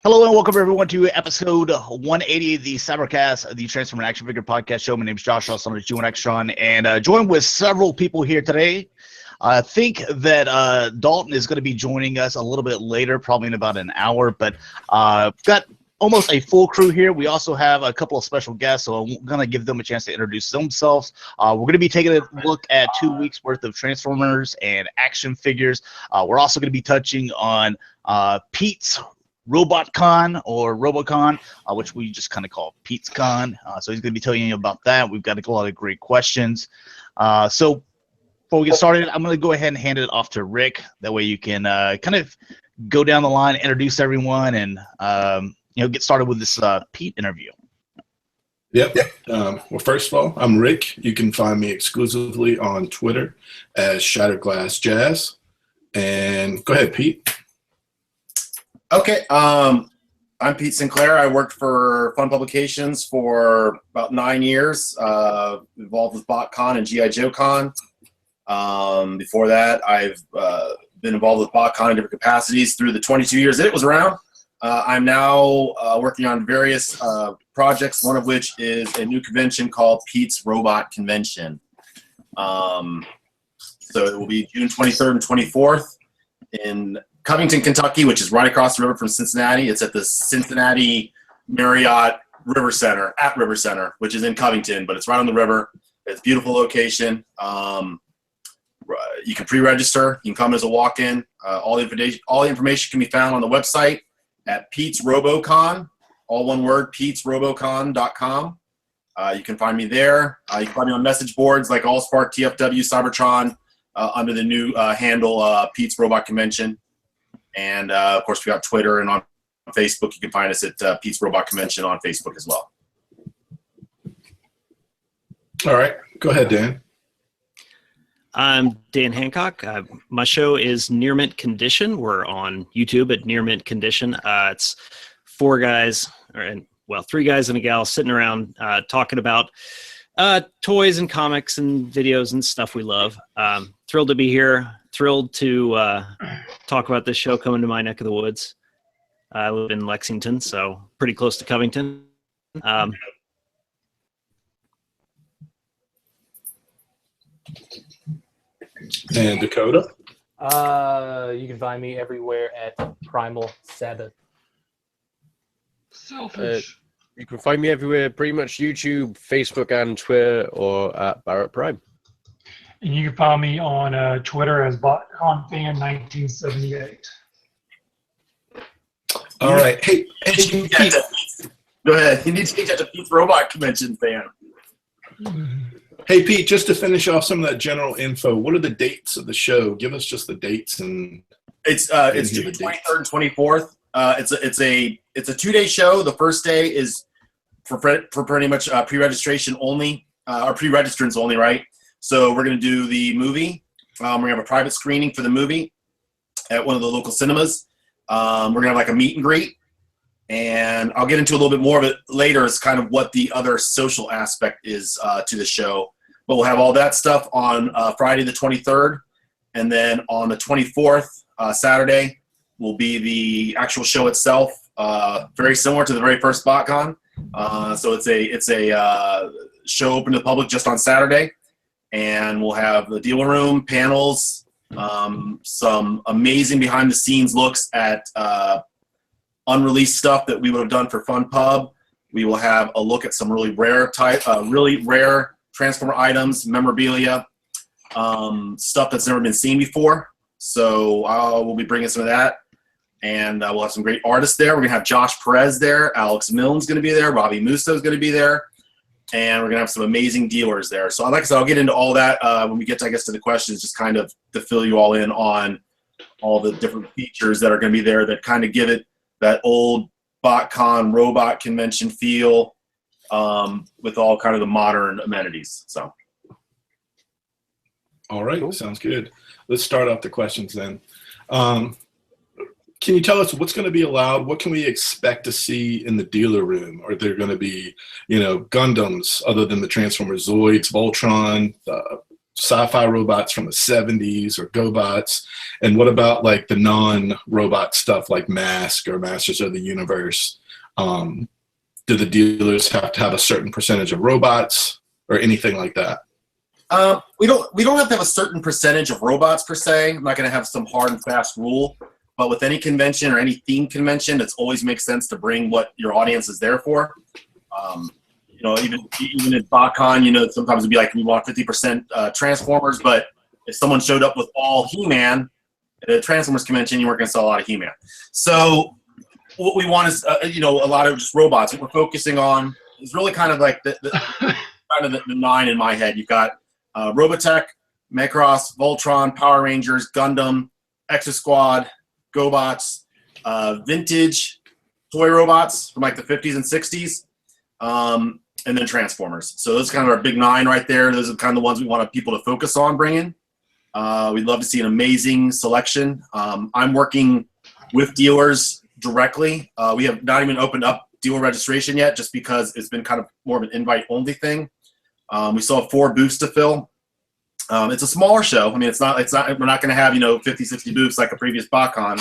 Hello and welcome everyone to episode 180 of the Cybercast, the Transformer Action Figure Podcast Show. My name is Josh, also known as G1Xtron, and joined with several people here today. I think that Dalton is going to be joining us a little bit later, probably in about an hour, but got almost a full crew here. We also have a couple of special guests, so I'm going to give them a chance to introduce themselves. We're going to be taking a look at 2 weeks worth of Transformers and action figures. We're also going to be touching on Pete's RobotCon or RoboCon, which we just kind of call Pete's Con. So he's going to be telling you about that. We've got a lot of great questions. So before we get started, I'm going to go ahead and hand it off to Rick. That way you can kind of go down the line, introduce everyone, and get started with this Pete interview. Yep. Well, first of all, I'm Rick. You can find me exclusively on Twitter as Shatrdglassjazz. And go ahead, Pete. Okay, I'm Pete Sinclair. I worked for Fun Publications for about 9 years, involved with BotCon and G.I. Joe Con. Before that, I've been involved with BotCon in different capacities through the 22 years that it was around. I'm now working on various projects, one of which is a new convention called Pete's Robot Convention. So it will be June 23rd and 24th in Covington, Kentucky, which is right across the river from Cincinnati. It's at the Cincinnati Marriott River Center, which is in Covington, but it's right on the river. It's a beautiful location. You can pre-register. You can come as a walk-in. All the information can be found on the website at PetesRoboCon, all one word, PetesRoboCon.com. You can find me there. You can find me on message boards like Allspark, TFW, Cybertron, under the new handle Pete's Robot Convention. And, of course, we got Twitter, and on Facebook, you can find us at Pete's Robot Convention on Facebook as well. All right. Go ahead, Dan. I'm Dan Hancock. My show is Near Mint Condition. We're on YouTube at Near Mint Condition. It's three guys and a gal sitting around talking about toys and comics and videos and stuff we love. Thrilled to be here. Thrilled to talk about this show coming to my neck of the woods. I live in Lexington, so pretty close to Covington. And Dakota? You can find me everywhere at PrimalSabbath. Selfish. You can find me everywhere, pretty much YouTube, Facebook, and Twitter, or at Barrett Prime. And you can find me on Twitter as BotConFan1978. All right. Hey, Pete. Go ahead. You need to get to Pete's Robot Convention fan. Hey, Pete, just to finish off some of that general info, what are the dates of the show? Give us just the dates. And it's June 23rd and 24th. It's a 2-day show. The first day is for pretty much pre-registration only, or pre-registrants only, right? So we're going to do the movie. We're going to have a private screening for the movie at one of the local cinemas. We're going to have like a meet and greet. And I'll get into a little bit more of it later as kind of what the other social aspect is to the show. But we'll have all that stuff on Friday the 23rd. And then on the 24th, Saturday, will be the actual show itself. Very similar to the very first BotCon. So it's a show open to the public just on Saturday. And we'll have the dealer room, panels, some amazing behind-the-scenes looks at unreleased stuff that we would have done for Fun Pub. We will have a look at some really rare Transformer items, memorabilia, stuff that's never been seen before. So we'll be bringing some of that. And we'll have some great artists there. We're going to have Josh Perez there. Alex Milne's going to be there. Robbie Musso's going to be there. And we're going to have some amazing dealers there. So like I said, I'll get into all that when we get, I guess, to the questions, just kind of to fill you all in on all the different features that are going to be there that kind of give it that old BotCon robot convention feel with all kind of the modern amenities. So. All right. Cool. Sounds good. Let's start off the questions then. Can you tell us what's going to be allowed? What can we expect to see in the dealer room? Are there going to be, Gundams other than the Transformers, Zoids, Voltron, sci-fi robots from the 70s or GoBots? And what about like the non-robot stuff like Mask or Masters of the Universe? Do the dealers have to have a certain percentage of robots or anything like that? We don't have to have a certain percentage of robots per se. I'm not going to have some hard and fast rule, but with any convention or any theme convention, it always makes sense to bring what your audience is there for. You know, even at BotCon, you know, sometimes it'd be like we want 50% Transformers, but if someone showed up with all He-Man at a Transformers convention, you weren't going to sell a lot of He-Man. So what we want is, you know, a lot of just robots. What we're focusing on is really kind of like the 9 in my head. You've got Robotech, Macross, Voltron, Power Rangers, Gundam, Exo Squad, GoBots, vintage toy robots from like the 50s and 60s, and then Transformers. So those are kind of our big 9 right there. Those are kind of the ones we want people to focus on bringing. We'd love to see an amazing selection. I'm working with dealers directly. We have not even opened up dealer registration yet, just because it's been kind of more of an invite-only thing. We still have 4 booths to fill. It's a smaller show. I mean, it's not. We're not going to have, you know, 50, 60 booths like a previous BotCon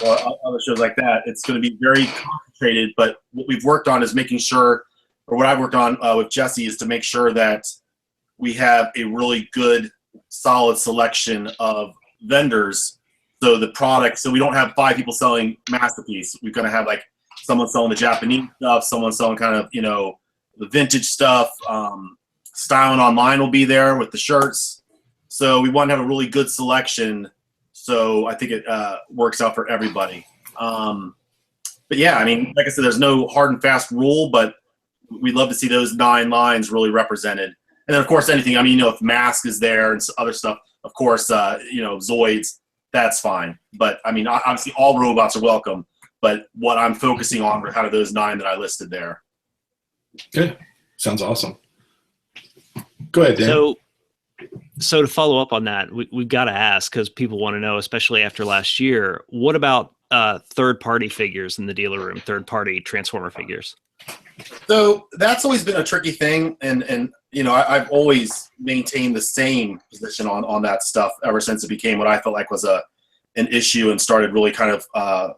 or other shows like that. It's going to be very concentrated. But what we've worked on is making sure, or what I've worked on with Jesse, is to make sure that we have a really good, solid selection of vendors. So the product, so we don't have 5 people selling Masterpiece. We're going to have like someone selling the Japanese stuff, someone selling kind of, you know, the vintage stuff. Styling Online will be there with the shirts. So we want to have a really good selection. So I think it works out for everybody. But yeah, I mean, like I said, there's no hard and fast rule, but we'd love to see those 9 lines really represented. And then, of course, anything, I mean, you know, if Mask is there and other stuff, of course, you know, Zoids, that's fine. But, I mean, obviously all robots are welcome. But what I'm focusing on are kind of those 9 that I listed there. Good. Sounds awesome. Go ahead, Dan. So to follow up on that, we've got to ask, because people want to know, especially after last year, what about third-party figures in the dealer room, third-party Transformer figures? So that's always been a tricky thing, and you know, I've always maintained the same position on that stuff ever since it became what I felt like was an issue and started really kind of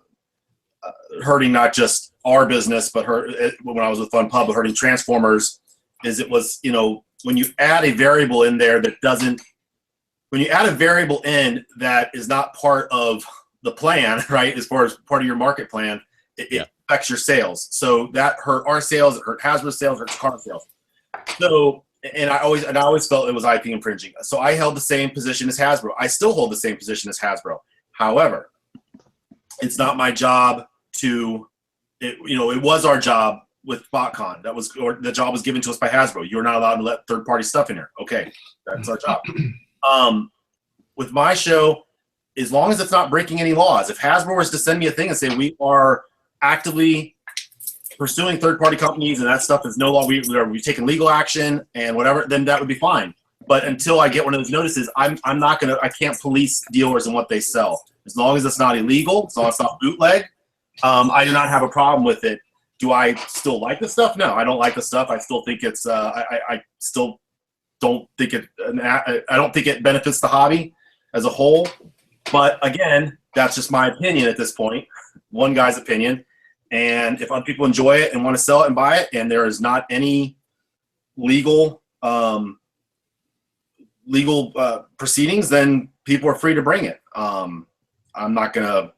hurting not just our business, but when I was with Fun Pub, but hurting Transformers. Is it was, you know, when you add a variable in there that doesn't, when you add a variable in that is not part of the plan, right, as far as part of your market plan, it affects your sales. So that hurt our sales, it hurt Hasbro's sales, it hurts car sales. So, and I always felt it was IP infringing. So I held the same position as Hasbro. I still hold the same position as Hasbro. However, it's not my job to, you know, it was our job with BotCon. That was, or the job was given to us by Hasbro. You're not allowed to let third-party stuff in here. Okay, that's our job. With my show, as long as it's not breaking any laws, if Hasbro was to send me a thing and say we are actively pursuing third-party companies and that stuff is no law, we've taken legal action and whatever, then that would be fine. But until I get one of those notices, I can't police dealers and what they sell. As long as it's not illegal, as long as it's not bootleg, I do not have a problem with it. Do I still like the stuff? No, I don't like the stuff. I still think it's. I still don't think it. I don't think it benefits the hobby as a whole. But again, that's just my opinion at this point. One guy's opinion. And if other people enjoy it and want to sell it and buy it, and there is not any legal proceedings, then people are free to bring it. I'm not gonna,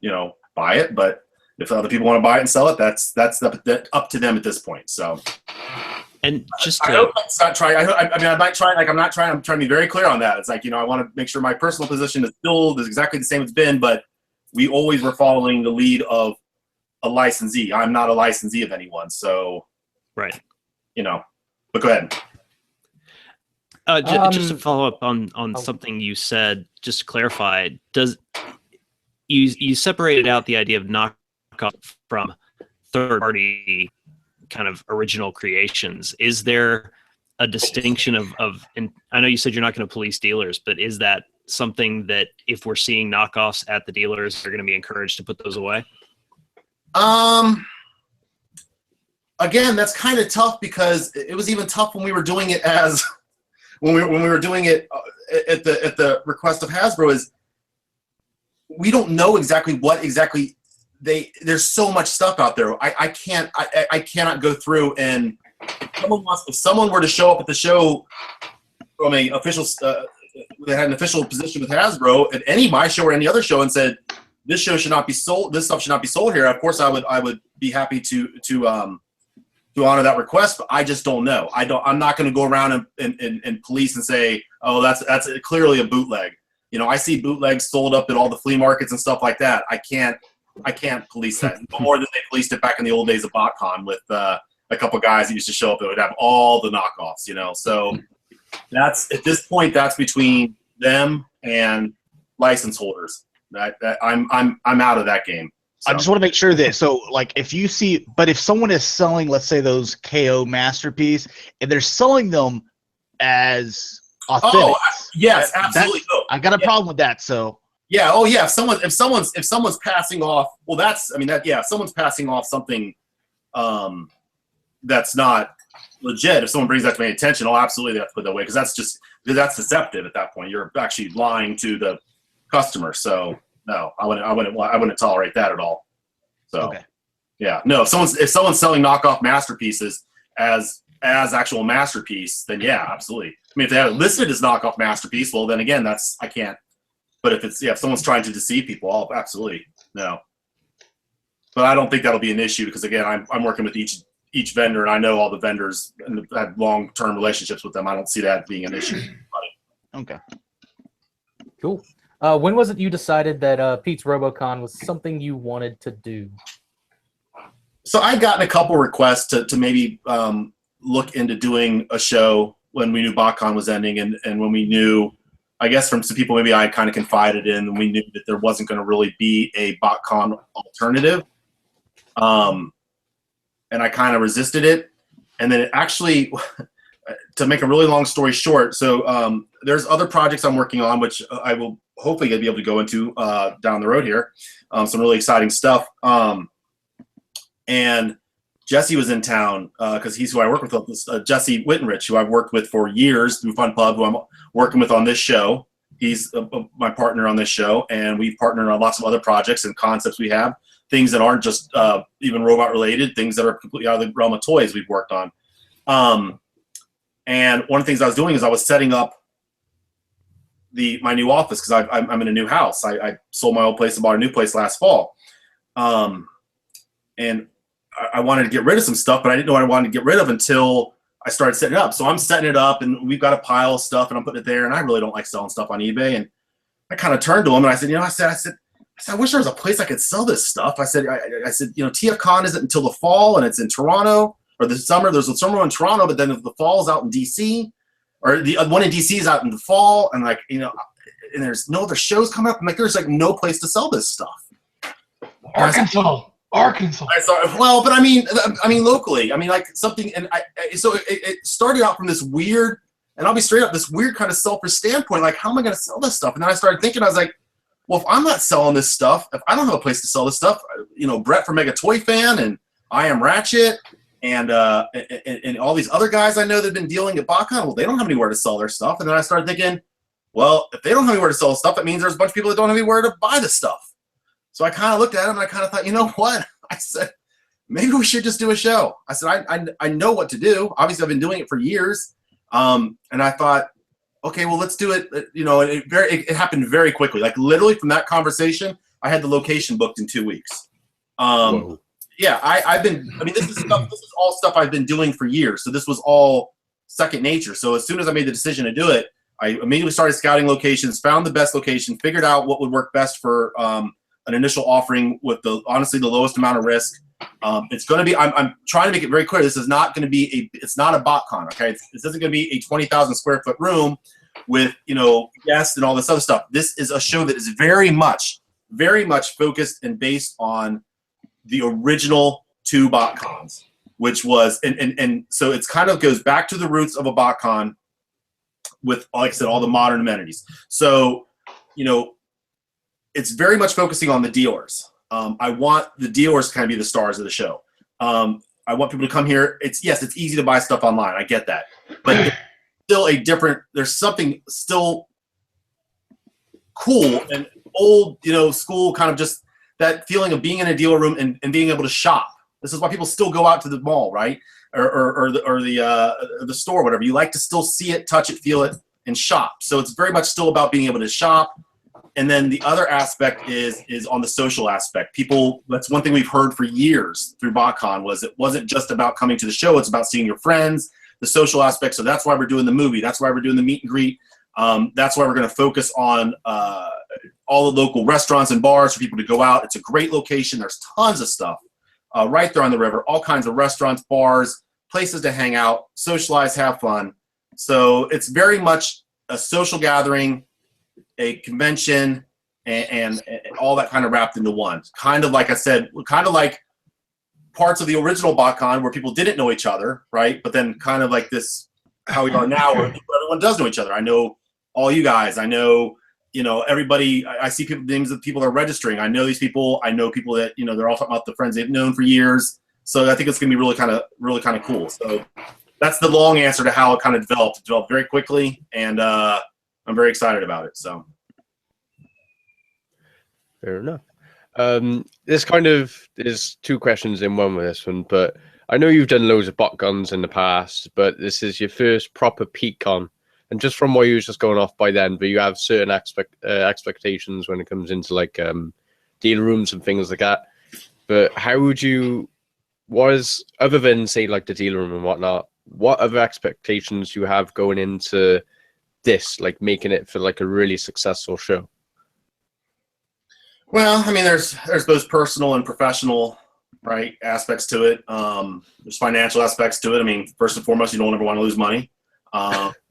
buy it, but if other people want to buy it and sell it, that's up to them at this point. So, and just I hope it's not trying. I'm not trying. Like I'm trying to be very clear on that. It's like, I want to make sure my personal position is still exactly the same it's been, but we always were following the lead of a licensee. I'm not a licensee of anyone, so right. But go ahead. Just to follow up on something you said, just to clarify, you separated out the idea of knockoff from third-party kind of original creations. Is there a distinction of and I know you said you're not going to police dealers, but is that something that if we're seeing knockoffs at the dealers, they're going to be encouraged to put those away? Again, that's kind of tough because it was even tough when we were doing it as when we were doing it at the request of Hasbro is we don't know exactly what exactly there's so much stuff out there. I cannot go through, and if someone were to show up at the show from a official that had an official position with Hasbro at any my show or any other show and said this show should not be sold, this stuff should not be sold here, of course I would be happy to honor that request, but I just don't know. I'm not going to go around and police and say, oh, that's clearly a bootleg. You know, I see bootlegs sold up at all the flea markets and stuff like that. I can't police that no more than they policed it back in the old days of BotCon with a couple guys that used to show up that would have all the knockoffs. You know, so that's at this point that's between them and license holders. I'm out of that game. So. I just want to make sure that, so like if you see, but if someone is selling, let's say those KO Masterpiece, and they're selling them as authentic. Oh, yes, absolutely. I got a problem with that. So yeah, oh yeah. If someone's passing off, well, if someone's passing off something that's not legit. If someone brings that to my attention, I'll absolutely have to put that away because that's deceptive at that point. You're actually lying to the customer. So no, I wouldn't tolerate that at all. So okay. Yeah, no. If someone's selling knockoff masterpieces as actual masterpiece, then yeah, absolutely. I mean, if they have it listed as knockoff masterpiece, well, then again, I can't. But if someone's trying to deceive people, I'll absolutely no. But I don't think that'll be an issue because again, I'm working with each vendor, and I know all the vendors and have long-term relationships with them. I don't see that being an issue. Okay. Cool. When was it you decided that Pete's RoboCon was something you wanted to do? So I'd gotten a couple requests to maybe look into doing a show when we knew BotCon was ending, and when we knew, I guess from some people maybe I kind of confided in, and we knew that there wasn't going to really be a BotCon alternative. And I kind of resisted it. And then it actually, to make a really long story short, so there's other projects I'm working on, which I will hopefully be able to go into down the road here. Some really exciting stuff. And Jesse was in town because he's who I work with, Jesse Wittenrich, who I've worked with for years through Fun Pub, who I'm working with on this show. He's my partner on this show, and we've partnered on lots of other projects and concepts we have. Things that aren't just even robot related, things that are completely out of the realm of toys we've worked on. And one of the things I was doing is I was setting up my new office because I'm in a new house. I sold my old place and bought a new place last fall. And I wanted to get rid of some stuff, but I didn't know what I wanted to get rid of until I started setting it up. So I'm setting it up, and we've got a pile of stuff, and I'm putting it there, and I really don't like selling stuff on eBay. And I kind of turned to him, and I said, I wish there was a place I could sell this stuff. I said, TFCon isn't until the fall, and it's in Toronto, or the summer. There's a summer in Toronto, but then the fall is out in DC, or the one in DC is out in the fall, and and there's no other shows coming up. I'm like, there's no place to sell this stuff. Arkansas. I saw, well, but I mean locally. I mean, like something, and so it started out from this weird, and I'll be straight up, this weird kind of selfish standpoint. Like, how am I going to sell this stuff? And then I started thinking, I was like, well, if I'm not selling this stuff, if I don't have a place to sell this stuff, Brett from Mega Toy Fan and I Am Ratchet and all these other guys I know that have been dealing at BotCon, well, they don't have anywhere to sell their stuff. And then I started thinking, well, if they don't have anywhere to sell stuff, it means there's a bunch of people that don't have anywhere to buy the stuff. So I kind of looked at him and I kind of thought, you know what? I said, maybe we should just do a show. I said, I know what to do. Obviously, I've been doing it for years. And I thought, okay, well, let's do it. It happened very quickly. Like literally from that conversation, I had the location booked in 2 weeks. Yeah, this is all stuff I've been doing for years. So this was all second nature. So as soon as I made the decision to do it, I immediately started scouting locations, found the best location, figured out what would work best for an initial offering with honestly the lowest amount of risk. It's going to be, I'm trying to make it very clear, this is not going to be it's not a BotCon, okay? This isn't going to be a 20,000 square foot room with, guests and all this other stuff. This is a show that is very much focused and based on the original 2 BotCons, which was, and so it's kind of goes back to the roots of a BotCon with, like I said, all the modern amenities. So, it's very much focusing on the dealers. I want the dealers to kind of be the stars of the show. I want people to come here. It's easy to buy stuff online. I get that. But still there's something still cool and old, school, kind of just that feeling of being in a dealer room and being able to shop. This is why people still go out to the mall, right? Or the store, whatever. You like to still see it, touch it, feel it, and shop. So it's very much still about being able to shop. And then the other aspect is on the social aspect. People, that's one thing we've heard for years through BotCon, was it wasn't just about coming to the show, it's about seeing your friends, the social aspect. So that's why we're doing the movie. That's why we're doing the meet and greet. That's why we're going to focus on all the local restaurants and bars for people to go out. It's a great location. There's tons of stuff right there on the river, all kinds of restaurants, bars, places to hang out, socialize, have fun. So it's very much a social gathering, a convention, and all that kind of wrapped into one. Kind of like I said, kind of like parts of the original BotCon where people didn't know each other, right? But then kind of like this, how we are now, where everyone does know each other. I know all you guys. I know, everybody. I see people, names of people that are registering. I know these people. I know people that, they're all talking about the friends they've known for years. So I think it's going to be really kind of cool. So that's the long answer to how it kind of developed. It developed very quickly, and I'm very excited about it. So fair enough. This kind of is two questions in one with this one, but I know you've done loads of BotCons in the past, but this is your first proper PeteCon. And just from what you was just going off by then, but you have certain expectations when it comes into like deal rooms and things like that. But how would you, other than say like the deal room and whatnot, what other expectations do you have going into this, like making it for like a really successful show? Well, I mean, there's both personal and professional, right, aspects to it. There's financial aspects to it. I mean, first and foremost, you don't ever want to lose money.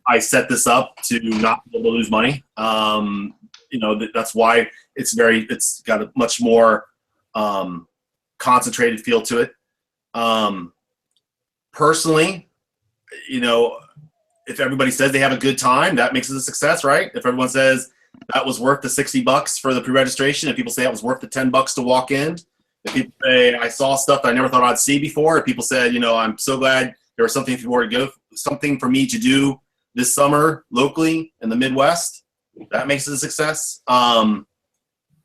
I set this up to not be able to lose money. That's why it's got a much more concentrated feel to it. Personally, if everybody says they have a good time, that makes it a success, right? If everyone says that was worth the $60 for the pre-registration, if people say that was worth the $10 to walk in, if people say I saw stuff that I never thought I'd see before, if people said, I'm so glad there was something for me to do this summer locally in the Midwest, that makes it a success. From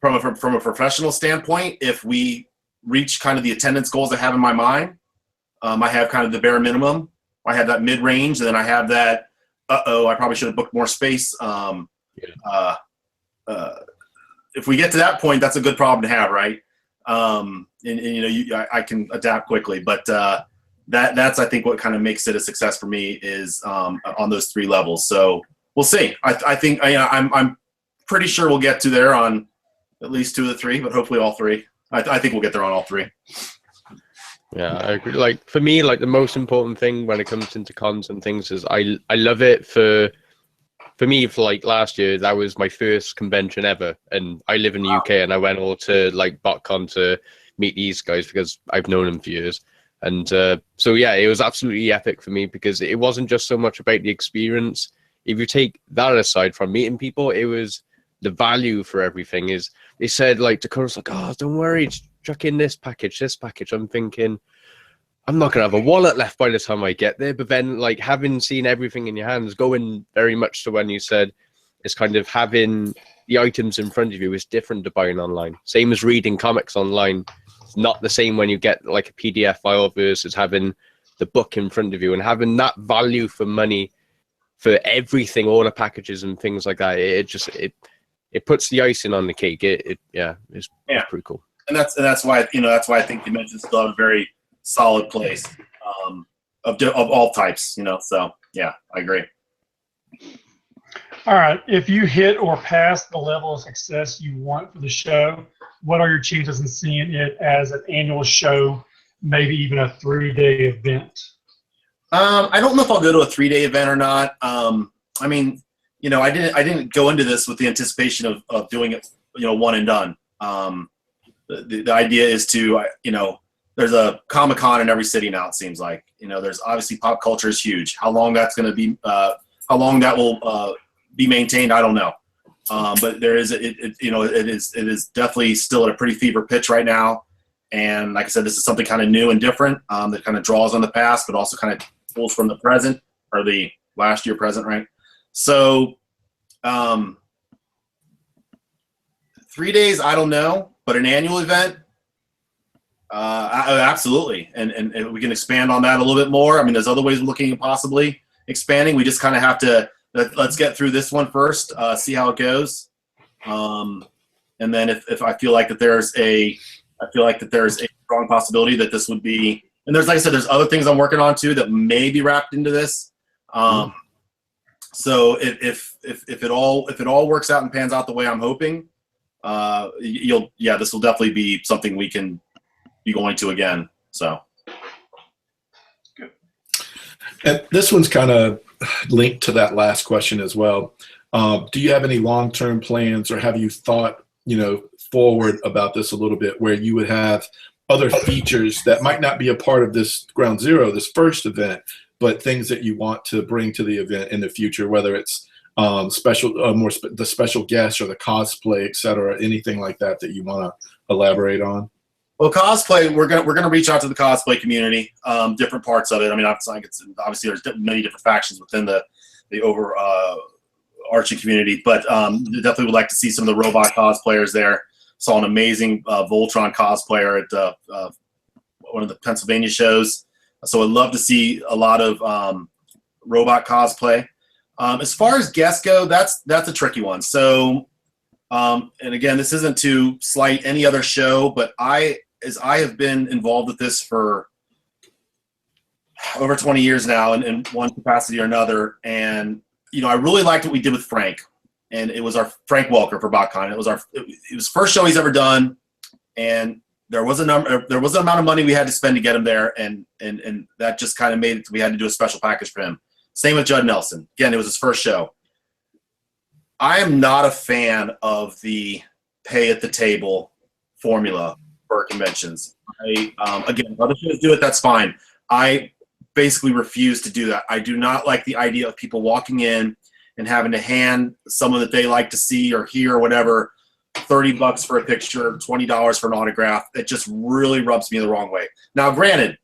a professional standpoint, if we reach kind of the attendance goals I have in my mind, I have kind of the bare minimum. I have that mid-range, and then I have that, I probably should have booked more space. If we get to that point, that's a good problem to have, right? I can adapt quickly, but that's I think what kind of makes it a success for me is on those three levels. So we'll see. I think I'm pretty sure we'll get to there on at least two of the three, but hopefully all three. I think we'll get there on all three. Yeah, I agree. Like for me, like the most important thing when it comes into cons and things is I love it for me. For like last year, that was my first convention ever, and I live in the UK, and I went all to like BotCon to meet these guys because I've known them for years. And so yeah, it was absolutely epic for me because it wasn't just so much about the experience. If you take that aside from meeting people, it was the value for everything. Is they said like Dakota's like, oh, don't worry, just chuck in this package. I'm thinking, I'm not gonna have a wallet left by the time I get there. But then like having seen everything in your hands, going very much to when you said it's kind of having the items in front of you is different to buying online. Same as reading comics online. It's not the same when you get like a PDF file versus having the book in front of you, and having that value for money for everything, all the packages and things like that. It puts the icing on the cake. It's pretty cool. And that's why I think dimensions still have a very solid place of all types. So yeah, I agree. All right. If you hit or pass the level of success you want for the show, what are your chances in seeing it as an annual show, maybe even a 3-day event? I don't know if I'll go to a 3-day event or not. I mean, I didn't go into this with the anticipation of doing it, one and done. The idea is to, there's a Comic-Con in every city now, it seems like. There's obviously pop culture is huge. How long that's going to be, how long that will be maintained, I don't know. But there is, it is definitely still at a pretty fever pitch right now. And like I said, this is something kind of new and different that kind of draws on the past, but also kind of pulls from the present, or the last year present, right? So 3 days, I don't know, but an annual event, absolutely. And we can expand on that a little bit more. I mean, there's other ways of looking at possibly expanding. We just kind of have to, let's get through this one first, see how it goes. And then if I feel like that there's a strong possibility that this would be, and there's, like I said, there's other things I'm working on too that may be wrapped into this. So if it all works out and pans out the way I'm hoping, this will definitely be something we can be going to again. So good. And this one's kind of linked to that last question as well. Do you have any long-term plans, or have you thought, forward about this a little bit, where you would have other features that might not be a part of this Ground Zero, this first event, but things that you want to bring to the event in the future, whether it's the special guests or the cosplay, et cetera, anything like that you want to elaborate on? Well, cosplay, we're gonna reach out to the cosplay community, different parts of it. I mean, obviously there's many different factions within the overarching community, but definitely would like to see some of the robot cosplayers there. Saw an amazing Voltron cosplayer at one of the Pennsylvania shows, so I'd love to see a lot of robot cosplay. As far as guests go, that's a tricky one. So, and again, this isn't to slight any other show, but I have been involved with this for over 20 years now in one capacity or another. And, I really liked what we did with Frank. And it was our Frank Welker for BotCon. It was the first show he's ever done. And there was an amount of money we had to spend to get him there. And that just kind of made it, we had to do a special package for him. Same with Judd Nelson. Again, it was his first show. I am not a fan of the pay at the table formula for conventions. Again, if other shows do it, that's fine. I basically refuse to do that. I do not like the idea of people walking in and having to hand someone that they like to see or hear or whatever $30 for a picture, $20 for an autograph. It just really rubs me the wrong way. Now, granted,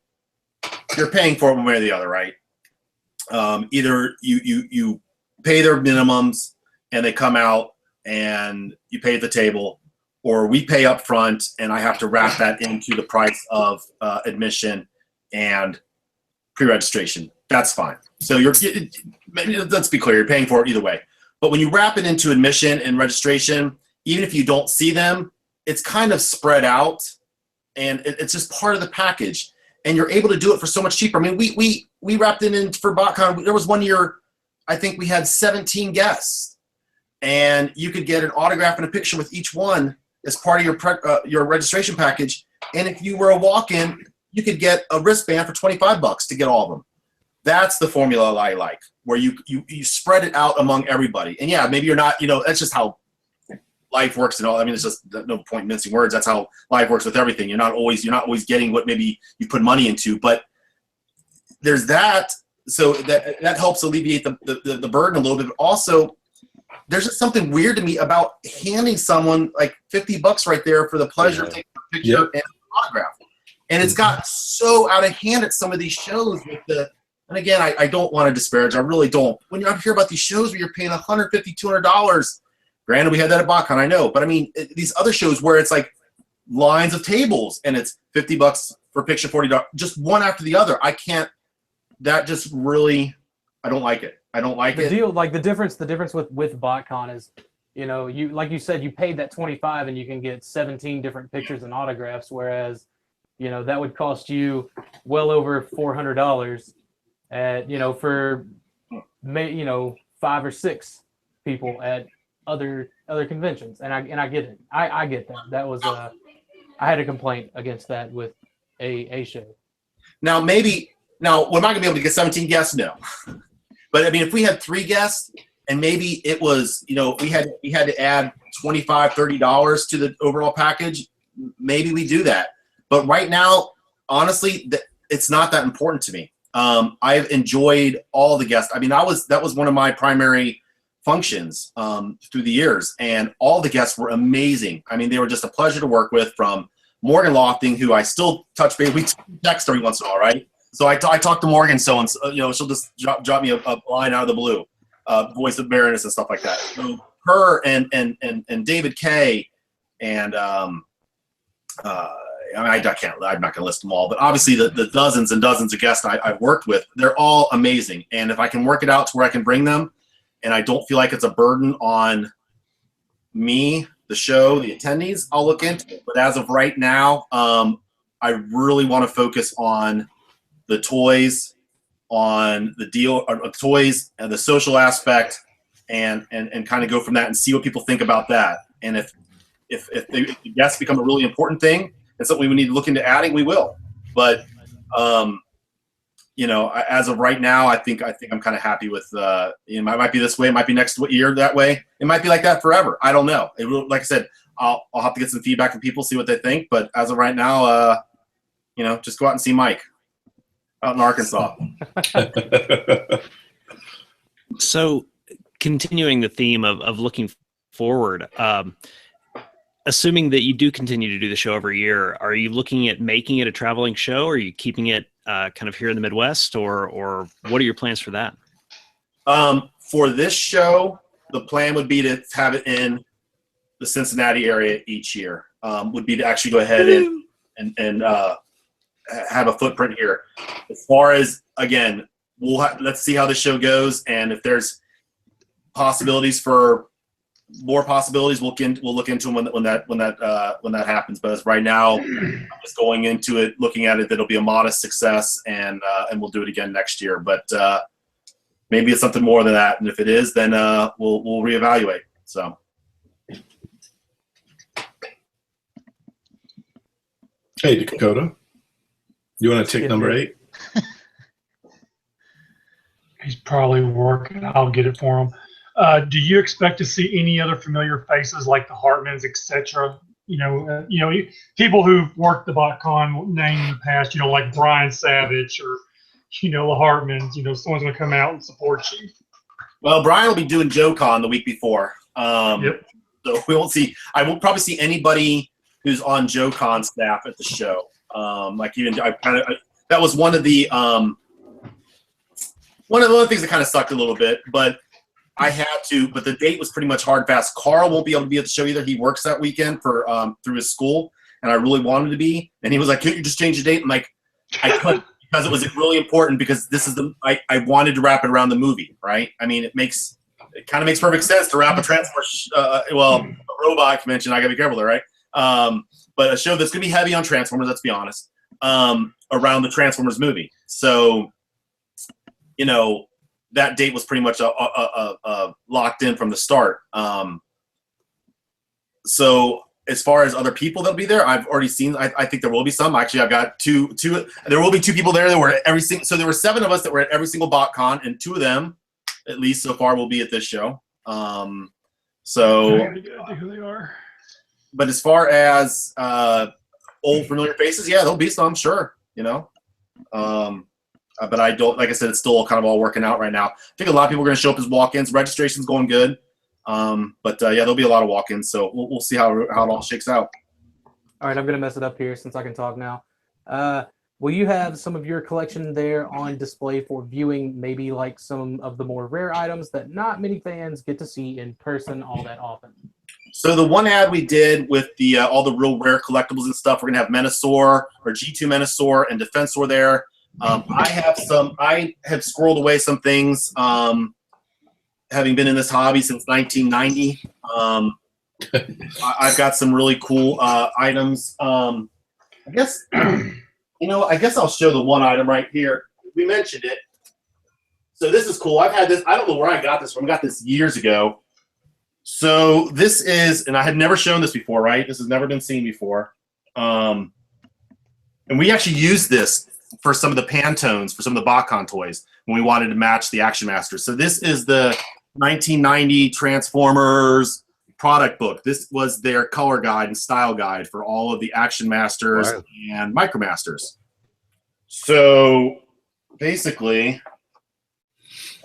you're paying for it one way or the other, right? Either you pay their minimums and they come out and you pay at the table, or we pay up front and I have to wrap that into the price of admission and pre-registration. That's fine. So let's be clear, you're paying for it either way. But when you wrap it into admission and registration, even if you don't see them, it's kind of spread out and it's just part of the package. And you're able to do it for so much cheaper. I mean, we wrapped it in for BotCon. There was one year, I think we had 17 guests, and you could get an autograph and a picture with each one as part of your registration package. And if you were a walk-in, you could get a wristband for $25 to get all of them. That's the formula I like, where you spread it out among everybody. And yeah, maybe you're not, that's just how life works and all. I mean, it's just no point in mincing words. That's how life works with everything. You're not always getting what maybe you put money into, but there's that. So that helps alleviate the burden a little bit. But also, there's just something weird to me about handing someone like $50 right there for the pleasure of taking a picture and an autograph. And it's got so out of hand at some of these shows with and again, I don't want to disparage. I really don't. When you hear about these shows where you're paying $150, $200, granted, we had that at BotCon, I know. But I mean, these other shows where it's like lines of tables and it's $50 for a picture, $40, just one after the other. I can't. That just really, I don't like it. I don't like it. The difference with BotCon is, you like you said, you paid that $25 and you can get 17 different pictures and autographs, whereas, that would cost you well over $400 at, for 5 or 6 people at other conventions, and I get it. I get that. That was I had a complaint against that with a show. Now we're not gonna be able to get 17 guests, no. But I mean, if we had 3 guests and maybe it was, we had to add $25, $30 to the overall package, maybe we do that. But right now, honestly, it's not that important to me. I've enjoyed all the guests. I mean, that was one of my primary functions through the years, and all the guests were amazing. I mean, they were just a pleasure to work with, from Morgan Lofting, who I still touch base. We text every once in a while, right? So I talked to Morgan, so and you know, she'll just drop me a line out of the blue, voice of Baroness and stuff like that. So her and David Kay and I mean, I'm not going to list them all, but obviously the dozens and dozens of guests I've worked with, they're all amazing. And if I can work it out to where I can bring them, and I don't feel like it's a burden on me, the show, the attendees, I'll look into it. But as of right now, I really want to focus on the toys, on the deal, toys and the social aspect, and kind of go from that and see what people think about that. And if the guests become a really important thing and something we need to look into adding, we will. But you know, as of right now, I think I'm kind of happy with. You know, it might be this way, it might be next year that way, it might be like that forever. I don't know. It will, like I said, I'll have to get some feedback from people, see what they think. But as of right now, you know, just go out and see Mike out in Arkansas. So, continuing the theme of looking forward, assuming that you do continue to do the show every year, are you looking at making it a traveling show? Or are you keeping it kind of here in the Midwest, or what are your plans for that? For this show, the plan would be to have it in the Cincinnati area each year. Would be to actually go ahead and have a footprint here. As far as, again, let's see how the show goes, and if there's possibilities for more possibilities, we'll look into them when that happens. But as right now, I'm just going into it, looking at it, that'll be a modest success, and we'll do it again next year. But maybe it's something more than that, and if it is, then we'll reevaluate. So. Hey, Dakota, you want to take number 8? He's probably working. I'll get it for him. Do you expect to see any other familiar faces like the Hartmans, etc.? You know, people who've worked the BotCon name in the past. You know, like Brian Savage or the Hartmans. You know, someone's going to come out and support you. Well, Brian will be doing JoeCon the week before. Yep. So we won't see. I won't probably see anybody who's on JoeCon staff at the show. Like even that was one of the things that kind of sucked a little bit, but I had to. But the date was pretty much hard and fast. Carl won't be able to be at the show either. He works that weekend for through his school, and I really wanted to be. And he was like, "Can't you just change the date?" I'm like, I couldn't, because it was really important, because this is I wanted to wrap it around the movie, right? I mean, it kind of makes perfect sense to wrap a Transformers, a robot convention. I gotta be careful there, right? But a show that's gonna be heavy on Transformers, let's be honest, around the Transformers movie. So, you know, that date was pretty much locked in from the start. So as far as other people that'll be there, I've already seen. I think there will be some. Actually, I've got two. There will be 2 people there that were at every single. So there were 7 of us that were at every single BotCon, and 2 of them, at least so far, will be at this show. So. I gotta get who they are. But as far as old familiar faces, yeah, there'll be some, sure, you know. But I don't, like I said, it's still kind of all working out right now. I think a lot of people are going to show up as walk-ins. Registration's going good. But yeah, there'll be a lot of walk-ins, so we'll see how it all shakes out. All right, I'm going to mess it up here since I can talk now. Will you have some of your collection there on display for viewing, maybe like some of the more rare items that not many fans get to see in person all that often? So the one ad we did with the all the real rare collectibles and stuff, we're gonna have Menasor or G2 Menasor and Defensor there. I have squirreled away some things, having been in this hobby since 1990. I've got some really cool items. I guess I'll show the one item right here. We mentioned it. So this is cool. I've had this. I don't know where I got this from. I got this years ago. So this is, and I had never shown this before, right? This has never been seen before. And we actually used this for some of the Pantones, for some of the BotCon toys, when we wanted to match the Action Masters. So this is the 1990 Transformers product book. This was their color guide and style guide for all of the Action Masters and Micromasters. So basically,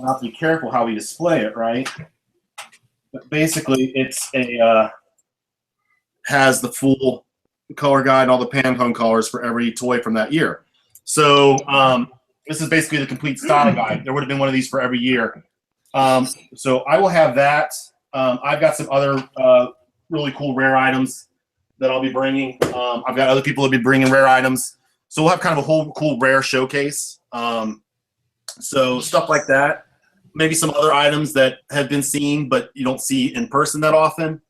I'll have to be careful how we display it, right? But basically, it's has the full color guide and all the Pantone colors for every toy from that year. So this is basically the complete style guide. There would have been one of these for every year. So I will have that. I've got some other really cool rare items that I'll be bringing. I've got other people that will be bringing rare items. So we'll have kind of a whole cool rare showcase. So stuff like that. Maybe some other items that have been seen but you don't see in person that often.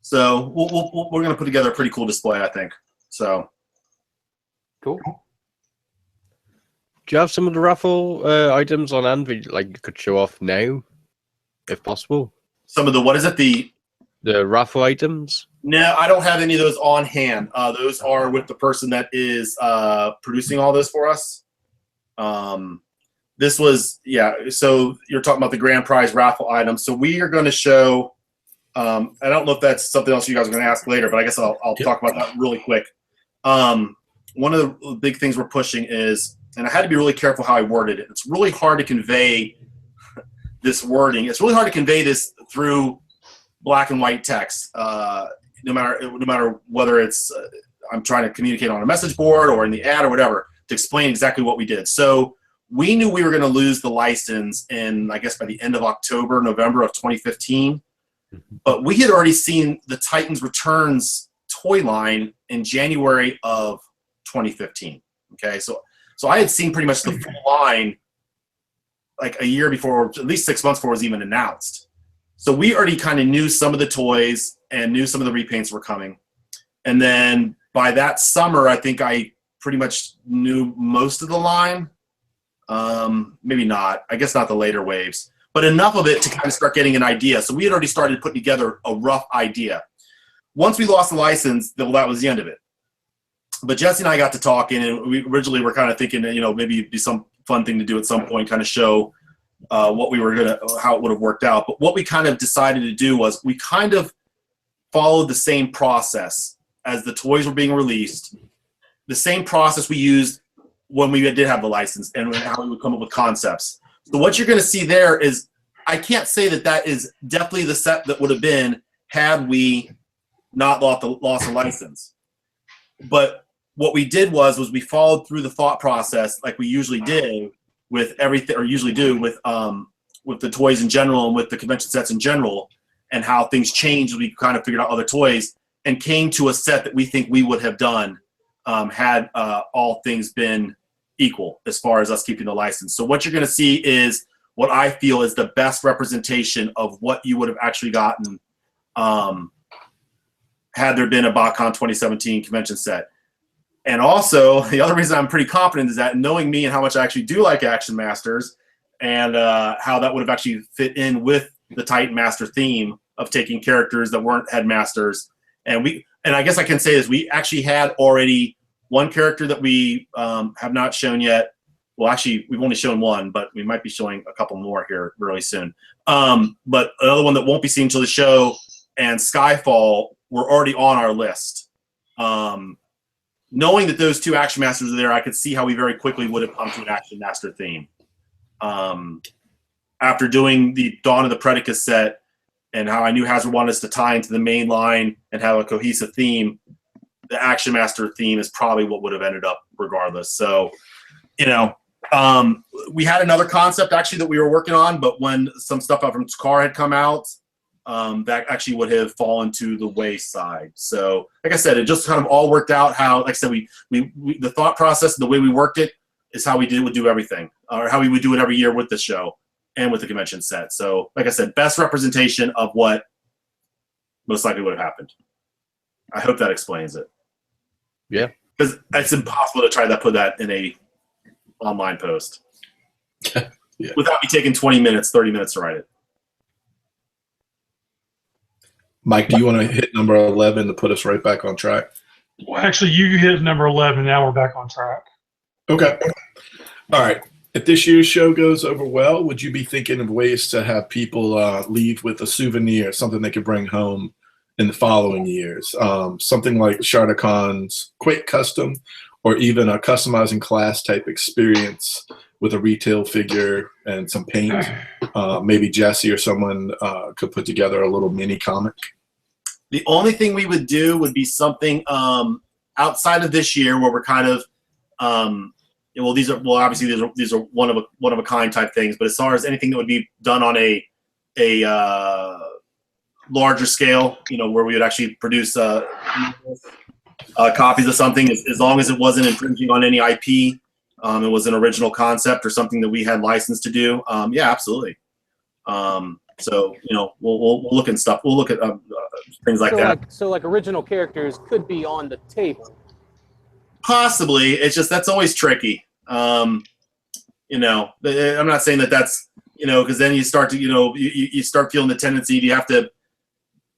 So we're going to put together a pretty cool display, I think. So Cool. Do you have some of the raffle items on hand that like you could show off now, if possible? some of the, what is it? The raffle items? No, I don't have any of those on hand. Those are with the person that is producing all this for us. This was, yeah, so you're talking about the grand prize raffle items. So we are going to show, I don't know if that's something else you guys are going to ask later, but I guess I'll talk about that really quick. One of the big things we're pushing is, and I had to be really careful how I worded it. It's really hard to convey this wording. It's really hard to convey this through black and white text, no matter whether it's I'm trying to communicate on a message board or in the ad or whatever, to explain exactly what we did. So we knew we were going to lose the license in, I guess, by the end of October, November of 2015. But we had already seen the Titans Returns toy line in January of 2015. Okay, so I had seen pretty much the full line like a year before, or at least 6 months before it was even announced. So we already kind of knew some of the toys and knew some of the repaints were coming. And then by that summer, I think I pretty much knew most of the line. Maybe not. I guess not the later waves. But enough of it to kind of start getting an idea. So we had already started putting together a rough idea. Once we lost the license, well, that was the end of it. But Jesse and I got to talking, and we originally were kind of thinking that, maybe it'd be some fun thing to do at some point, kind of show what we were how it would have worked out. But what we kind of decided to do was we kind of followed the same process as the toys were being released, the same process we used when we did have the license, and how we would come up with concepts. So what you're going to see there is, I can't say that is definitely the set that would have been had we not lost the license. But what we did was we followed through the thought process like we usually did with everything, or usually do with the toys in general and with the convention sets in general, and how things changed. We kind of figured out other toys and came to a set that we think we would have done had all things been equal as far as us keeping the license. So what you're going to see is what I feel is the best representation of what you would have actually gotten had there been a BotCon 2017 convention set. And also, the other reason I'm pretty confident is that, knowing me and how much I actually do like Action Masters, and how that would have actually fit in with the Titan Master theme of taking characters that weren't headmasters. And I guess I can say is we actually had already one character that we have not shown yet. Well, actually, we've only shown one, but we might be showing a couple more here really soon. But another one that won't be seen until the show, and Skyfall, were already on our list. Knowing that those two Action Masters are there, I could see how we very quickly would have come to an Action Master theme. After doing the Dawn of the Predicus set, and how I knew Hazard wanted us to tie into the main line and have a cohesive theme, the Action Master theme is probably what would have ended up regardless. So, we had another concept actually that we were working on, but when some stuff out from Takara had come out, that actually would have fallen to the wayside. So, like I said, it just kind of all worked out how, like I said, we the thought process and the way we worked it is how we would do everything, or how we would do it every year with the show and with the convention set. So, like I said, best representation of what most likely would have happened. I hope that explains it. Yeah. Because it's impossible to try to put that in a online post. Yeah. Without me taking 20 minutes, 30 minutes to write it. Mike, do you want to hit number 11 to put us right back on track? Well, actually, you hit number 11. Now we're back on track. Okay. All right. If this year's show goes over well, would you be thinking of ways to have people leave with a souvenir, something they could bring home in the following years? Something like Shatrdglassjazz Quick Custom, or even a customizing class type experience with a retail figure and some paint. Maybe Jesse or someone could put together a little mini comic. The only thing we would do would be something outside of this year, where we're kind of, well, obviously these are one of a kind type things. But as far as anything that would be done on a larger scale, where we would actually produce copies of something, as long as it wasn't infringing on any IP, it was an original concept or something that we had license to do. Yeah, absolutely. So we'll look at stuff. We'll look at things like that. So original characters could be on the table. Possibly. It's just that's always tricky. I'm not saying that's because then you start to you start feeling the tendency. Do you have to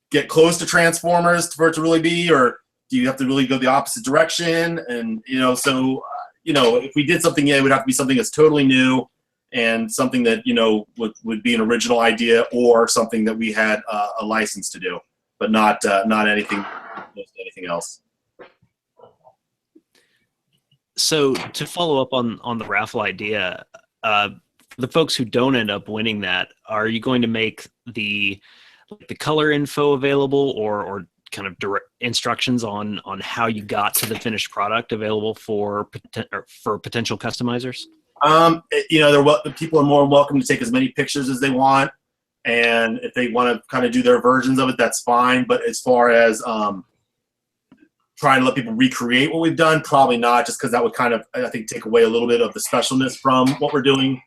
get close to Transformers for it to really be, or do you have to really go the opposite direction? And if we did something, it would have to be something that's totally new and something that would be an original idea or something that we had a license to do, but not anything else. So to follow up on the raffle idea, for the folks who don't end up winning that, are you going to make the color info available or kind of direct instructions on how you got to the finished product available for potential customizers? People are more welcome to take as many pictures as they want, and if they want to kind of do their versions of it, that's fine. But as far as trying to let people recreate what we've done, probably not, just because that would kind of, I think, take away a little bit of the specialness from what we're doing.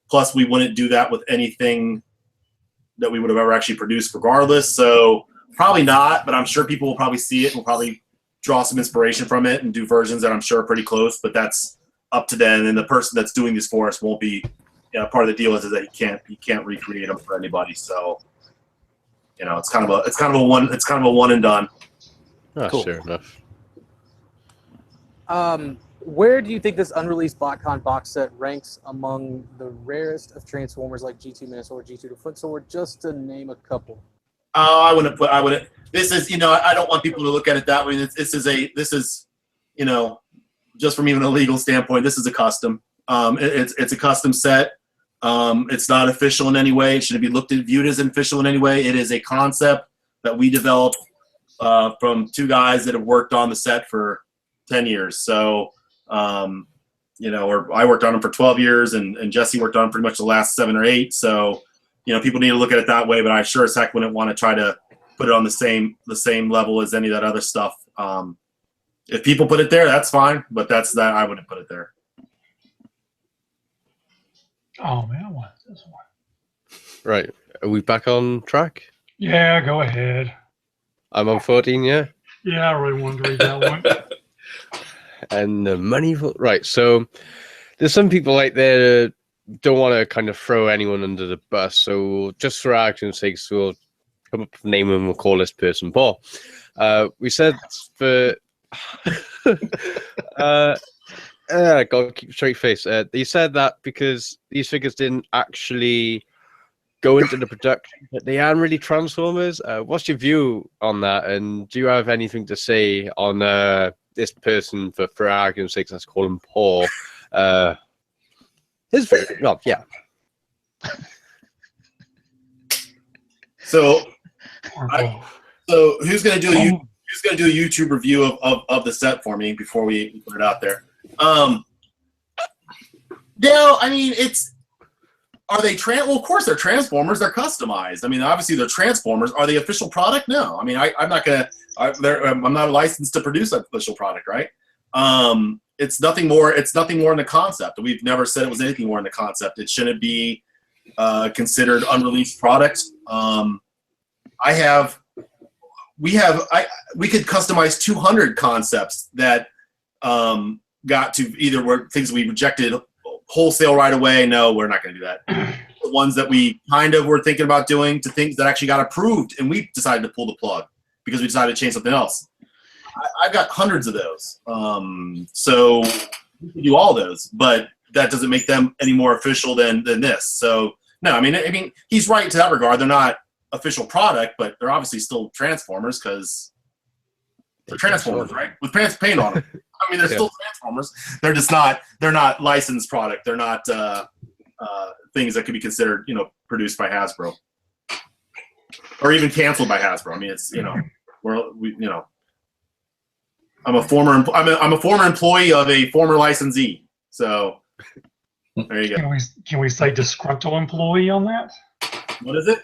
Plus, we wouldn't do that with anything that we would have ever actually produced regardless. So probably not, but I'm sure people will probably see it and will probably draw some inspiration from it and do versions that I'm sure are pretty close, but that's up to them. And the person that's doing this for us won't be, part of the deal is that he can't recreate them for anybody. So, it's kind of a one and done. Oh, cool. Sure enough. Where do you think this unreleased BotCon box set ranks among the rarest of Transformers like G2 Minnesword, G2 the Foot Sword, just to name a couple? I wouldn't. This is, I don't want people to look at it that way. This is, just from even a legal standpoint, this is a custom. It's a custom set. It's not official in any way. It shouldn't be viewed as official in any way. It is a concept that we developed from two guys that have worked on the set for 10 years. So, or I worked on them for 12 years, and Jesse worked on them pretty much the last 7 or 8. So, people need to look at it that way. But I sure as heck wouldn't want to try to put it on the same level as any of that other stuff. If people put it there, that's fine. But I wouldn't put it there. Oh man, I want this one. Right. Are we back on track? Yeah, go ahead. I'm on 14, yeah? Yeah, I really wanted to read that one. And the money right. So there's some people out there that don't want to kind of throw anyone under the bus. So just for argument's sake, we'll come up with a name and we'll call this person Paul. We said for God, keep a straight face. They said that because these figures didn't actually go into the production, but they aren't really Transformers. What's your view on that? And do you have anything to say on this person, for argument's sake, let's call him Paul? His figure, well, yeah. So who's gonna do a YouTube review of the set for me before we put it out there? No, I mean are they well, of course they're Transformers. They're customized. I mean, obviously they're Transformers. Are they official product? No. I mean, I'm not licensed to produce an official product, right? It's nothing more. It's nothing more than a concept. We've never said it was anything more than a concept. It shouldn't be considered unreleased product. We could customize 200 concepts that got to either were things we rejected wholesale right away. No, we're not going to do that. The ones that we kind of were thinking about doing to things that actually got approved, and we decided to pull the plug because we decided to change something else. I've got hundreds of those. So we can do all those, but that doesn't make them any more official than this. So no, I mean, he's right to that regard. They're not official product, but they're obviously still Transformers because they're Transformers, right? With paint on them. I mean, they're still Transformers. They're just not. They're not licensed product. They're not things that could be considered, produced by Hasbro, or even canceled by Hasbro. I mean, it's I'm a former employee of a former licensee. So there you go. Can we say disgruntled employee on that? What is it?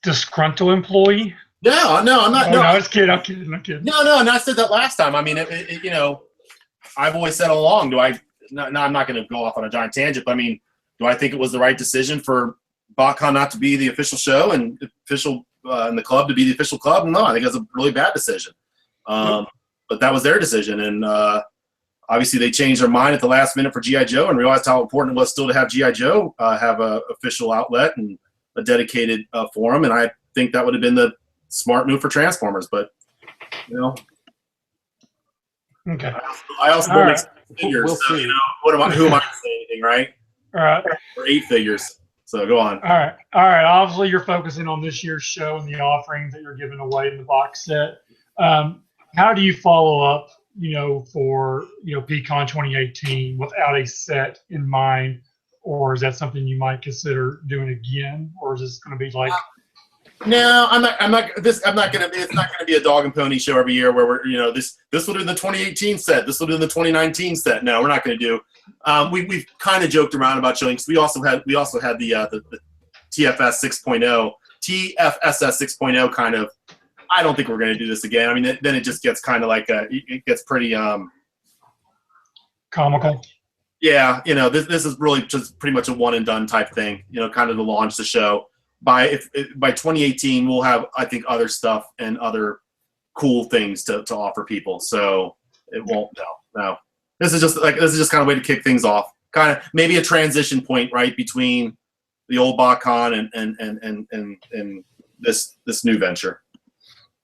Disgruntled employee? No, I'm not. Oh, no, I'm kidding. I'm kidding. No, and I said that last time. I mean, you know, I've always said all along. I'm not going to go off on a giant tangent, but I mean, do I think it was the right decision for BotCon not to be the official show and and the club to be the official club? No, I think that's a really bad decision. But that was their decision, and obviously they changed their mind at the last minute for G.I. Joe and realized how important it was still to have G.I. Joe have a official outlet and a dedicated forum, and I think that would have been the smart move for Transformers, but you know. Okay. I also don't make figures, we'll so see. you know, who am I to say anything, right? All right. Or 8 figures. So go on. All right. Obviously, you're focusing on this year's show and the offerings that you're giving away in the box set. How do you follow up, for PCon 2018 without a set in mind, or is that something you might consider doing again, or is this going to be like? No, I'm not gonna. It's not gonna be a dog and pony show every year where we're this will do the 2018 set. This will do the 2019 set. No, we're not gonna do. We've kind of joked around about showing. We also had the TFS 6.0, TFSS 6.0 kind of. I don't think we're gonna do this again. I mean, then it just gets kind of like it gets pretty Comical. Yeah, this is really just pretty much a one and done type thing. Kind of to launch the show. By 2018, we'll have, I think, other stuff and other cool things to offer people. So it won't. No. This is just kind of a way to kick things off. Kind of maybe a transition point, right, between the old BotCon and this new venture.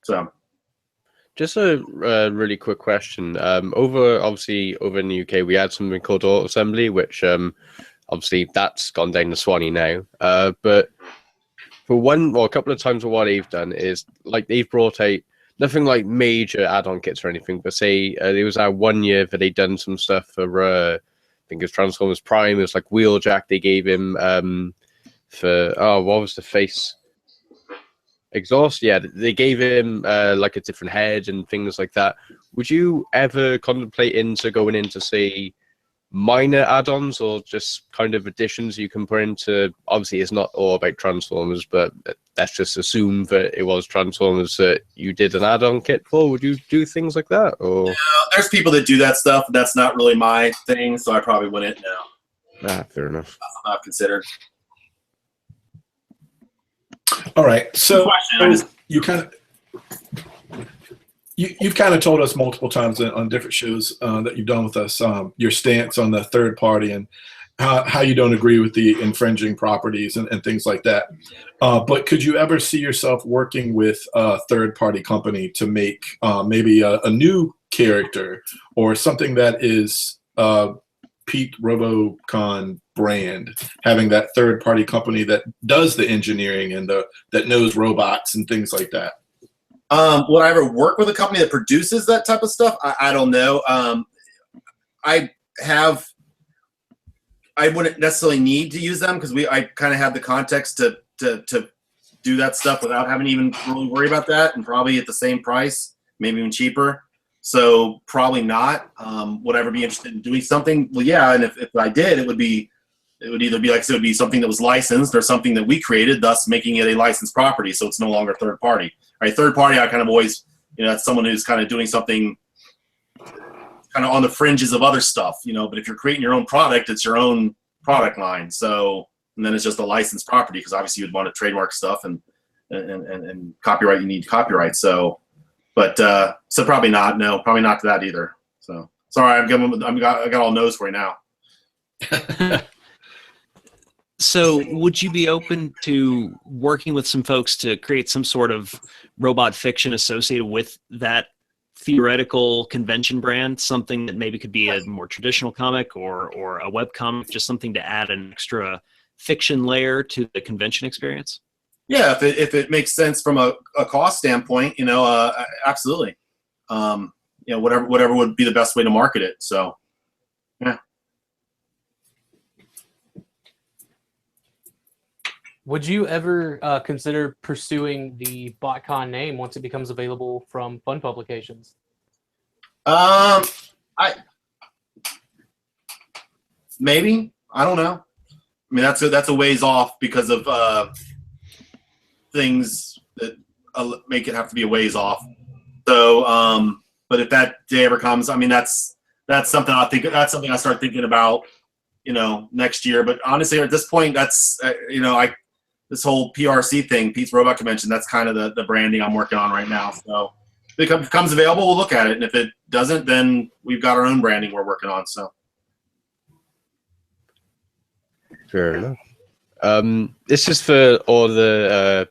So. Just a really quick question. Over in the UK, we had something called Auto Assembly, which obviously that's gone down the Swanee now. But for a couple of times what they've done is like they've brought out nothing like major add-on kits or anything, but say there was that 1 year that they'd done some stuff for I think it's Transformers Prime. It was like Wheeljack they gave him for what was the face exhaust? Yeah, they gave him like a different head and things like that. Would you ever contemplate into going into say minor add-ons or just kind of additions you can put into? Obviously it's not all about Transformers, but let's just assume that it was Transformers that you did an add-on kit for. Would you do things like that? Or there's people that do that stuff. That's not really my thing, so I probably wouldn't now. Fair enough. Not considered. All right, so you've kind of told us multiple times on different shows that you've done with us your stance on the third party and how you don't agree with the infringing properties and things like that. But could you ever see yourself working with a third party company to make maybe a new character or something that is PetesRoboCon brand, having that third party company that does the engineering and that knows robots and things like that? Would I ever work with a company that produces that type of stuff? I don't know. I wouldn't necessarily need to use them because I kind of have the context to do that stuff without having to even really worry about that, and probably at the same price, maybe even cheaper. So probably not. Would I ever be interested in doing something? Well, yeah, and if I did, it would either be like, so it would be something that was licensed or something that we created, thus making it a licensed property, so it's no longer third party. Right, third party, I kind of always, that's someone who's kind of doing something kind of on the fringes of other stuff, but if you're creating your own product, it's your own product line. So, and then it's just a licensed property because obviously you'd want to trademark stuff and copyright, you need copyright. So, but, so probably not, no, probably not to that either. So, sorry, I got all no's for you now. So would you be open to working with some folks to create some sort of robot fiction associated with that theoretical convention brand, something that maybe could be a more traditional comic or a web comic, just something to add an extra fiction layer to the convention experience? Yeah, if it makes sense from a cost standpoint, absolutely. Whatever would be the best way to market it. So, yeah. Would you ever consider pursuing the BotCon name once it becomes available from Fun Publications? maybe. I don't know. I mean, that's a ways off because of things that make it have to be a ways off. So, but if that day ever comes, I mean, that's something I think. That's something I start thinking about, next year. But honestly, at this point, that's this whole PRC thing, Pete's Robot Convention. That's kind of the branding I'm working on right now. So if it becomes available, we'll look at it, and if it doesn't, then we've got our own branding we're working on. So. Fair enough. This is for all the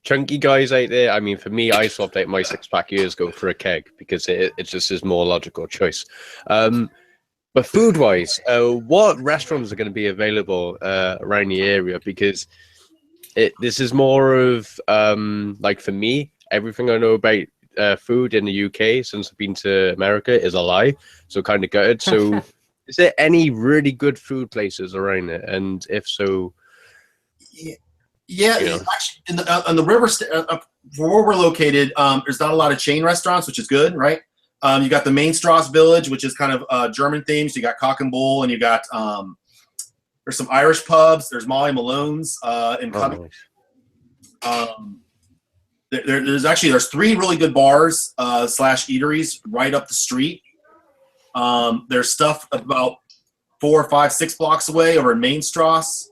chunky guys out there. I mean, for me, I swapped out my 6-pack years ago for a keg because it just is more logical choice. But food-wise, what restaurants are going to be available around the area? Because this is more of, like for me, everything I know about food in the UK since I've been to America is a lie. So kind of gutted. So is there any really good food places around it? And if so... Yeah, actually, on the river, where we're located, there's not a lot of chain restaurants, which is good, right? You got the Mainstrasse Village, which is kind of German themed. So you got Cock and Bull, and you got there's some Irish pubs. There's Molly Malone's in Coventry. There's 3 really good bars / eateries right up the street. There's stuff about 4, 5, 6 blocks away over in Mainstrasse.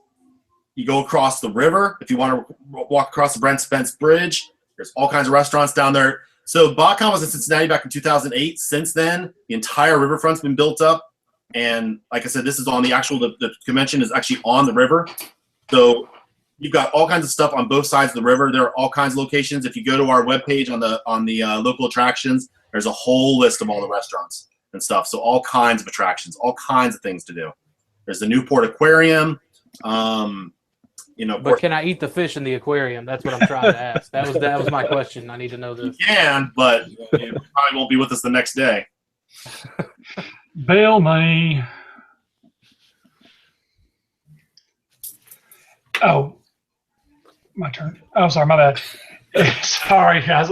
You go across the river. If you want to walk across the Brent Spence Bridge, there's all kinds of restaurants down there. So BotCon was in Cincinnati back in 2008. Since then, the entire riverfront's been built up. And like I said, this is on the convention is actually on the river. So you've got all kinds of stuff on both sides of the river. There are all kinds of locations. If you go to our webpage on the local attractions, there's a whole list of all the restaurants and stuff. So all kinds of attractions, all kinds of things to do. There's the Newport Aquarium. But can I eat the fish in the aquarium? That's what I'm trying to ask. That was my question. I need to know this. You can, but you probably won't be with us the next day. Bail me. Oh, my turn. Oh, sorry, my bad. Sorry, guys.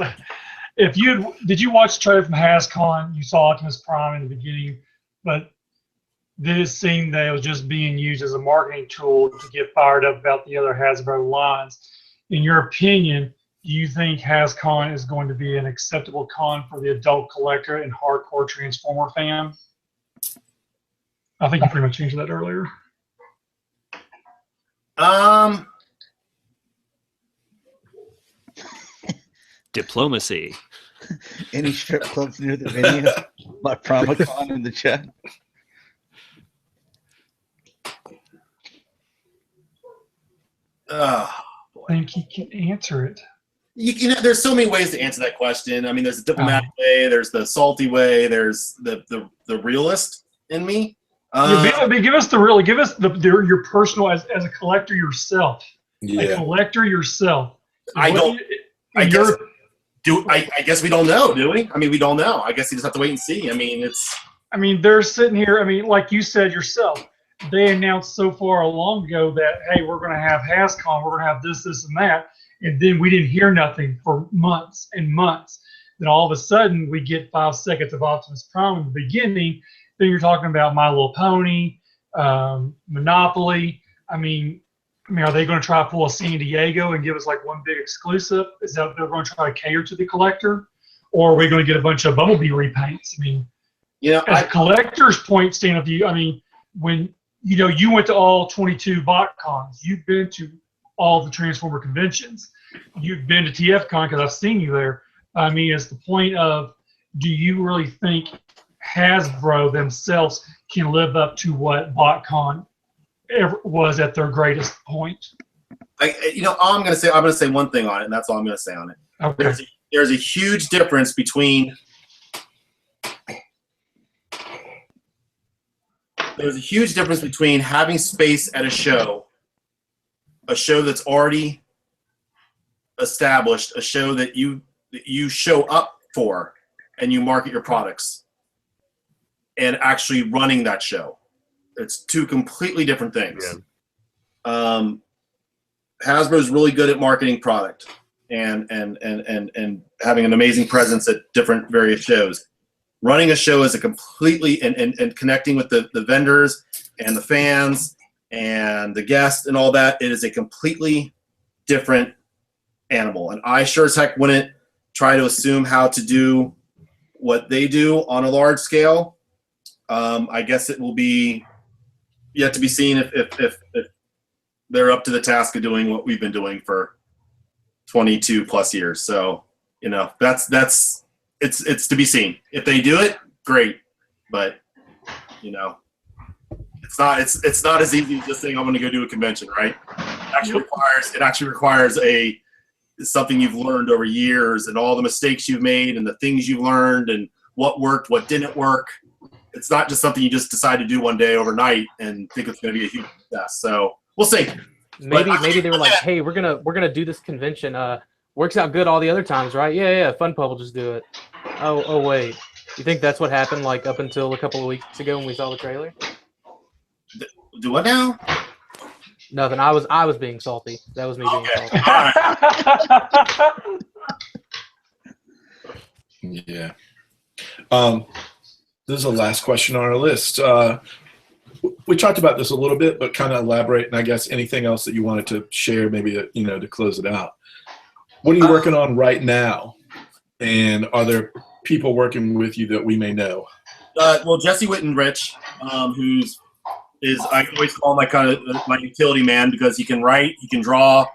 Did you watch the trailer from Hascon? You saw Optimus Prime in the beginning, but this seemed that it was just being used as a marketing tool to get fired up about the other Hasbro lines. In your opinion, do you think Hascon is going to be an acceptable con for the adult collector and hardcore Transformer fan? I think you pretty much answered that earlier. Diplomacy. Any strip clubs near the venue? My PrimalCon in the chat. I think he can answer it. There's so many ways to answer that question. I mean, there's the diplomatic way, there's the salty way, there's the realist in me. Give us your personal as a collector yourself. Yeah. A collector yourself. I guess we don't know, do we? I mean, we don't know. I guess you just have to wait and see. I mean, they're sitting here. I mean, like you said yourself, they announced so far long ago that, hey, we're going to have Hascon, we're going to have this, and that. And then we didn't hear nothing for months and months. Then all of a sudden, we get 5 seconds of Optimus Prime in the beginning. Then you're talking about My Little Pony, Monopoly. I mean, are they going to try to pull a San Diego and give us like one big exclusive? Is that they're going to try to cater to the collector? Or are we going to get a bunch of Bumblebee repaints? I mean, as a collector's point stand of view, I mean, when you went to all 22 BotCons, you've been to all the Transformer conventions, you've been to TFCon because I've seen you there. I mean, it's the point of, do you really think Hasbro themselves can live up to what BotCon ever was at their greatest point? I'm going to say one thing on it, and that's all I'm going to say on it. Okay. There's a huge difference between having space at a show that's already established, a show that you show up for and you market your products, and actually running that show. It's 2 completely different things. Yeah. Hasbro's really good at marketing product and having an amazing presence at different various shows. running a show is a completely and connecting with the vendors and the fans and the guests and all that. It is a completely different animal, and I sure as heck wouldn't try to assume how to do what they do on a large scale. I guess it will be yet to be seen if they're up to the task of doing what we've been doing for 22 plus years. So, you know, it's to be seen. If they do it, great. But, you know, it's not as easy as just saying I'm going to go do a convention, right? It actually requires something you've learned over years, and all the mistakes you've made and the things you've learned and what worked, what didn't work. It's not just something you just decide to do one day overnight and think it's going to be a huge success. So we'll see. Maybe they were like, hey, we're gonna do this convention. Works out good all the other times, right? Yeah. Fun Pub will just do it. Oh wait, you think that's what happened like up until a couple of weeks ago when we saw the trailer? Do what now? Nothing. I was being salty. That was me being salty. All right. Yeah. This is the last question on our list. We talked about this a little bit, but kind of elaborate, and I guess anything else that you wanted to share, maybe to close it out. What are you working on right now, and are there people working with you that we may know? Well, Jesse Wittenrich, I always call him my utility man, because he can write, he can draw,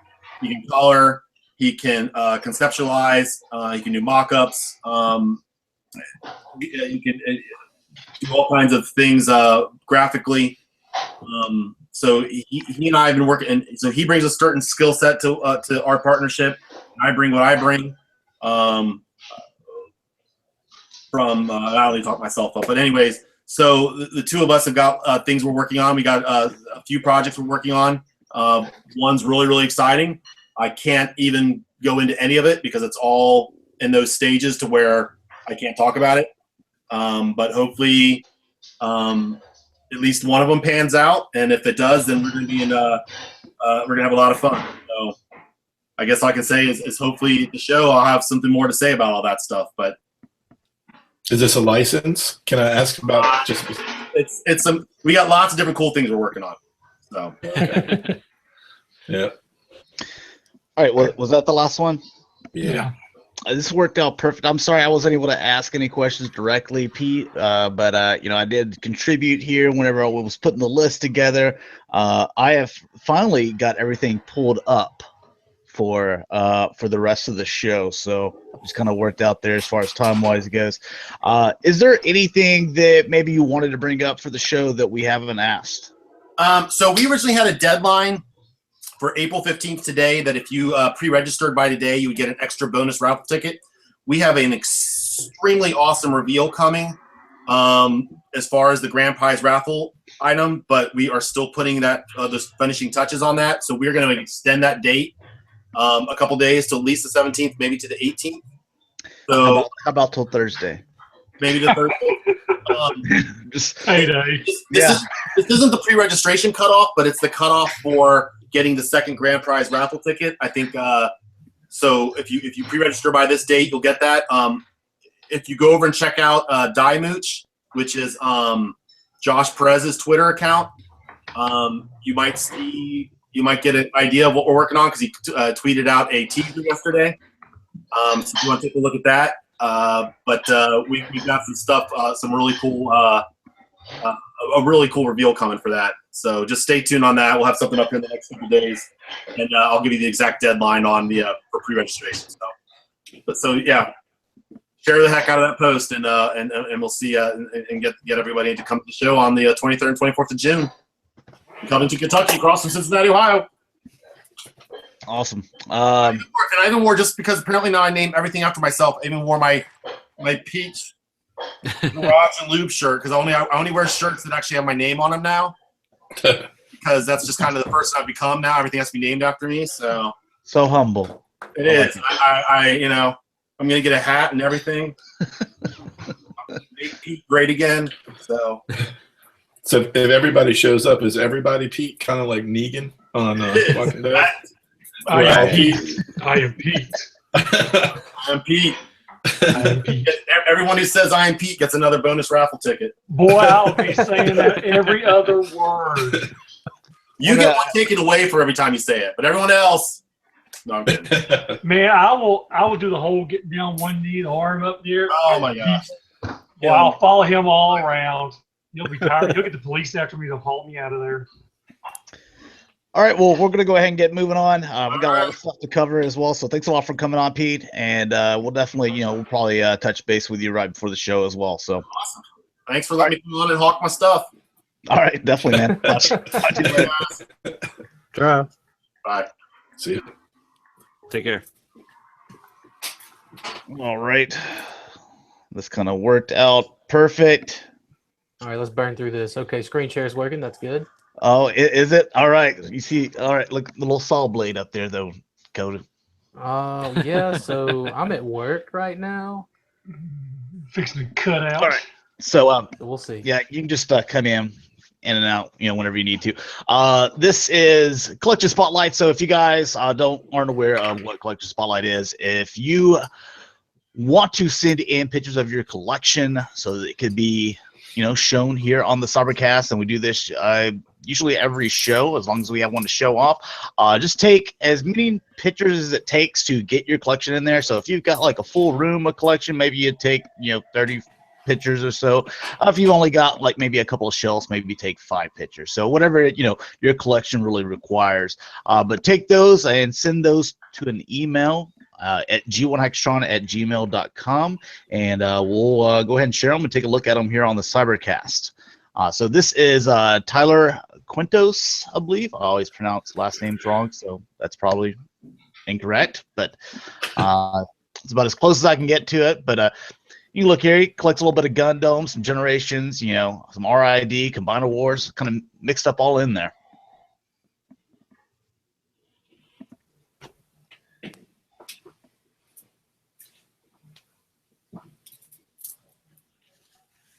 he can color, he can conceptualize, he can do mock-ups, he can do all kinds of things graphically. So he and I have been working, and so he brings a certain skill set to our partnership. And I bring what I bring. I don't really talk myself up, but anyways, so the two of us have got things we're working on. We got a few projects we're working on. One's really, really exciting. I can't even go into any of it because it's all in those stages to where I can't talk about it. But hopefully, at least one of them pans out, and if it does, then we're going to be we're going to have a lot of fun. So I guess all I can say is hopefully at the show I'll have something more to say about all that stuff. But is this a license? Can I ask about just? We got lots of different cool things we're working on. So okay. Yeah. All right. Was that the last one? Yeah. This worked out perfect. I'm sorry I wasn't able to ask any questions directly, Pete, but I did contribute here whenever I was putting the list together. I have finally got everything pulled up for the rest of the show, so it's kind of worked out there as far as time-wise goes. Is there anything that maybe you wanted to bring up for the show that we haven't asked? So we originally had a deadline for April 15th today, that if you pre-registered by today, you would get an extra bonus raffle ticket. We have an extremely awesome reveal coming as far as the grand prize raffle item, but we are still putting the finishing touches on that. So we're going to extend that date a couple days to at least the 17th, maybe to the 18th. So how about till Thursday? Maybe the Thursday. Just payday. This isn't the pre-registration cutoff, but it's the cutoff for getting the second grand prize raffle ticket. I think so. If you pre-register by this date, you'll get that. If you go over and check out Dimooch, which is Josh Perez's Twitter account, you might get an idea of what we're working on, because he tweeted out a teaser yesterday. So if you want to take a look at that. But we've got some stuff, some really cool, a really cool reveal coming for that. So just stay tuned on that. We'll have something up here in the next couple days, and I'll give you the exact deadline on for pre-registration. So yeah, share the heck out of that post, and we'll see and get everybody to come to the show on the 23rd and 24th of June. Coming to Kentucky, across from Cincinnati, Ohio. awesome. And I even wore, just because apparently now I name everything after myself. I even wore my Peach Garage and Lube shirt, because I only wear shirts that actually have my name on them now. Because that's just kind of the person I've become now. Everything has to be named after me. So humble. It is. I'm gonna get a hat and everything. Make Pete great again. So if everybody shows up, is everybody Pete, kind of like Negan on Walking Dead? I am Pete. I'm Pete. I am Pete. Everyone who says I am Pete gets another bonus raffle ticket. Boy, I'll be saying that every other word. You get one taken away for every time you say it, but everyone else. No, I'm kidding. Man, I will do the whole get down one knee, the arm up there. Oh my gosh. Well, I'll follow him all around. He'll be tired. He'll get the police after me. They'll haul me out of there. All right, well, we're going to go ahead and get moving on. We've got a lot of stuff to cover as well, so thanks a lot for coming on, Pete. And we'll definitely, we'll probably touch base with you right before the show as well. So awesome. Thanks for letting me come on and hawk my stuff. All right, definitely, man. Talk to you later. Ciao. Bye. See you. Take care. All right. This kind of worked out perfect. All right, let's burn through this. Okay, screen share is working. That's good. Oh, is it? All right. You see, all right, look, the little saw blade up there, though, Dakota. Yeah, so I'm at work right now. Fixing to cut out. All right. So, We'll see. yeah, you can just come in and out, whenever you need to. This is Collector Spotlight. So if you guys aren't aware of what Collector Spotlight is, if you want to send in pictures of your collection so that it could be, shown here on the Cybercast, and we do this usually every show, as long as we have one to show off. Just take as many pictures as it takes to get your collection in there. So if you've got like a full room of collection, maybe you take 30 pictures or so. If you've only got like maybe a couple of shelves, maybe take 5 pictures. So whatever your collection really requires. But take those and send those to an email at g1hextron@gmail.com, and we'll go ahead and share them and take a look at them here on the Cybercast. So this is Tyler Quintos, I believe. I always pronounce last names wrong, so that's probably incorrect, but it's about as close as I can get to it. But you can look here, he collects a little bit of Gundam, some Generations, some RID, Combiner Wars, kind of mixed up all in there.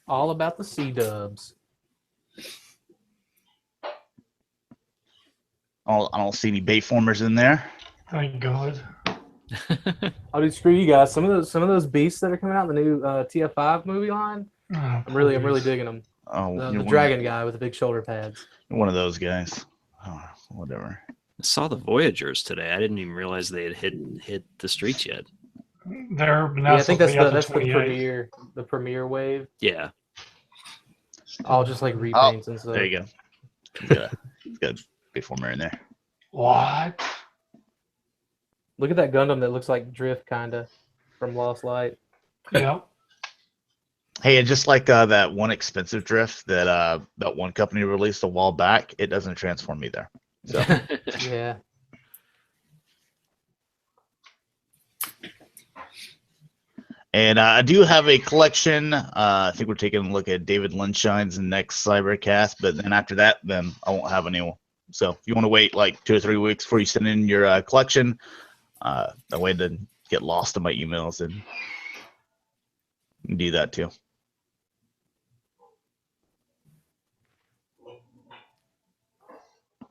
All about the C-dubs. I don't see any Bayformers in there. Thank God. Oh, dude, screw you guys. Some of those beasts that are coming out in the new TF5 movie line, Oh, I'm really digging them. Oh, The dragon guy with the big shoulder pads. one of those guys. Oh, whatever. I saw the Voyagers today. I didn't even realize they had hit the streets yet. They're Yeah, I think that's the 28. premiere wave. Yeah. All just like repaints and stuff. There you go. He's got Bayformer in there. What? Look at that Gundam that looks like Drift, kinda, from Lost Light. Yeah. Hey, and just like that one expensive drift that one company released a while back, it doesn't transform either. So Yeah. and I do have a collection. I think we're taking a look at David Linshine's next Cybercast, but then after that, then I won't have any. So if you want to wait like 2 or 3 weeks before you send in your collection, that way it doesn't get lost in my emails, and you can do that too.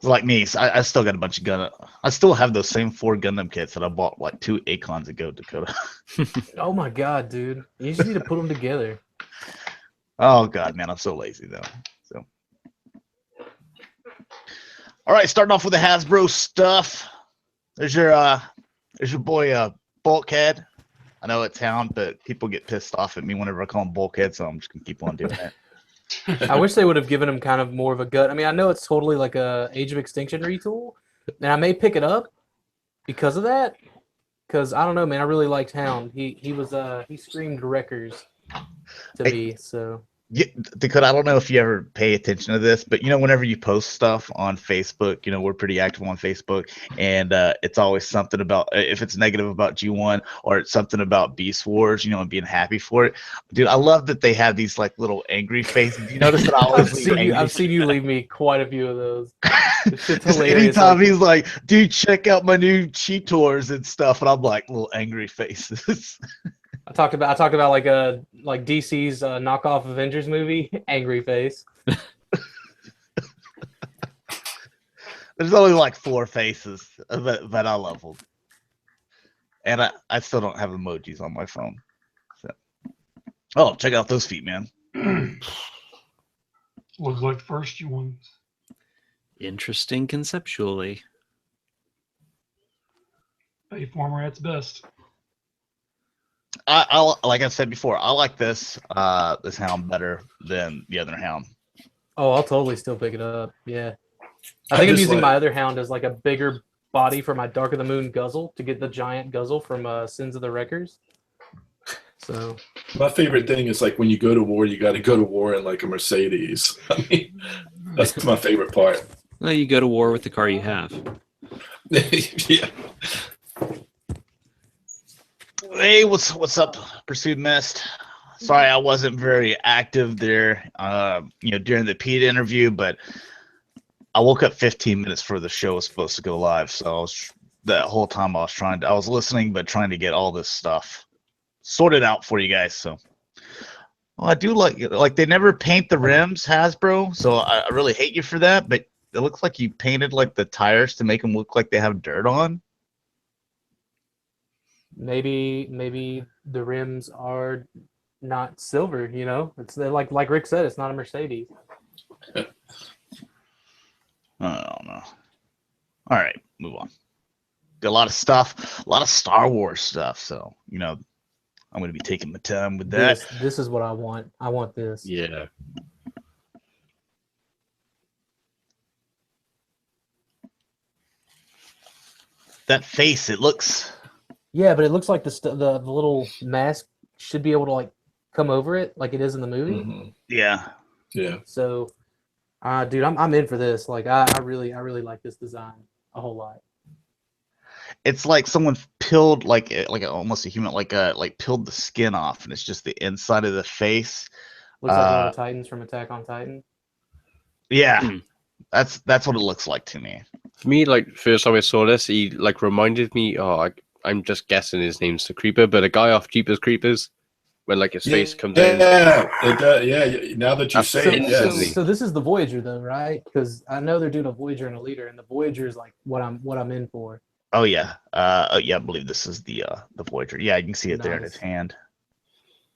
Like me, I still got a bunch of Gundam. I still have those same 4 Gundam kits that I bought like 2 Acons ago, Dakota. Oh my God, dude! You just need to put them together. Oh God, man, I'm so lazy though. So, all right, starting off with the Hasbro stuff. There's your boy Bulkhead. I know it's Hound, but people get pissed off at me whenever I call him Bulkhead, so I'm just gonna keep on doing that. I wish they would have given him kind of more of a gut. I mean, I know it's totally like a Age of Extinction retool, and I may pick it up because of that. Because I don't know, man, I really liked Hound. He screamed wreckers to me. So Yeah, Dakota, I don't know if you ever pay attention to this, but whenever you post stuff on Facebook, we're pretty active on Facebook, and it's always something about, if it's negative about G1 or it's something about Beast Wars, and being happy for it. Dude, I love that they have these like little angry faces. You notice that I always I've seen you leave me quite a few of those. It's hilarious. Anytime he's like, dude, check out my new Cheetors and stuff, and I'm like, little angry faces. I talked about like DC's knockoff Avengers movie, Angry Face. There's only like 4 faces, but I love them. And I still don't have emojis on my phone. Oh, check out those feet, man. Look like first you ones. Interesting conceptually. A former at its best. I like I said before, I like this hound better than the other hound. Oh, I'll totally still pick it up. Yeah. I I think I'm just using like- my other hound as like a bigger body for my Dark of the Moon guzzle to get the giant guzzle from Sins of the Wreckers. So My favorite thing is like when you go to war, you got to go to war in like a Mercedes. I mean, that's my favorite part. Well, you go to war with the car you have. Yeah. Hey, what's up, Pursued Mist? Sorry, I wasn't very active there, during the Pete interview, but I woke up 15 minutes before the show was supposed to go live, so that whole time I was listening, but trying to get all this stuff sorted out for you guys. So, well, I do like they never paint the rims, Hasbro, so I really hate you for that. But it looks like you painted like the tires to make them look like they have dirt on. maybe the rims are not silver, you know? They're like Rick said, it's not a Mercedes. I don't know. All right, move on. Got a lot of stuff, a lot of Star Wars stuff. So, I'm going to be taking my time with that. This is what I want. I want this. Yeah. That face, it looks. Yeah, but it looks like the little mask should be able to like come over it like it is in the movie. Mhm. Yeah. Yeah. So, dude, I'm in for this. Like, I really like this design a whole lot. It's like someone peeled like almost a human like peeled the skin off, and it's just the inside of the face. Looks like one of the Titans from Attack on Titan. Yeah, Hmm. that's what it looks like to me. For me, like first time I saw this, he like reminded me. I'm just guessing his name's the Creeper, but a guy off Jeepers Creepers, when like his face comes in. Yeah, it does. Yeah, now that you say it, yes. So this is the Voyager though, right? Because I know they're doing a Voyager and a Leader, and the Voyager is like what I'm in for. Oh yeah, I believe this is the Voyager. Yeah, you can see it there in his Nice. hand.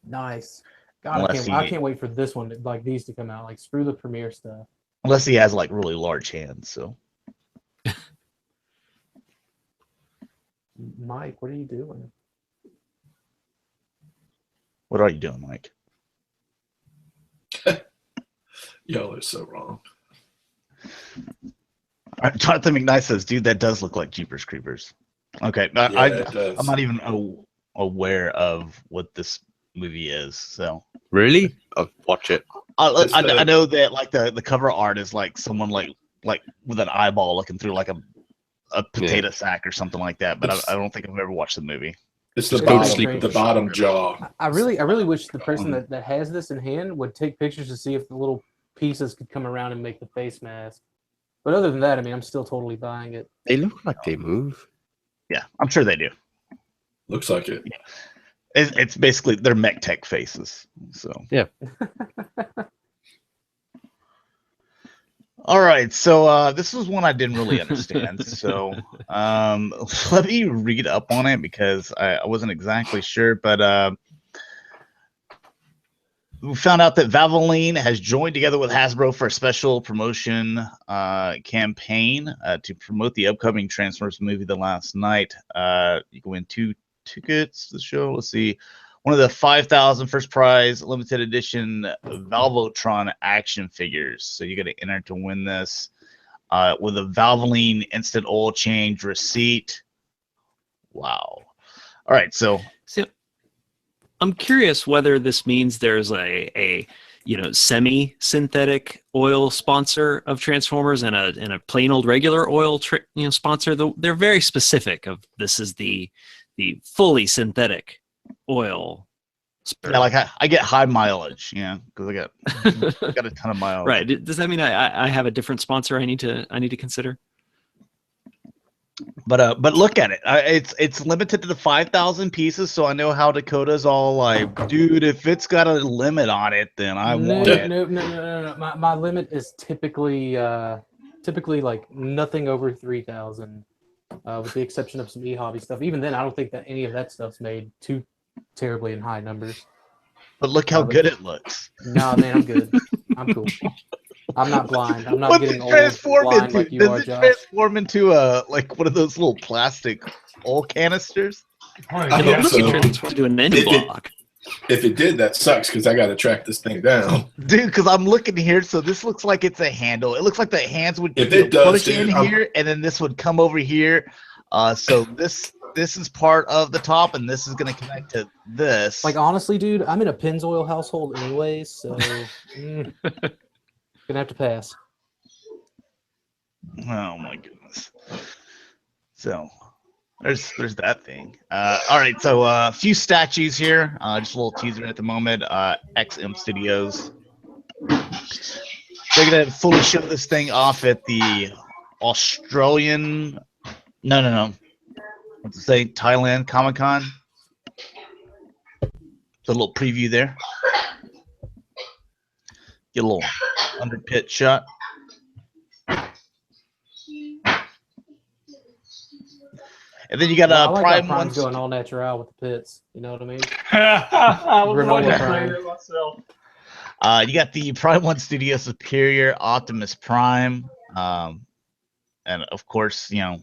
Nice. God, Unless I can't wait for this one, like these to come out. Like screw the premiere stuff. Unless he has like really large hands. So Mike, what are you doing? what are you doing, Mike? Y'all are so wrong. Jonathan McKnight says, "Dude, that does look like Jeepers Creepers." Okay, Yeah, it does. I'm not even aware of what this movie is. So Really? I'll watch it. I know that like the cover art is like someone like with an eyeball looking through like a potato sack or something like that. But I don't think I've ever watched the movie. It's the Just go to bottom, sleep. the bottom jaw. I really wish the person that has this in hand would take pictures to see if the little pieces could come around and make the face mask. But other than that, I mean, I'm still totally buying it. They look like they move. Yeah, I'm sure they do. Looks like it. It's basically they're mech tech faces. So Yeah. All right, so this is one I didn't really understand. So let me read up on it because I wasn't exactly sure, but we found out that Valvoline has joined together with Hasbro for a special promotion campaign to promote the upcoming Transformers movie The Last Night. You can win 2 tickets to the show. Let's see. One of the 5,000 first prize limited edition Valvotron action figures. So you got to enter to win this with a Valvoline instant oil change receipt. Wow. All right. So I'm curious whether this means there's a semi-synthetic oil sponsor of Transformers and a plain old regular oil sponsor. They're very specific of this is the fully synthetic oil. yeah, like I get high mileage, because I got a ton of mileage. Right. Does that mean I have a different sponsor I need to consider? But look at it. It's limited to the 5,000 pieces, so I know how Dakota's all like, dude, if it's got a limit on it, then I want it. No. My limit is typically like nothing over 3,000, with the exception of some e-hobby stuff. Even then, I don't think that any of that stuff's made too terribly in high numbers. But look how good it looks. No, man, I'm good. I'm cool. I'm not blind. I'm not What's getting it old transform blind into? like you Does are, it Josh. transform into like one of those little plastic oil canisters? I It hope looks like so. it transforms into an end block. If it did, that sucks because I got to track this thing down. Dude, because I'm looking here, so this looks like it's a handle. It looks like the hands would If it does, push dude, in here, and then this would come over here. So this is part of the top, and this is going to connect to this. Like, honestly, dude, I'm in a Pennzoil household anyways, so gonna have to pass. Oh my goodness. So there's that thing. All right, so a few statues here. Just a little teaser at the moment. XM Studios. They're gonna fully show this thing off at the Australian. No. What's it say? Thailand Comic-Con. So a little preview there. Get a little under pit shot. And then you got I like Prime how Prime's ones. going all natural with the pits. You know what I mean? I was Granola wondering Prime. that myself. You got the Prime One Studio Superior Optimus Prime, and of course, you know,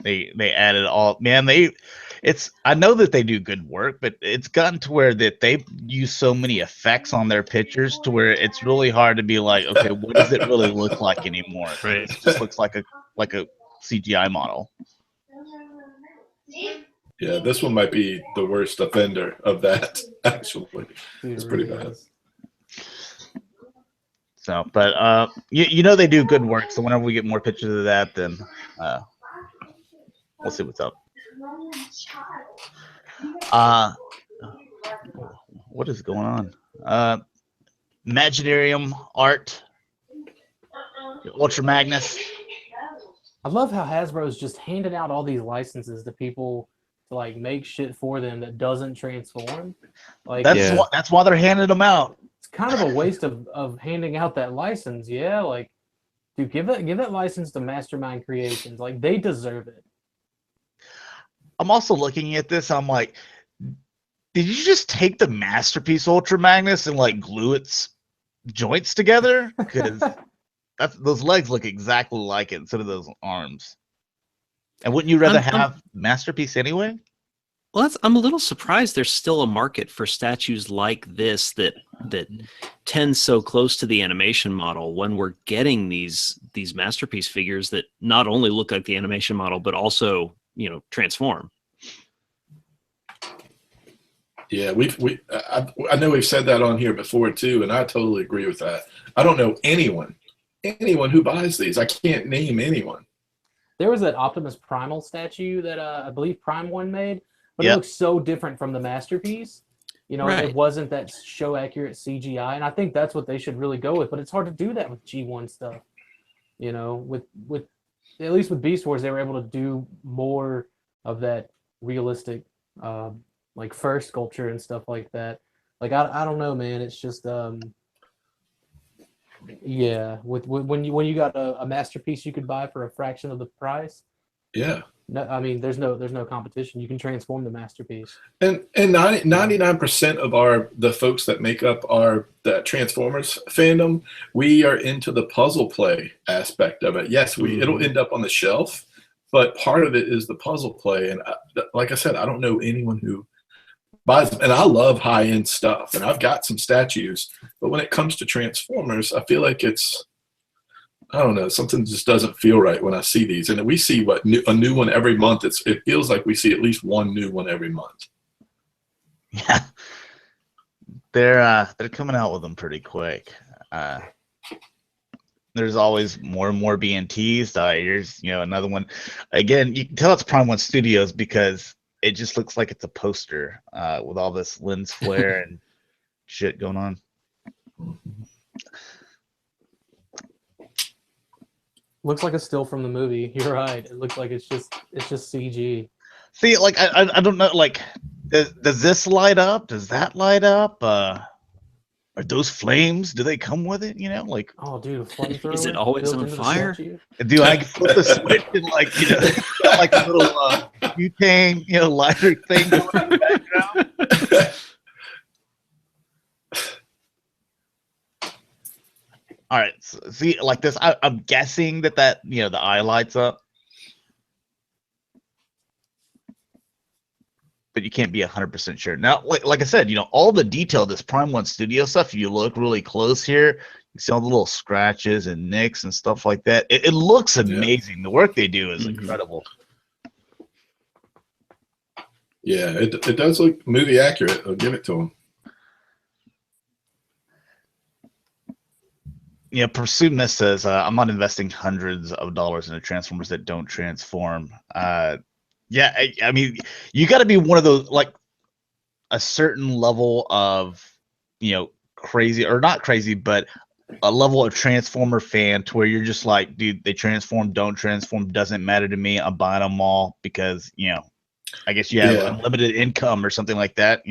they added all. Man, I know that they do good work, but it's gotten to where that they use so many effects on their pictures to where it's really hard to be like, okay, what does it really look like anymore? Right. It just looks like a CGI model. Yeah, this one might be the worst offender of that, actually. Dude, It's it pretty really bad. is. So, but you know they do good work. So whenever we get more pictures of that, then we'll see what's up. What is going on? Imaginarium art, Ultra Magnus. I love how Hasbro's just handing out all these licenses to people to like make shit for them that doesn't transform. Like That's why they're handing them out. it's kind of a waste of handing out that license. Yeah, like dude, give that license to Mastermind Creations. Like they deserve it. I'm also looking at this. I'm like, did you just take the Masterpiece Ultra Magnus and like glue its joints together? Because those legs look exactly like it instead of those arms. And wouldn't you rather have Masterpiece anyway? Well, I'm a little surprised there's still a market for statues like this that tend so close to the animation model when we're getting these Masterpiece figures that not only look like the animation model but also, you know, transform. Yeah, I know we've said that on here before too, and I totally agree with that. I don't know anyone who buys these. I can't name anyone. There was that Optimus Primal statue that I believe Prime One made, but Yep. it looks so different from the Masterpiece. You know, Right. it wasn't that show accurate CGI, and I think that's what they should really go with. But it's hard to do that with G1 stuff. You know, with at least with Beast Wars, they were able to do more of that realistic, like fur sculpture and stuff like that. Like I don't know, man. It's just yeah. When you got a Masterpiece you could buy for a fraction of the price. Yeah. No, I mean, there's no competition. You can transform the Masterpiece. And 99% of the folks that make up the Transformers fandom, we are into the puzzle play aspect of it. Yes, it'll end up on the shelf, but part of it is the puzzle play. And like I said, I don't know anyone who buys them. And I love high-end stuff, and I've got some statues. But when it comes to Transformers, I feel like I don't know, something just doesn't feel right when I see these. And we see a new one every month. It feels like we see at least one new one every month. Yeah, they're coming out with them pretty quick. There's always more and more being teased. Here's another one. Again, you can tell it's Prime One Studios because it just looks like it's a poster with all this lens flare and shit going on. Looks like a still from the movie. You're right. It looks like it's just CG. See, like I don't know, like does this light up? Does that light up? Are those flames? Do they come with it? Like, Oh, dude, a flamethrower. Is it always built on into the fire? statue? do I flip the switch and like like a little butane lighter thing going in the background? All right, so, see, like this, I'm guessing that the eye lights up, but you can't be 100% sure. Now, like I said, all the detail, this Prime 1 Studio stuff, you look really close here, you see all the little scratches and nicks and stuff like that. It looks amazing. The work they do is incredible. Yeah, it does look movie accurate. I'll give it to them. Yeah, Pursuit Miss says, I'm not investing hundreds of dollars into Transformers that don't transform. Yeah, I mean, you got to be one of those, like, a certain level of, crazy, or not crazy, but a level of Transformer fan to where you're just like, dude, they transform, don't transform, doesn't matter to me. I'm buying them all because, I guess you have unlimited income or something like that,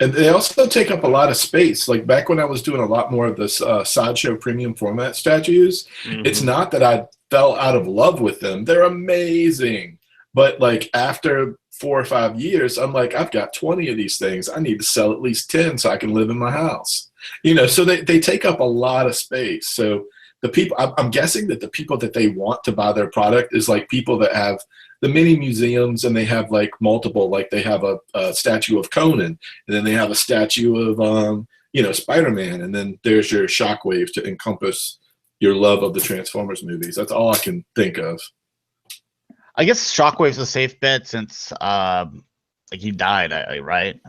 And they also take up a lot of space. Like back when I was doing a lot more of this Sideshow premium format statues, it's not that I fell out of love with them. They're amazing. But like after 4 or 5 years, I'm like, I've got 20 of these things. I need to sell at least 10 so I can live in my house. So they take up a lot of space. So the people, I'm guessing that the people that they want to buy their product is like people that have the mini museums, and they have like multiple, like they have a statue of Conan, and then they have a statue of Spider-Man, and then there's your Shockwave to encompass your love of the Transformers movies. That's all I can think of. I guess Shockwave's a safe bet since he died, right?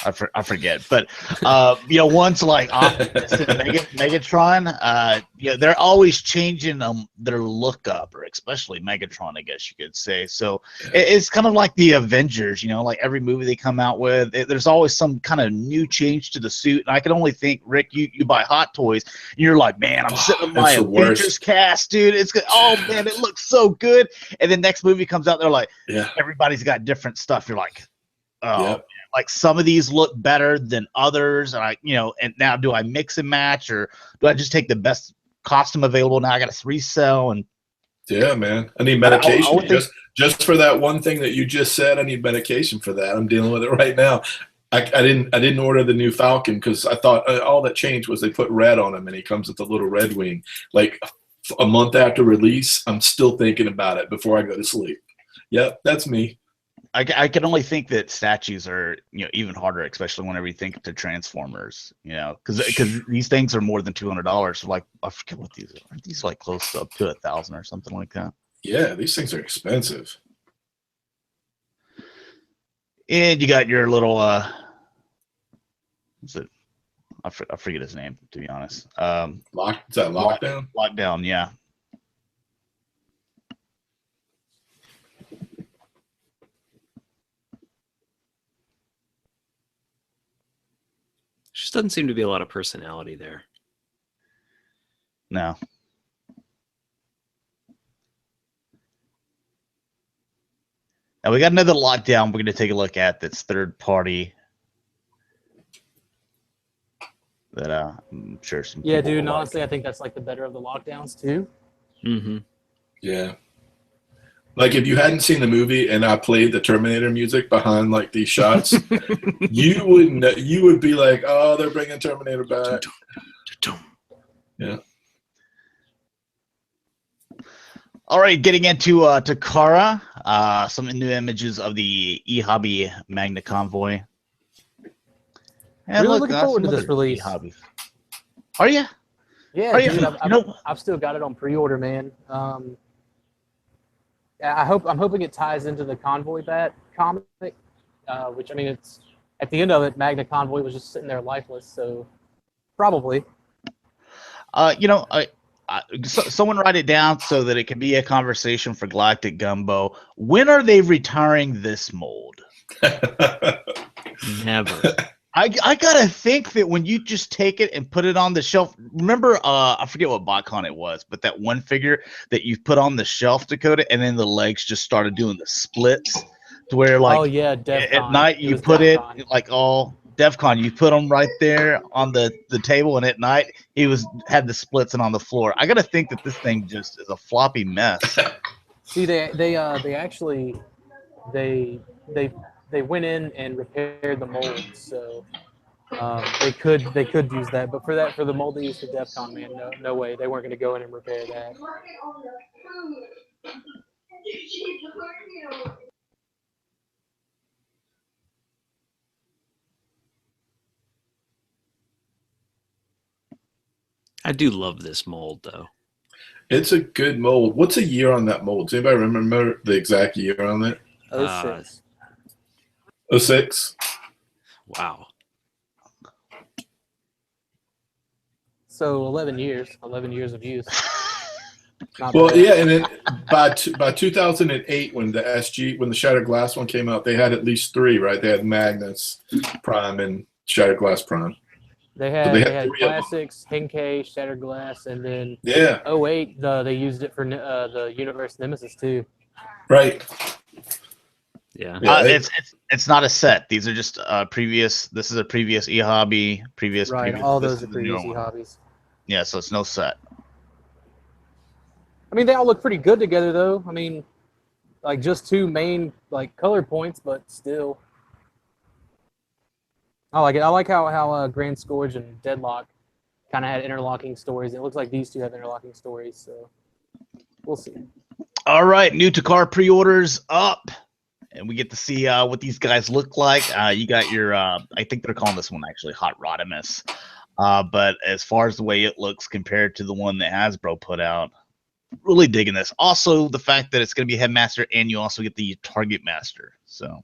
I forget, but once like Optimus and Megatron, they're always changing their look up, or especially Megatron, I guess you could say. So it's kind of like the Avengers, like every movie they come out with, there's always some kind of new change to the suit. And I can only think, Rick, you buy Hot Toys, and you're like, man, I'm sitting in my Avengers cast, dude. It's good. Oh man, it looks so good. And then next movie comes out, they're like, everybody's got different stuff. You're like, oh. Yep. Like some of these look better than others, and and now do I mix and match, or do I just take the best costume available? Now I got to resell, and yeah, man, I need medication just for that one thing that you just said. I need medication for that. I'm dealing with it right now. I didn't order the new Falcon because I thought all that changed was they put red on him, and he comes with a little red wing. Like a month after release, I'm still thinking about it before I go to sleep. Yep, that's me. I can only think that statues are even harder, especially whenever you think to Transformers, because these things are more than $200. So like I forget what these are. Aren't these like close up to 1,000 or something like that? Yeah, these things are expensive. And you got your little what's it? I forget his name, to be honest. Is that Lockdown? Lockdown, yeah. Just doesn't seem to be a lot of personality there. No. Now we got another Lockdown we're going to take a look at that's third party. That I'm sure some dude, and honestly, I think that's like the better of the Lockdowns too. Mm-hmm. Yeah. Like if you hadn't seen the movie and I played the Terminator music behind like these shots, you would be like, "Oh, they're bringing Terminator back." Yeah. All right, getting into Takara, some new images of the eHobby Magna Convoy. And really looking forward to this release. Are you? Yeah, dude, I've still got it on pre-order, man. I'm hoping it ties into the Convoy Bat comic, which I mean, it's at the end of it, Magna Convoy was just sitting there lifeless, so probably. Someone write it down so that it can be a conversation for Galactic Gumbo. When are they retiring this mold? Never. I gotta think that when you just take it and put it on the shelf, remember, I forget what BotCon it was, but that one figure that you put on the shelf, Dakota, and then the legs just started doing the splits to where like, oh yeah, DEF CON. At night you put it like all DEF CON, you put them right there on the table, and at night he had the splits and on the floor. I gotta think that this thing just is a floppy mess. See, they actually they went in and repaired the mold, so They could use that, but for the mold they used for DEF CON, man, no way. They weren't going to go in and repair that. I do love this mold, though. It's a good mold. What's a year on that mold? Does anybody remember the exact year on it? 06. 06? Wow. So 11 years of use. Not Well, bad. yeah, and then by 2008, when the Shattered Glass one came out, they had at least 3, right? They had Magnus Prime and Shattered Glass Prime. They So had, they they had had 3 of them. Classics, Henkei, Shattered Glass, and then Yeah, 08, they used it for the Universe Nemesis too. right. Yeah. Yeah, It's not a set. These are just previous. This is a previous eHobby. Previous. All this those are is the newer previous one. hobbies. Yeah, so it's no set. I mean, they all look pretty good together, though. I mean, like just 2 main color points, but still. I like it. I like how Grand Scourge and Deadlock kind of had interlocking stories. It looks like these 2 have interlocking stories, so we'll see. All right, new to car pre-orders up, and we get to see what these guys look like. You got your, I think they're calling this one actually Hot Rodimus. But as far as the way it looks compared to the one that Hasbro put out, really digging this. Also, the fact that it's going to be Headmaster, and you also get the Target Master. So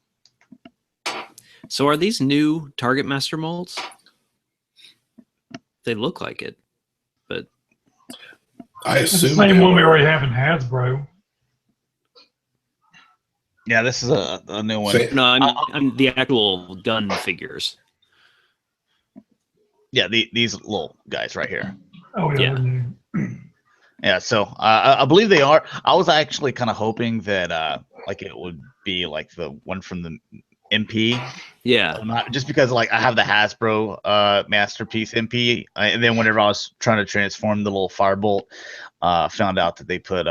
are these new Target Master molds? They look like it, but I It's the assume same they one we were. already have in Hasbro. Yeah, this is a new one. Say- no, I'm the actual gun figures. Yeah, these little guys right here. Oh, yeah. Yeah. they're new. Yeah, so I believe they are. I was actually kind of hoping that like it would be like the one from the MP. Yeah. Not just because like I have the Hasbro Masterpiece MP, and then whenever I was trying to transform the little firebolt, found out that they put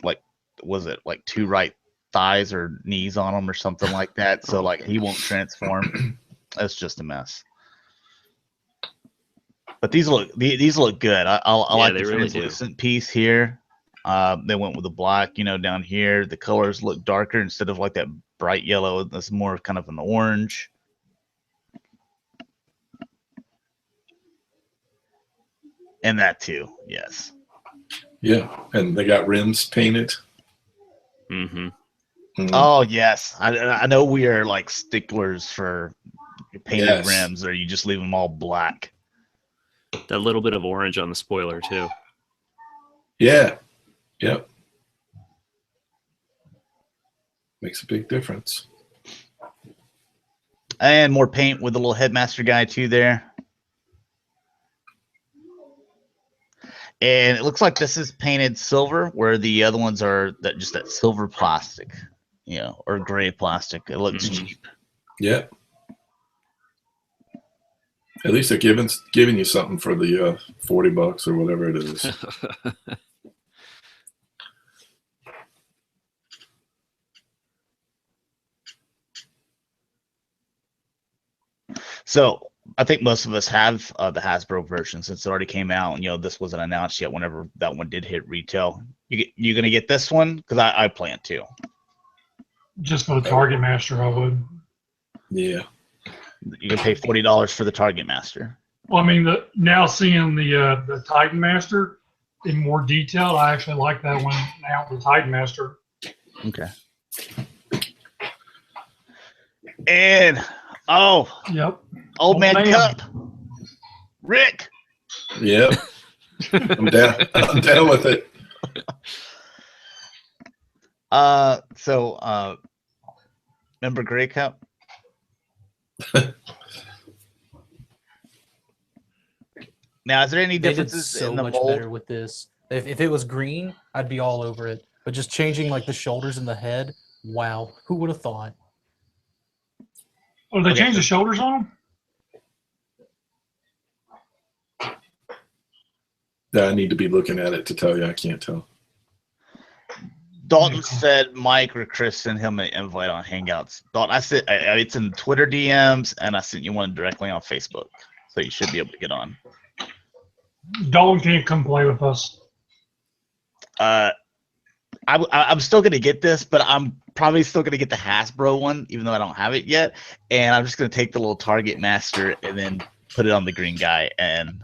like was it like 2 right thighs or knees on him or something like that. So like he won't transform. That's just a mess. But these look good. I Yeah, like they the really do. translucent piece here. They went with the black, down here. The colors look darker instead of like that bright yellow. That's more kind of an orange. And that too, yes. Yeah, and they got rims painted. Mm-hmm. Mhm. Oh yes, I know we are like sticklers for painted Yes. rims, or you just leave them all black. That little bit of orange on the spoiler too. Yeah. Yep. Makes a big difference. And more paint with the little headmaster guy too there. And it looks like this is painted silver, where the other ones are just that silver plastic, or gray plastic. It looks Mhm. cheap. Yep. At least they're giving you something for the $40 or whatever it is. So I think most of us have the Hasbro version since it already came out, and this wasn't announced yet. Whenever that one did hit retail, you gonna get this one? Because I plan to. Just for the Target Master, I would. Yeah. You can pay $40 for the Target Master. Well, I mean, now seeing the Titan Master in more detail, I actually like that one now, the Titan Master. Okay. And Yep. old man man. Cup, Rick. Yep. I'm down. I'm down with it. So remember Grey Cup? Now, is there any They did differences so in the much mold? better with this. If it was green, I'd be all over it. But just changing like the shoulders and the head, wow, who would have thought? Oh, they Okay. changed the shoulders on them? I need to be looking at it to tell you. I can't tell. Dalton said Mike or Chris sent him an invite on Hangouts. Dalton, I said it's in Twitter DMs, and I sent you one directly on Facebook, so you should be able to get on. Dalton can't come play with us. I'm still gonna get this, but I'm probably still gonna get the Hasbro one, even though I don't have it yet. And I'm just gonna take the little Target Master and then put it on the green guy, and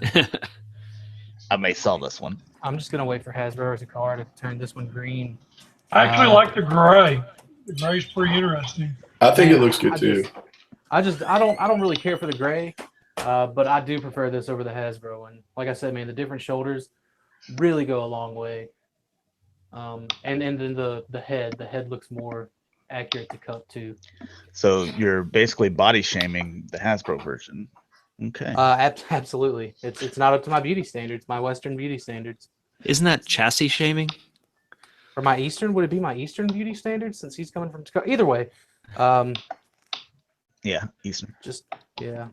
I may sell this one. I'm just gonna wait for Hasbro as a car to turn this one green. I actually like the gray. The gray's pretty interesting. I think it looks good too. I don't really care for the gray, but I do prefer this over the Hasbro one. Like I said, man, the different shoulders really go a long way. And then the head looks more accurate to cup too. So you're basically body shaming the Hasbro version. Okay. Absolutely. It's not up to my beauty standards, my Western beauty standards. Isn't that chassis shaming? Or my Eastern? Would it be my Eastern beauty standards since he's coming from Dakota? Either way. Yeah, Eastern. Just yeah.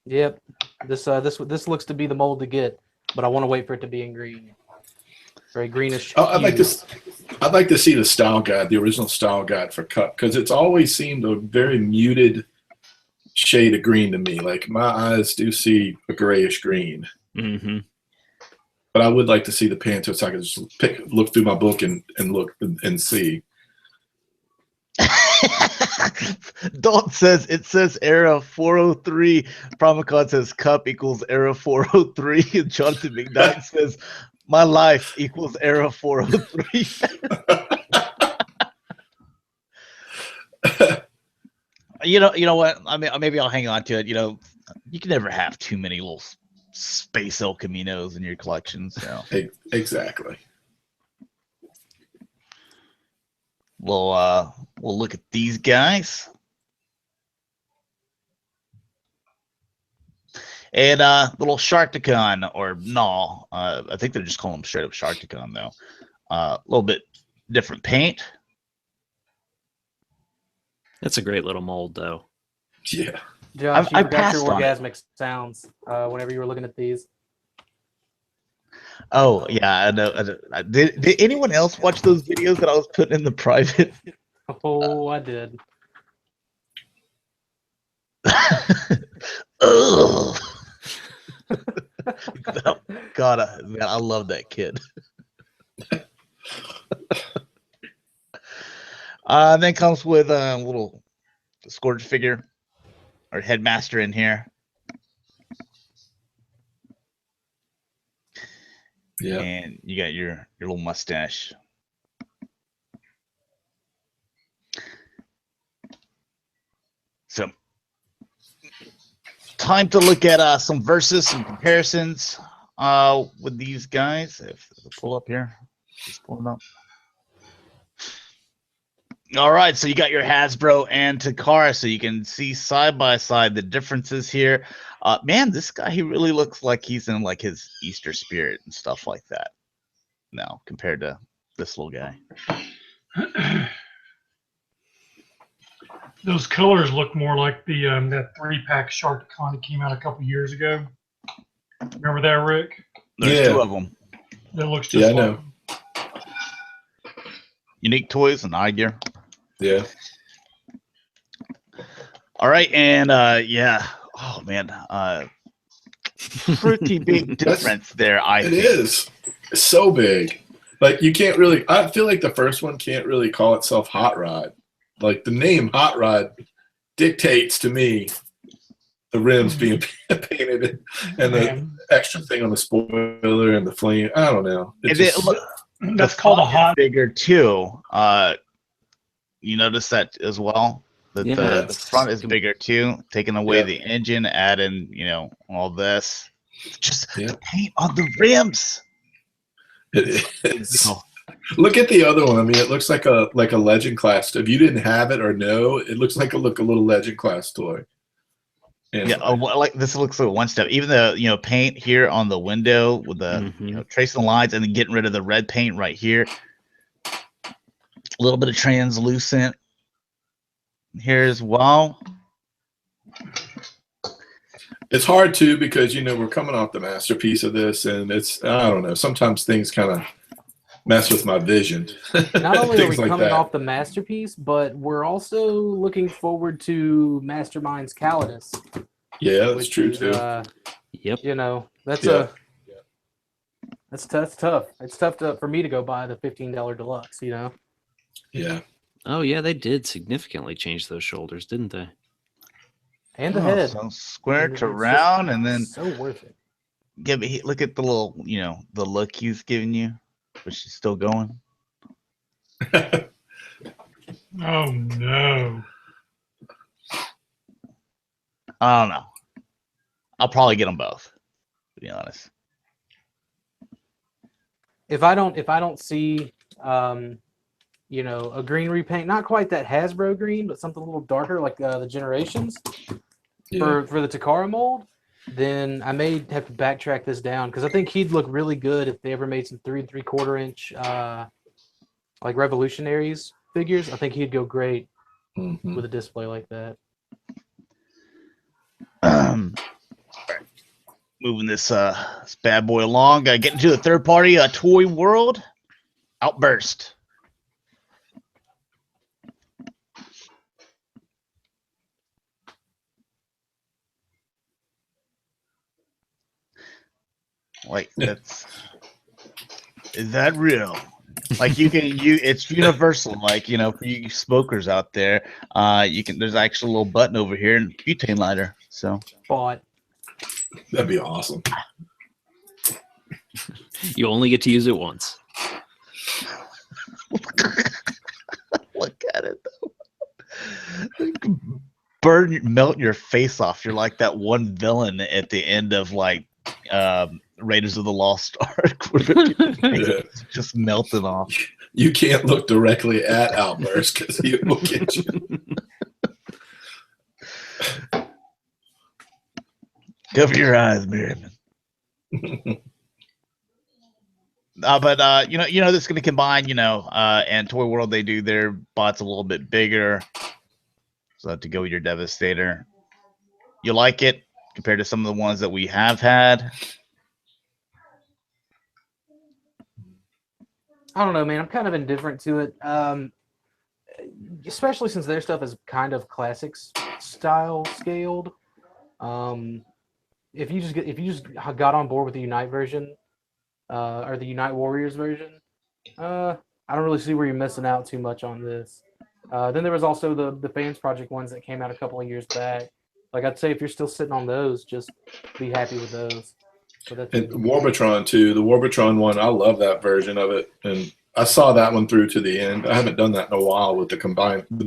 Yep. This looks to be the mold to get, but I want to wait for it to be in green. Very greenish. Oh, I'd like to see the style guide, the original style guide for Cup, because it's always seemed a very muted shade of green to me. Like my eyes do see a grayish green. Mm-hmm. But I would like to see the Panther so I can just look through my book and look and see. Dalton says it says era 403. PrimalCon says Cup equals era 403. And Jonathan McKnight says my life equals era 403. You know what? I mean, maybe I'll hang on to it. You know, you can never have too many little space El Caminos in your collection. So exactly. We'll look at these guys. And little Shatrdglassjazz or no, I think they're just calling them straight up Shatrdglassjazz though. A little bit different paint. That's a great little mold though. Yeah. Josh, I you forgot your passed on it. orgasmic sounds whenever you were looking at these. Oh yeah, I know. Did anyone else watch those videos that I was putting in the private? Oh, I did. Ugh. God, I love that kid. Then comes with a little Scourge figure or headmaster in here. Yeah. And you got your little mustache. So time to look at some versus, some comparisons with these guys. If I pull up here, just pull them up. All right, so you got your Hasbro and Takara, so you can see side by side the differences here. Man, this guy, he really looks like he's in like his Easter spirit and stuff like that now compared to this little guy. Those colors look more like the that 3-pack Shatrdglassjazz that came out a couple years ago. Remember that, Rick? There's two of them. That looks just I like know. Unique Toys and eye gear. Yeah. All right, and yeah. Oh man, pretty big difference there. I think It is. It's so big. Like you can't really. I feel like the first one can't really call itself Hot Rod. Like the name Hot Rod dictates to me the rims being painted and the extra thing on the spoiler and the flame. I don't know. that's called a hot. Bigger too. You notice that as well. That Yeah, the front is bigger too, taking away the engine, adding all this. Just the paint on the rims. It is. Look at the other one. I mean, it looks like a Legend class. If you didn't have it or know, it looks like a little Legend class toy. And Yeah, like this looks like one step. Even the paint here on the window with the tracing the lines and then getting rid of the red paint right here. A little bit of translucent here as well. it's hard too because we're coming off the masterpiece of this, and it's I don't know. Sometimes things kind of mess with my vision. Not only are we Things like coming that. off the masterpiece, but we're also looking forward to Mastermind's Calidus. Yeah, that's which true is, too. Yep. You know, that's Yeah. that's tough. It's tough for me to go buy the $15 deluxe. You know. Yeah. Oh yeah, they did significantly change those shoulders, didn't they? And the head. So square And to it's round, just and then so worth it. look at the little, the look he's giving you, but she's still going. Oh no. I don't know. I'll probably get them both, to be honest. If I don't see, a green repaint, not quite that Hasbro green, but something a little darker, like the Generations Yeah. for the Takara mold, then I may have to backtrack this down because I think he'd look really good if they ever made some 3 3/4 inch like Revolutionaries figures. I think he'd go great Mhm. with a display like that. Moving this bad boy along. Getting to the third party toy world. Outburst. Like is that real? Like it's universal. Like for you smokers out there, there's actually a little button over here and butane lighter. So Bought. That'd be awesome. You only get to use it once. look at it though. Melt your face off. You're like that one villain at the end of like Raiders of the Lost Ark, where Yeah. just melting off. You can't look directly at Outburst because he will get you. Cover your eyes, Merriman. But this is going to combine, and Toy World, they do their bots a little bit bigger. So to go with your Devastator, you like it compared to some of the ones that we have had? I don't know, man. I'm kind of indifferent to it, especially since their stuff is kind of classics style scaled. If you just got on board with the Unite version, or the Unite Warriors version, I don't really see where you're missing out too much on this. Then there was also the Fans Project ones that came out a couple of years back. Like I'd say, if you're still sitting on those, just be happy with those. So that's And Warbotron too. The Warbotron one, I love that version of it, and I saw that one through to the end. I haven't done that in a while with the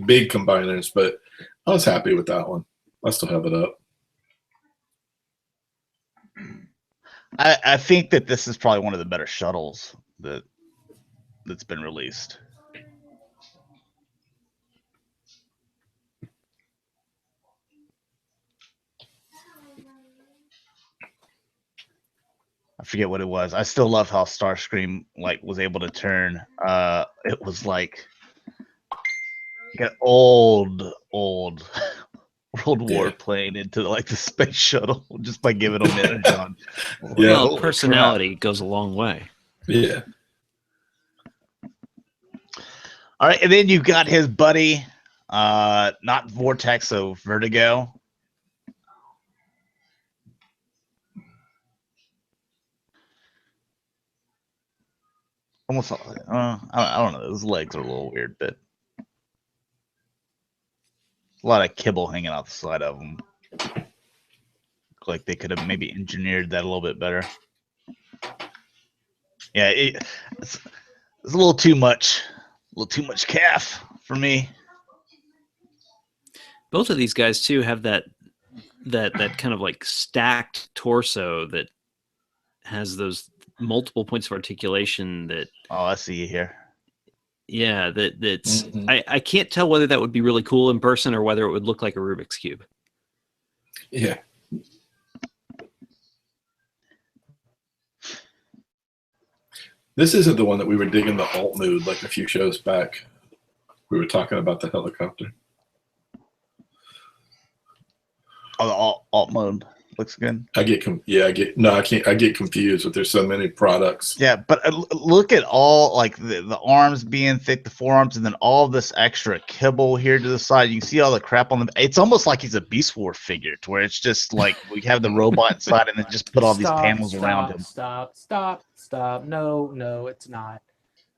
big combiners, but I was happy with that one. I still have it up. I think that this is probably one of the better shuttles that's been released. I forget what it was. I still love how Starscream was able to turn. It was like an old World War plane into the space shuttle just by giving them energon. Yeah. Well, personality goes a long way. Yeah. All right, and then you've got his buddy, not Vortex, so Vertigo. Almost, I don't know. His legs are a little weird, but a lot of kibble hanging out the side of them. Look like they could have maybe engineered that a little bit better. Yeah, it's a little too much. A little too much calf for me. Both of these guys too have that kind of like stacked torso that has those multiple points of articulation that. Oh, I see you here. Yeah, that's. I can't tell whether that would be really cool in person or whether it would look like a Rubik's Cube. Yeah. This isn't the one that we were digging the alt mood like a few shows back. We were talking about the helicopter. Oh, the alt mode. Looks good. I get confused, but there's so many products. Yeah, but look at all like the arms being thick, the forearms, and then all this extra kibble here to the side. You can see all the crap on them. It's almost like he's a Beast Wars figure, to where it's just like we have the robot inside, and then just put all these panels around him. Stop. No, it's not.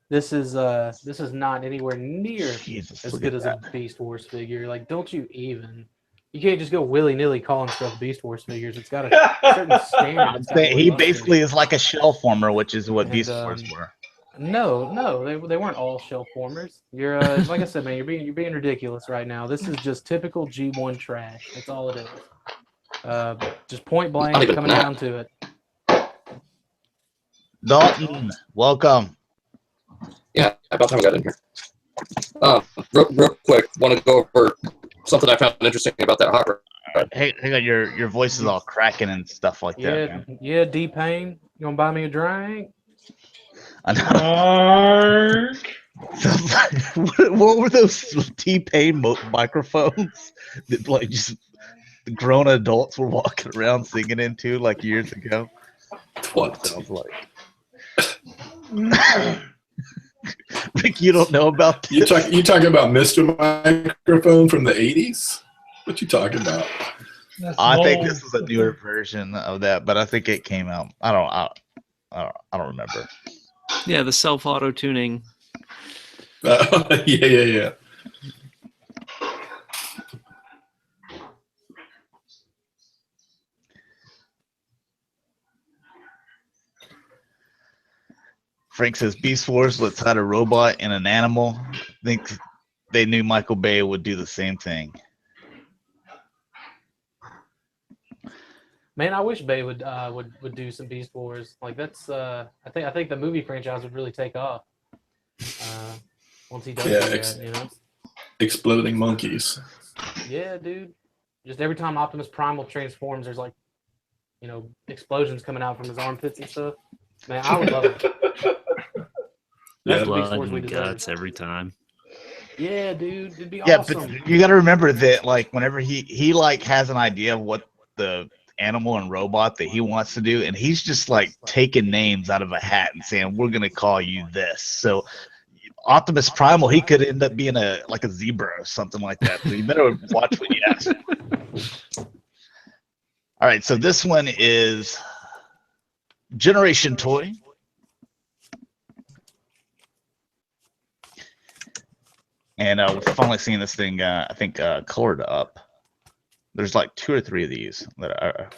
This is not anywhere near Jesus, as look good at as that. a Beast Wars figure. Like, don't you even? You can't just go willy-nilly calling stuff Beast Wars figures. It's got a certain standard. It's gotta He live up basically to. is like a shell former, which is what And, Beast Wars were. No, they weren't all shell formers. You're like I said, man, you're being ridiculous right now. This is just typical G1 trash. That's all it is. Just point blank, coming down to it. Dalton, welcome. Yeah, about time I got in here. Real quick, want to go over something I found interesting about that hot rod. Hey, hang on, your voice is all cracking and stuff like that. Man. Yeah, D Payne, you gonna buy me a drink? I know. What were those T-Pain microphones that like just the grown adults were walking around singing into like years ago? What? Sounds like. Rick, you don't know about this? You talking about Mr. Microphone from the 80s? What you talking about? I think this is a newer version of that, but I think it came out. I don't remember. Yeah, the self auto tuning. Yeah. Frank says Beast Wars, let's hide a robot and an animal. I think they knew Michael Bay would do the same thing. Man, I wish Bay would do some Beast Wars. Like that's I think the movie franchise would really take off. Once he does that, you know. Exploding monkeys. Yeah, dude. Just every time Optimus Primal transforms, there's like, you know, explosions coming out from his armpits and stuff. Man, I would love it. Yeah, That's the Beast Blood Wars we and deserve. guts every time. Yeah, dude, it'd be Yeah, awesome. but you got to remember that like whenever he like has an idea of what the animal and robot that he wants to do, and he's just like taking names out of a hat and saying we're gonna call you this. So Optimus Primal, he could end up being a zebra or something like that. So you better watch what you ask. All right, so this one is Generation Toy. And we're finally seeing this thing, I think, colored up. There's like 2 or 3 of these that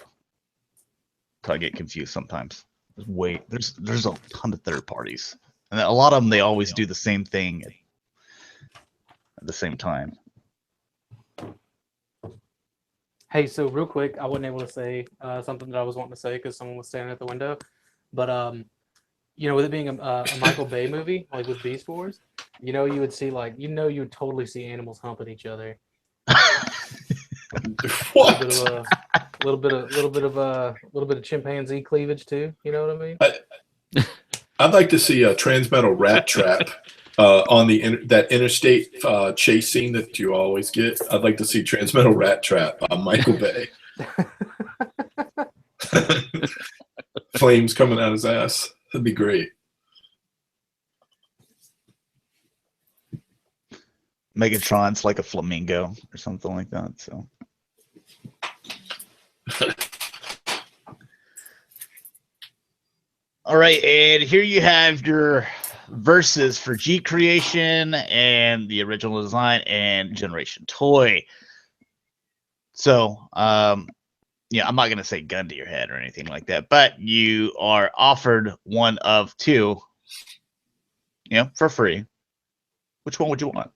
I get confused sometimes. There's a ton of third parties. And a lot of them, they always do the same thing at the same time. Hey, so real quick, I wasn't able to say something that I was wanting to say because someone was standing at the window. But you know, with it being a Michael Bay movie, like with Beast Wars, you know, you would see you would totally see animals humping each other. What? A little bit of chimpanzee cleavage too. You know what I mean? I'd like to see a Transmetal Rat Trap on that interstate chase scene that you always get. I'd like to see Transmetal Rat Trap on Michael Bay. Flames coming out his ass. That'd be great. Megatron's like a flamingo or something like that. So. All right, and here you have your verses for G Creation and the original design and Generation Toy. So, yeah, I'm not going to say gun to your head or anything like that, but you are offered one of 2, you know, for free. Which one would you want?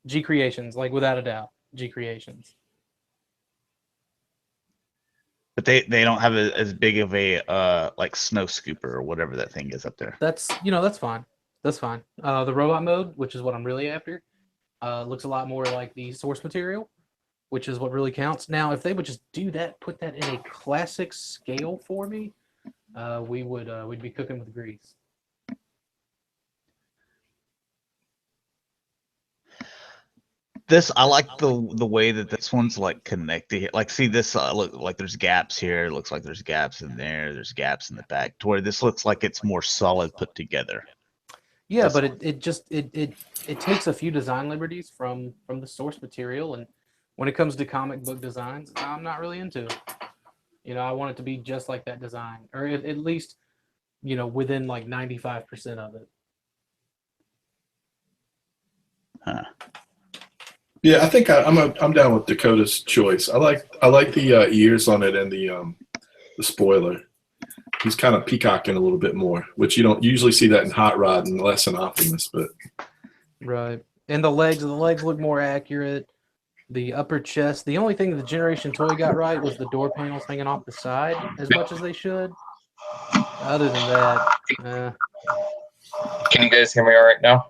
G Creations, like without a doubt, G Creations. But they don't have as big of a like snow scooper or whatever that thing is up there. That's fine. That's fine. The robot mode, which is what I'm really after, looks a lot more like the source material, which is what really counts. Now, if they would just do that, put that in a classic scale for me, we'd be cooking with grease. This I like the way that this one's like connected. Like, see this look like there's gaps here. It looks like there's gaps in there. There's gaps in the back. To where this looks like it's more solid put together. Yeah, but it takes a few design liberties from the source material, and when it comes to comic book designs, I'm not really into it. You know, I want it to be just like that design, or at least, you know, within like 95% of it. Huh. Yeah, I think I'm down with Dakota's choice. I like the ears on it and the spoiler. He's kind of peacocking a little bit more, which you don't usually see that in Hot Rod and less in Optimus. But Right, and the legs look more accurate. The upper chest. The only thing the Generation Toy got right was the door panels hanging off the side as much as they should. Other than that, Can you guys hear me all right now?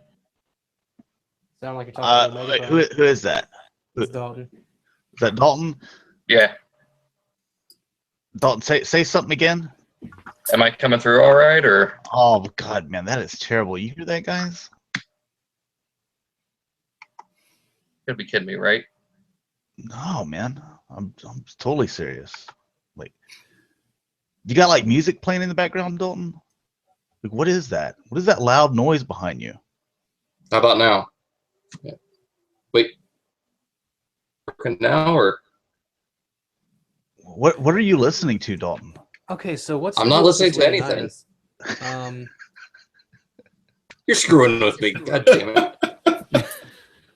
sound like you're talking to a megaphone. Who is that? It's Dalton. Is that Dalton? Yeah. Dalton, say something again. Am I coming through all right, or? Oh God, man, that is terrible. You hear that, guys? You'd be kidding me, right? No, man, I'm totally serious. Like, you got like music playing in the background, Dalton? Like, what is that? What is that loud noise behind you? How about now? Yeah. Wait. Working now, or? What are you listening to, Dalton? Okay, so what's I'm not listening to anything. You're screwing with me. God damn it.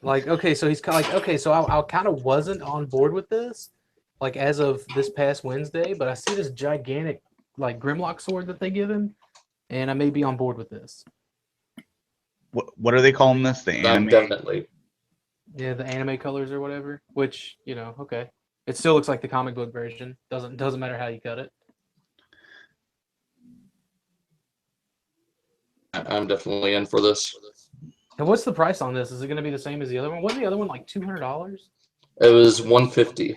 Like, okay, so he's kind of like, okay, so I kind of wasn't on board with this, like, as of this past Wednesday, but I see this gigantic, like, Grimlock sword that they give him, and I may be on board with this. What are they calling this? The anime? Definitely. Yeah, the anime colors or whatever, which, you know, okay. It still looks like the comic book version. Doesn't matter how you cut it. I'm definitely in for this. And what's the price on this? Is it going to be the same as the other one? Wasn't the other one like $200? It was $150.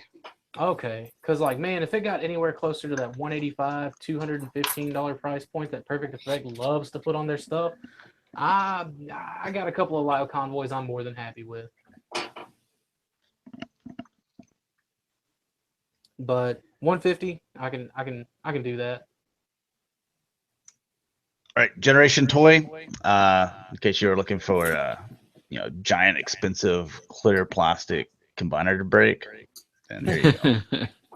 Okay, because like, man, if it got anywhere closer to that $185, $215 price point that Perfect Effect loves to put on their stuff, I got a couple of Lyle Convoys I'm more than happy with. But $150, I can do that. All right, Generation Toy. In case you were looking for, giant, expensive, clear plastic combiner to break, and there you go.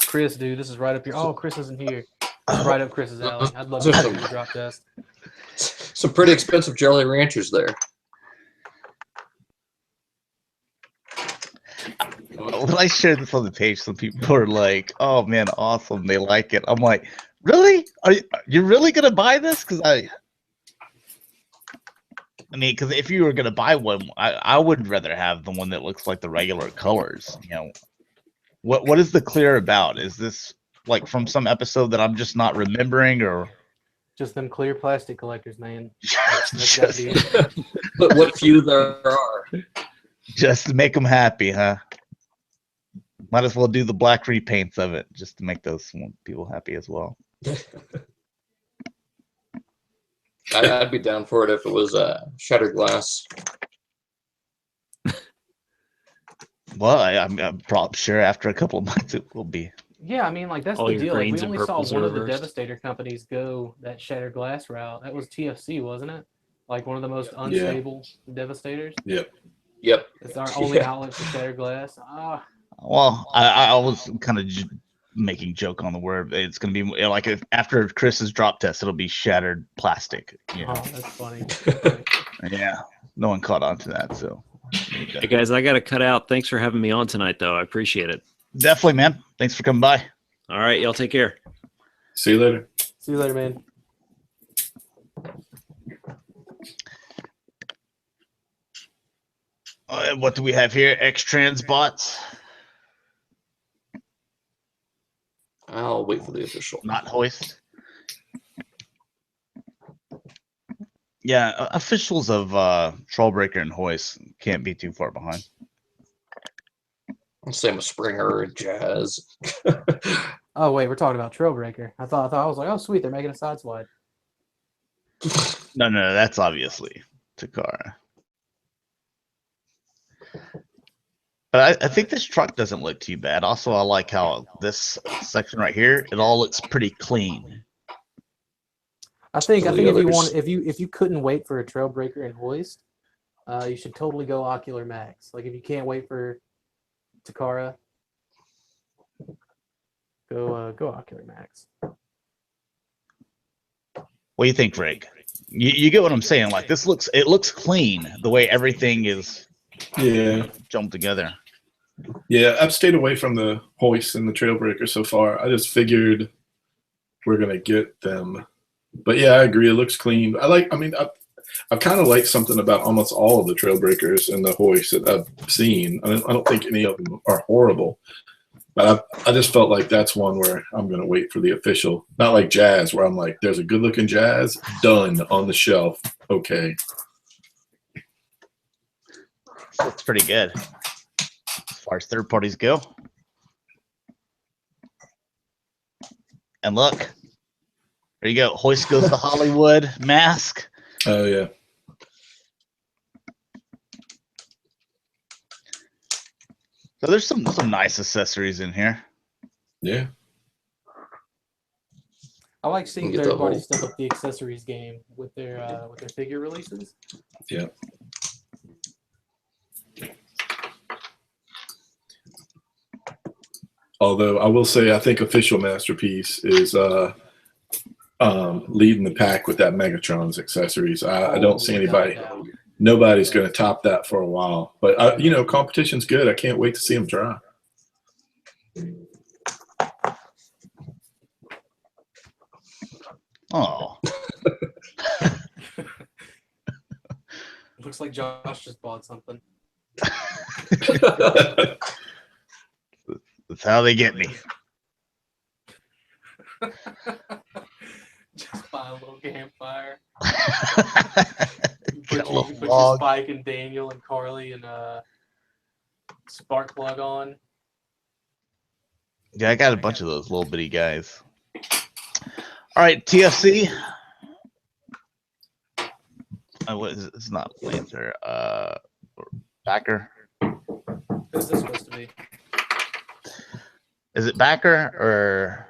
Chris, dude, this is right up here. Oh, Chris isn't here. It's right up Chris's alley. I'd love to see the drop test. Some pretty expensive Jolly Ranchers there. When I shared this on the page, some people were like, "Oh man, awesome! They like it." I'm like, "Really? Are you really gonna buy this?" Because I mean, because if you were gonna buy one, I would rather have the one that looks like the regular colors. You know, what is the clear about? Is this like from some episode that I'm just not remembering, or just them clear plastic collectors, man? That's gotta be it. But what few there are. Just to make them happy, huh? Might as well do the black repaints of it just to make those people happy as well. I'd be down for it if it was Shattered Glass. Well, I'm probably sure after a couple of months it will be. Yeah, I mean, like, that's All the your deal. Like, greens we and only saw purples one are of the reversed. Devastator companies go that Shattered Glass route. That was TFC, wasn't it? Like one of the most unstable Devastators. Yep. It's our only outlet for Shattered Glass. Well, I was kind of making joke on the word. It's going to be like after Chris's drop test, it'll be shattered plastic. You know? Oh, that's funny. Yeah, no one caught on to that. So, Hey guys, I got to cut out. Thanks for having me on tonight, though. I appreciate it. definitely, man. Thanks for coming by. All right, y'all take care. See you later. See you later, man. What do we have here? X-Trans bots, I'll wait for the official. not hoist. Yeah, officials of Trollbreaker and Hoist can't be too far behind. Same with Springer and Jazz. Oh wait, we're talking about Trailbreaker. I thought I was like, oh sweet, they're making a side slide. No, that's obviously Takara. But I think this truck doesn't look too bad. Also, I like how this section right here, it all looks pretty clean. I think Some if of the you others. want if you couldn't wait for a Trailbreaker and Hoist, you should totally go Ocular Max. Like if you can't wait for Takara, go Ocular Max. What do you think, Rick? You get what I'm saying? Like it looks clean the way everything is jumped together. Yeah, I've stayed away from the Hoist and the Trailbreaker so far. I just figured we're gonna get them. But yeah, I agree. It looks clean. I kind of like something about almost all of the Trailbreakers and the Hoist that I've seen. I don't think any of them are horrible. But I just felt like that's one where I'm going to wait for the official. Not like Jazz, where I'm like, there's a good-looking Jazz, done, on the shelf. Okay. Looks pretty good as far as third parties go. And look, there you go. Hoist goes to Hollywood mask. Oh, yeah. So there's some nice accessories in here. Yeah. I like seeing Get third the parties whole- step up the accessories game with their figure releases. Yeah. Although I will say, I think Official Masterpiece is leading the pack with that Megatron's accessories. I don't see anybody. Nobody's going to top that for a while. But competition's good. I can't wait to see them try. Oh, Looks like Josh just bought something. that's how they get me. Just buy a little campfire. Got a little Put your log. Spike and Daniel and Carly and spark plug on. Yeah, I got a bunch of those little bitty guys. All right, TFC. What is it? It's not Lancer. Backer. Who's this supposed to be? Is it Backer or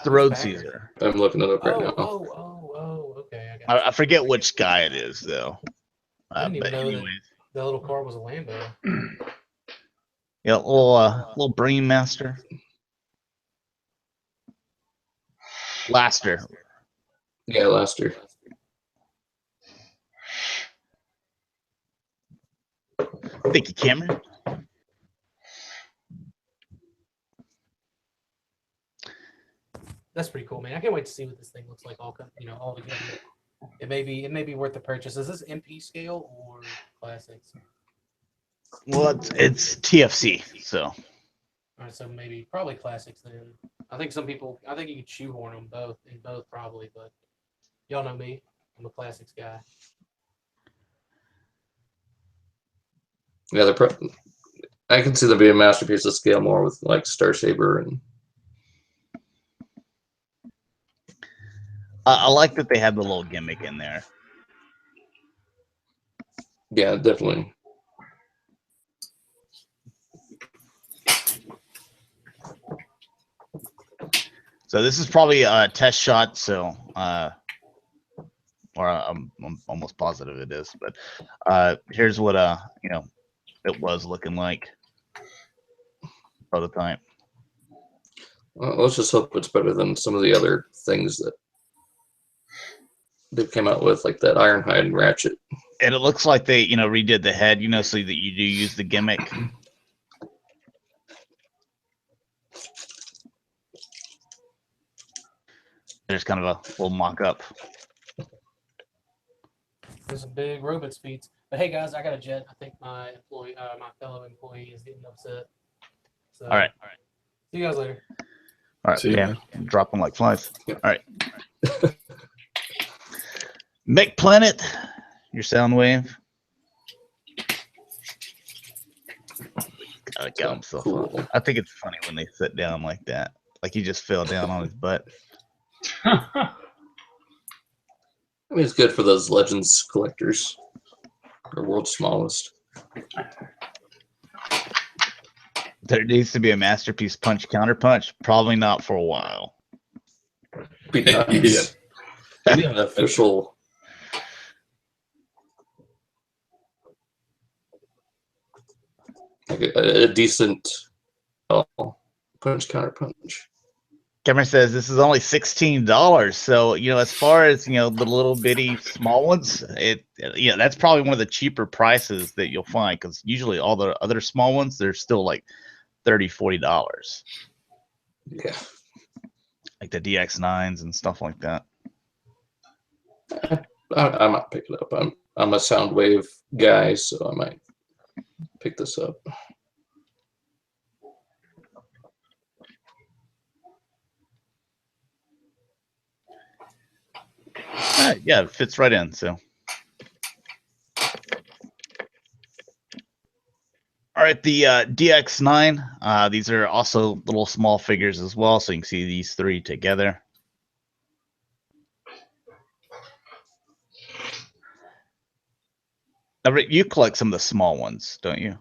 Road Caesar? I'm looking it up right now. Okay. I got I forget which guy it is though. I didn't even But know that. anyways, The little car was a Lambo. yeah, little Brain Master. Laster. Yeah, last year. Thank you, Cameron. That's pretty cool, man. I can't wait to see what this thing looks like all together. It may be worth the purchase. Is this MP scale or classics? Well, it's TFC, so All right, so probably classics then. I think you could shoehorn them both probably, but y'all know me. I'm a classics guy. Yeah, I can see there being a masterpiece of scale more with like Star Saber and. I like that they have the little gimmick in there. Yeah, definitely. So this is probably a test shot. So, or I'm almost positive it is. But here's what it was looking like. Prototype. Well, let's just hope it's better than some of the other things that they've come out with, like that Ironhide Ratchet. And it looks like they redid the head, so that you do use the gimmick. There's kind of a little mock-up. There's some big robot speeds. But hey guys, I got a jet. I think my fellow employee is getting upset. So, All right. see you guys later. All right. See you, Yeah. man. Drop them like flies. Yeah. All right. Mech Planet, your sound wave. Gotta get himself Cool. up. I think it's funny when they sit down like that. Like he just fell down on his butt. I mean, it's good for those Legends collectors. Or World's Smallest. There needs to be a masterpiece punch counter punch. Probably not for a while. Be nice. We need an official. Like a decent punch counter punch. Cameron says this is only $16. So, as far as, the little bitty small ones, that's probably one of the cheaper prices that you'll find, because usually all the other small ones, they're still like $30, $40. Yeah. Like the DX9s and stuff like that. I might pick it up. I'm a Soundwave guy, so I might pick this up. Yeah, it fits right in. So, all right, the DX9. These are also little small figures as well, so you can see these three together. Now, Rick, you collect some of the small ones, don't you?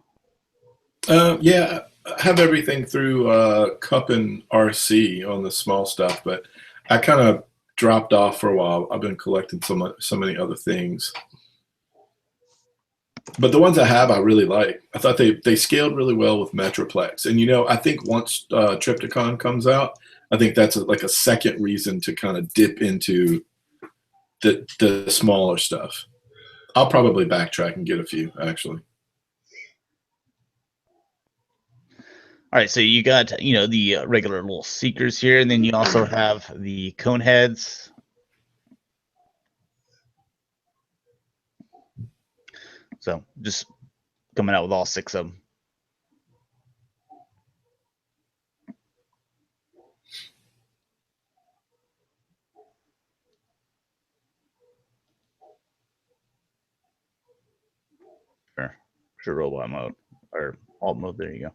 Yeah, I have everything through Cup and RC on the small stuff, but I kind of dropped off for a while. I've been collecting so many other things. But the ones I have, I really like. I thought they scaled really well with Metroplex. And, I think once Trypticon comes out, I think that's like a second reason to kind of dip into the smaller stuff. I'll probably backtrack and get a few, actually. All right, so you got, the regular little Seekers here, and then you also have the Coneheads. So just coming out with all 6 of them. Sure, robot mode or alt mode. There you go.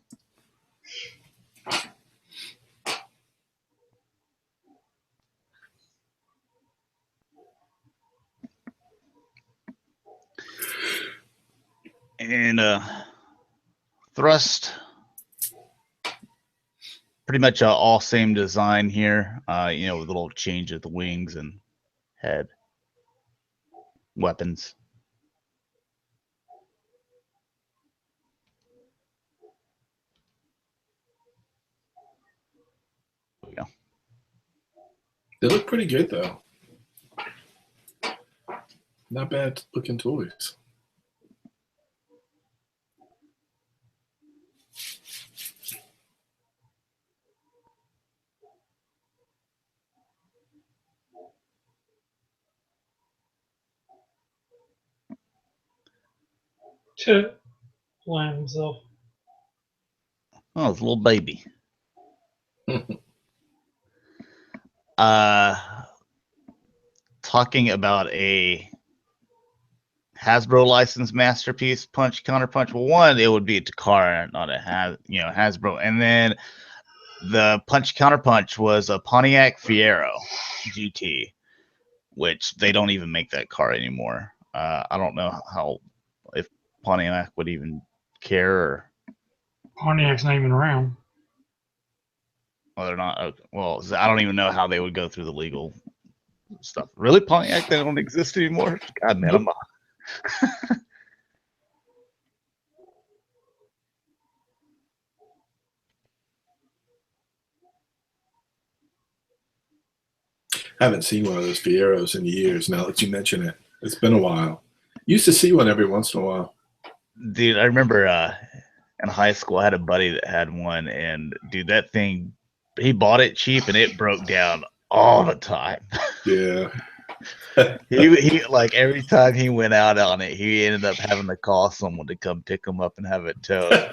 And thrust, pretty much all same design here. With a little change of the wings and head. Weapons. There we go. They look pretty good, though. Not bad looking toys. To plan himself. Oh, it's a little baby. Talking about a Hasbro licensed masterpiece punch counter punch. Well, one, it would be a Takara, not a Hasbro. And then the punch counter punch was a Pontiac Fiero GT, which they don't even make that car anymore. I don't know if Pontiac would even care, or Pontiac's not even around. whether or not. Well, I don't even know how they would go through the legal stuff. Really, Pontiac, they don't exist anymore? God, man, Nope. Haven't seen one of those Fieros in years now that you mention it. It's been a while. Used to see one every once in a while. Dude, I remember in high school, I had a buddy that had one, and dude, that thing, he bought it cheap, and it broke down all the time. Yeah. he like every time he went out on it, he ended up having to call someone to come pick him up and have it towed.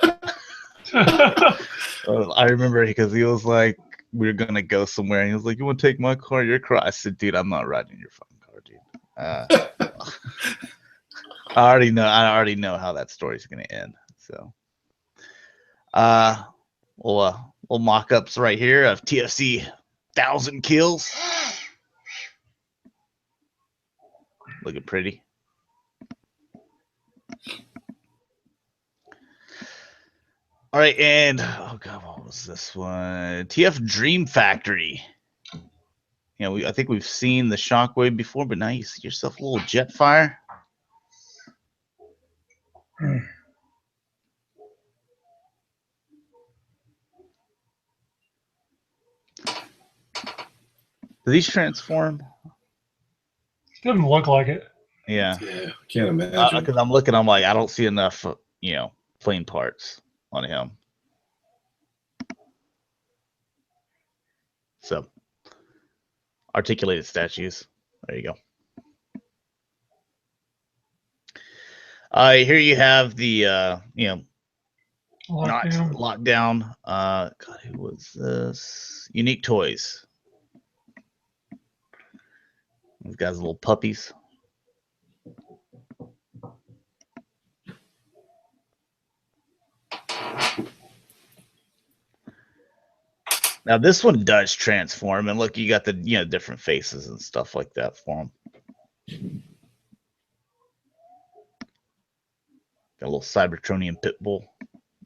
I remember because he was like, we were gonna go somewhere, and he was like, "You want to take my car, your car?" I said, "Dude, I'm not riding your fucking car, dude." I already know how that story's gonna end. So, we'll mock-ups right here of TFC 1,000 kills. Looking pretty. All right, and oh god, what was this one? TF Dream Factory. You know, I think we've seen the Shockwave before, but now you see yourself a little Jetfire. Do these transform? Doesn't look like it. Yeah. Yeah, can't imagine. Because I'm looking, I'm like, I don't see enough, plain parts on him. So, articulated statues. There you go. Here you have the, not lockdown. God, who was this? Unique Toys. These guys are little puppies. Now this one does transform, and look, you got the different faces and stuff like that for them. Got a little Cybertronian pit bull,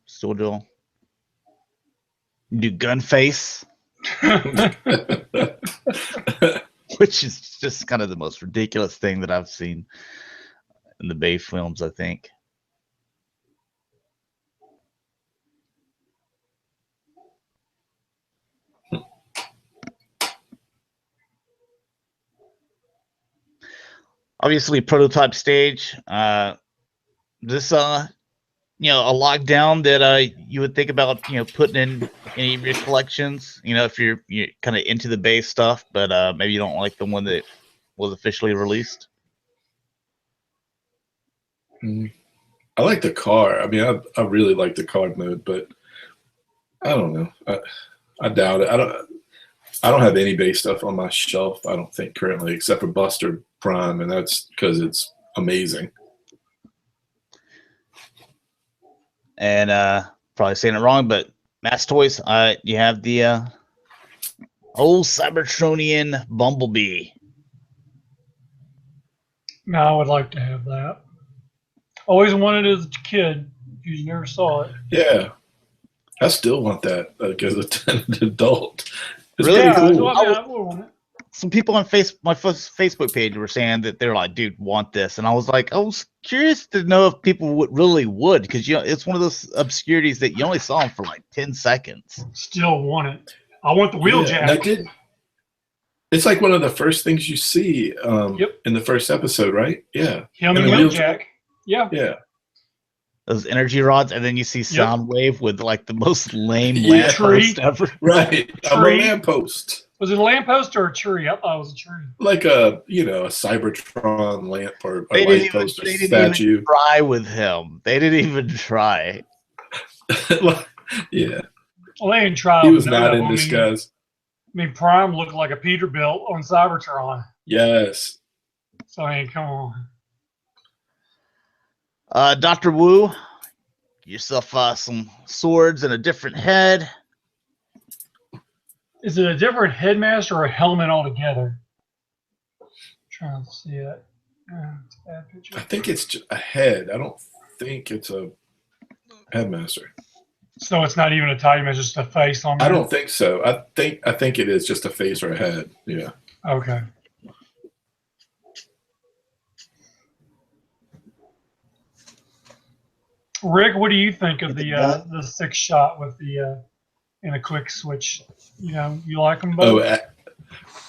still doing. Do gun face, which is just kind of the most ridiculous thing that I've seen in the Bay films, I think. Obviously, prototype stage. This, a lockdown that you would think about, putting in any of your collections. If you're kind of into the base stuff, but maybe you don't like the one that was officially released. I like the car. I mean, I really like the card mode, but I don't know. I doubt it. I don't have any base stuff on my shelf, I don't think, currently, except for Buster Prime, and that's because it's amazing. And probably saying it wrong, but Mass Toys, you have the old Cybertronian Bumblebee. No, I would like to have that. Always wanted it as a kid. You never saw it. Yeah. I still want that as an adult. It's Really? pretty Yeah, cool. I would want it. Some people on my Facebook page were saying that they're like, dude, want this. And I was like, I was curious to know if people would, because it's one of those obscurities that you only saw them for like 10 seconds. Still want it. I want the Wheeljack. It's like one of the first things you see in the first episode, right? Yeah. Him and Wheeljack. Yeah. Yeah. Those energy rods, and then you see Soundwave with like the most lame Yeah. lamppost ever. Right. A lamppost. Was it a lamppost or a tree? I thought it was a tree. Like a Cybertron lamp or a They light post or didn't statue. even try with him. They didn't even try. Yeah. Well, they didn't try. He was not in disguise. I mean, Prime looked like a Peterbilt on Cybertron. Yes. So, I mean, come on. Dr. Wu, get yourself some swords and a different head. Is it a different headmaster or a helmet altogether? Trying to see it. It's a bad picture. I think it's a head. I don't think it's a headmaster. So it's not even a title, it's just a face on there? I don't think so. I think it is just a face or a head. Yeah. Okay. Rick, what do you think of the 6 shot with the in a quick switch? You like them both?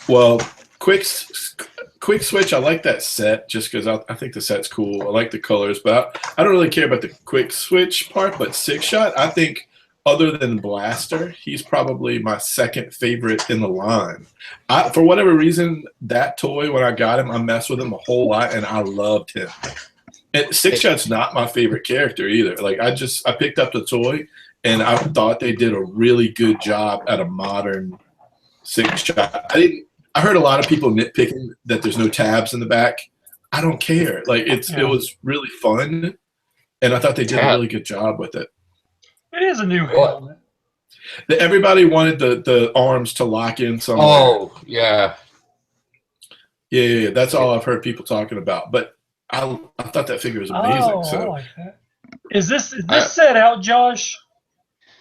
Well, quick switch. I like that set just because I think the set's cool. I like the colors, but I don't really care about the quick switch part. But 6 shot, I think, other than Blaster, he's probably my second favorite in the line. For whatever reason, that toy, when I got him, I messed with him a whole lot, and I loved him. And 6 shot's not my favorite character either. Like I picked up the toy, and I thought they did a really good job at a modern 6 shot. I heard a lot of people nitpicking that there's no tabs in the back. I don't care. Like it was really fun, and I thought they did a really good job with it. It is a new helmet. Everybody wanted the arms to lock in somewhere. Oh, yeah. Yeah. That's all I've heard people talking about. But I thought that figure was amazing. I like that. Is this set out, Josh?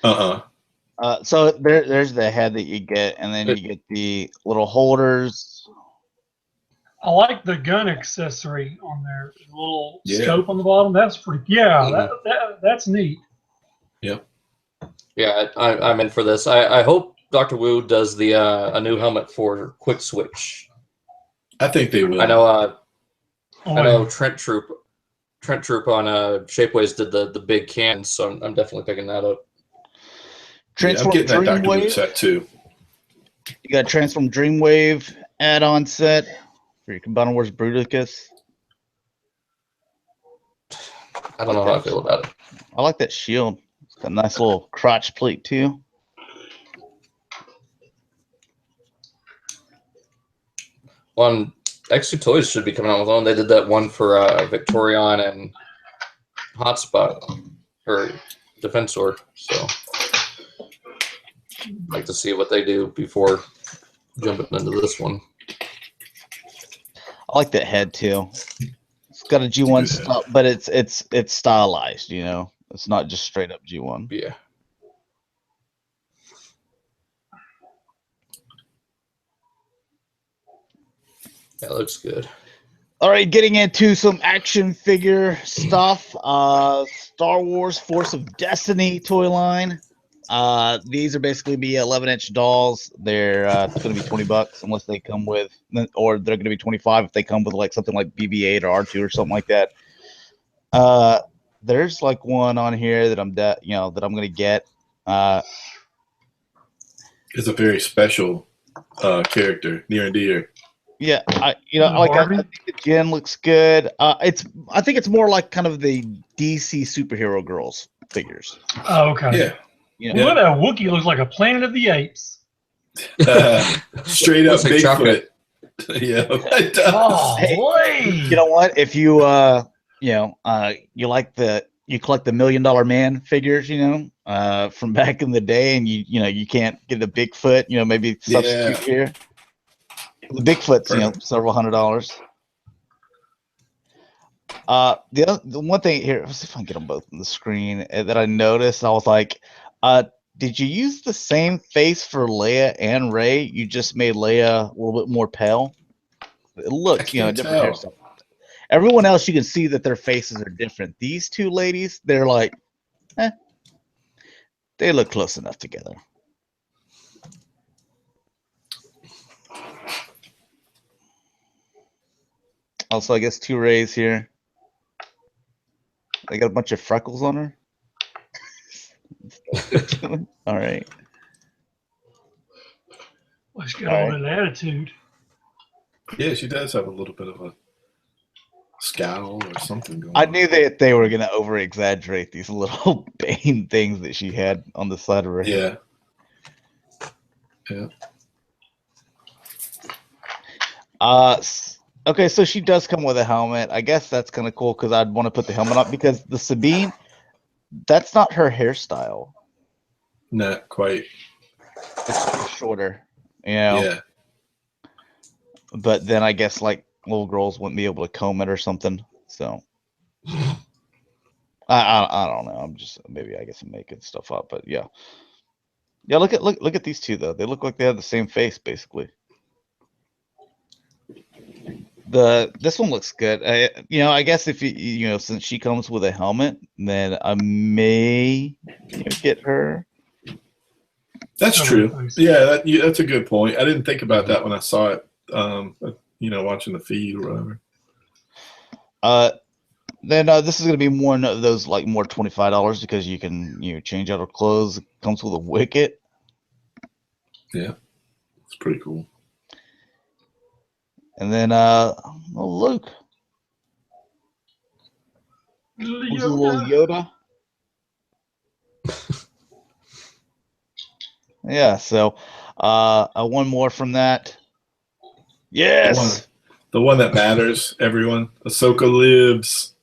So there's the head that you get, and then you get the little holders. I like the gun accessory on there. The little scope on the bottom. That's pretty. Yeah, that's neat. Yep. Yeah, I'm in for this. I hope Dr. Wu does the a new helmet for Quick Switch. I think they will. I know Trent Troop on Shapeways did the big cans, so I'm definitely picking that up. I'm getting that Dr. Wu set too. You got Transform Dreamwave add-on set for your Combiner Wars Bruticus. I don't know how I feel about it. I like that shield. It's got a nice little crotch plate too. One actually, Toyz should be coming out with one. They did that one for Victorion and Hotspot or Defensor. So I'd like to see what they do before jumping into this one. I like that head too. It's got a G1 style, but it's stylized. You know, it's not just straight up G1. Yeah. That looks good. All right, getting into some action figure stuff. Star Wars Force of Destiny toy line. These are basically be 11-inch dolls. They're it's going to be $20 unless they come with, or they're going to be 25 if they come with like something like BB-8 or R2 or something like that. There's like one on here that I'm that I'm going to get. It's a very special character, near and dear. Yeah, I think the Jen looks good. I think it's more like kind of the DC superhero girls figures. Oh, okay. Yeah. Look at that Wookiee. Looks like a Planet of the Apes. Straight up like Bigfoot. Yeah. Oh, boy. You know what? If you you collect the $1 Million Man figures, from back in the day, and you can't get the Bigfoot, maybe substitute here. The Bigfoot's, several $100s. The one thing here, let's see if I can get them both on the screen that I noticed. I was like, did you use the same face for Leia and Rey? You just made Leia a little bit more pale. It looks, different hairstyle. Everyone else, you can see that their faces are different. These two ladies, they're like, they look close enough together. Also, I guess 2 Rays here. They got a bunch of freckles on her. All right. Well, she's got all that attitude. Yeah, she does have a little bit of a scowl or something going on. I knew that they were going to over-exaggerate these little Bane things that she had on the side of her head. Yeah. Okay, so she does come with a helmet. I guess that's kind of cool because I'd want to put the helmet on because the Sabine, that's not her hairstyle. Not quite. It's shorter, Yeah. But then I guess like little girls wouldn't be able to comb it or something. So I don't know. I'm just I guess I'm making stuff up, but yeah. Yeah, look at these two though. They look like they have the same face basically. This one looks good. I guess if you since she comes with a helmet, then I may get her. That's true. Yeah, that's a good point. I didn't think about that when I saw it. Watching the feed or whatever. Then this is going to be one of those like more $25 because you can change out her clothes. It comes with a wicket. Yeah, it's pretty cool. And then Luke. Little Yoda. Yeah, so one more from that. Yes. The one that matters, everyone. Ahsoka lives.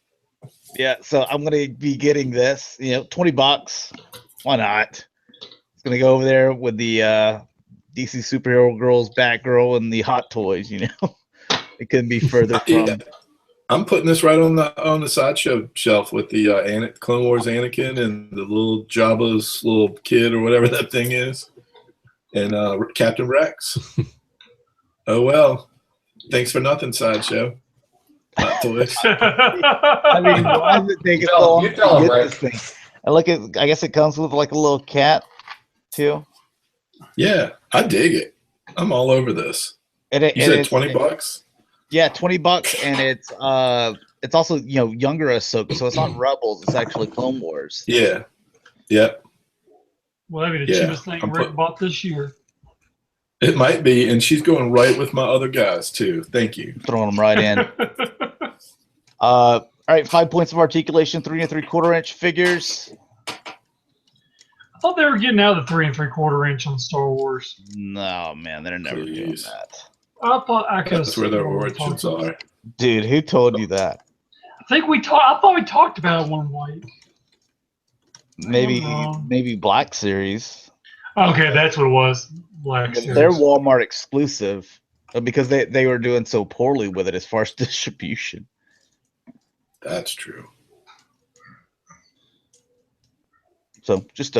Yeah, so I'm gonna be getting this, $20. Why not? It's gonna go over there with the DC superhero girls, Batgirl, and the Hot Toys, It couldn't be further from I'm putting this right on the sideshow shelf with the Clone Wars Anakin and the little Jabba's little kid or whatever that thing is, and Captain Rex. Oh well, thanks for nothing, sideshow. Not Toys. I mean, why does it take You so long tell to him, get Rick. this thing? And look, I guess it comes with like a little cat too. Yeah, I dig it. I'm all over this. And You said $20? Yeah, $20, and it's also younger Ahsoka, so it's not Rebels. It's actually Clone Wars. Yeah. Yep. Well, that'd be the cheapest thing Rick bought this year. It might be, and she's going right with my other guys too. Thank you. Throwing them right in. All right, 5 points of articulation, 3 3/4 inch figures. I thought they were getting out of the 3 3/4 inch on Star Wars. No, man, they're never doing Please. that. I thought I could. That's where their origins are. Dude, who told you that? I think we talked. I thought we talked about it one week. Maybe Black Series. Okay, that's what it was. Black Series. They're Walmart exclusive because they were doing so poorly with it as far as distribution. That's true. So just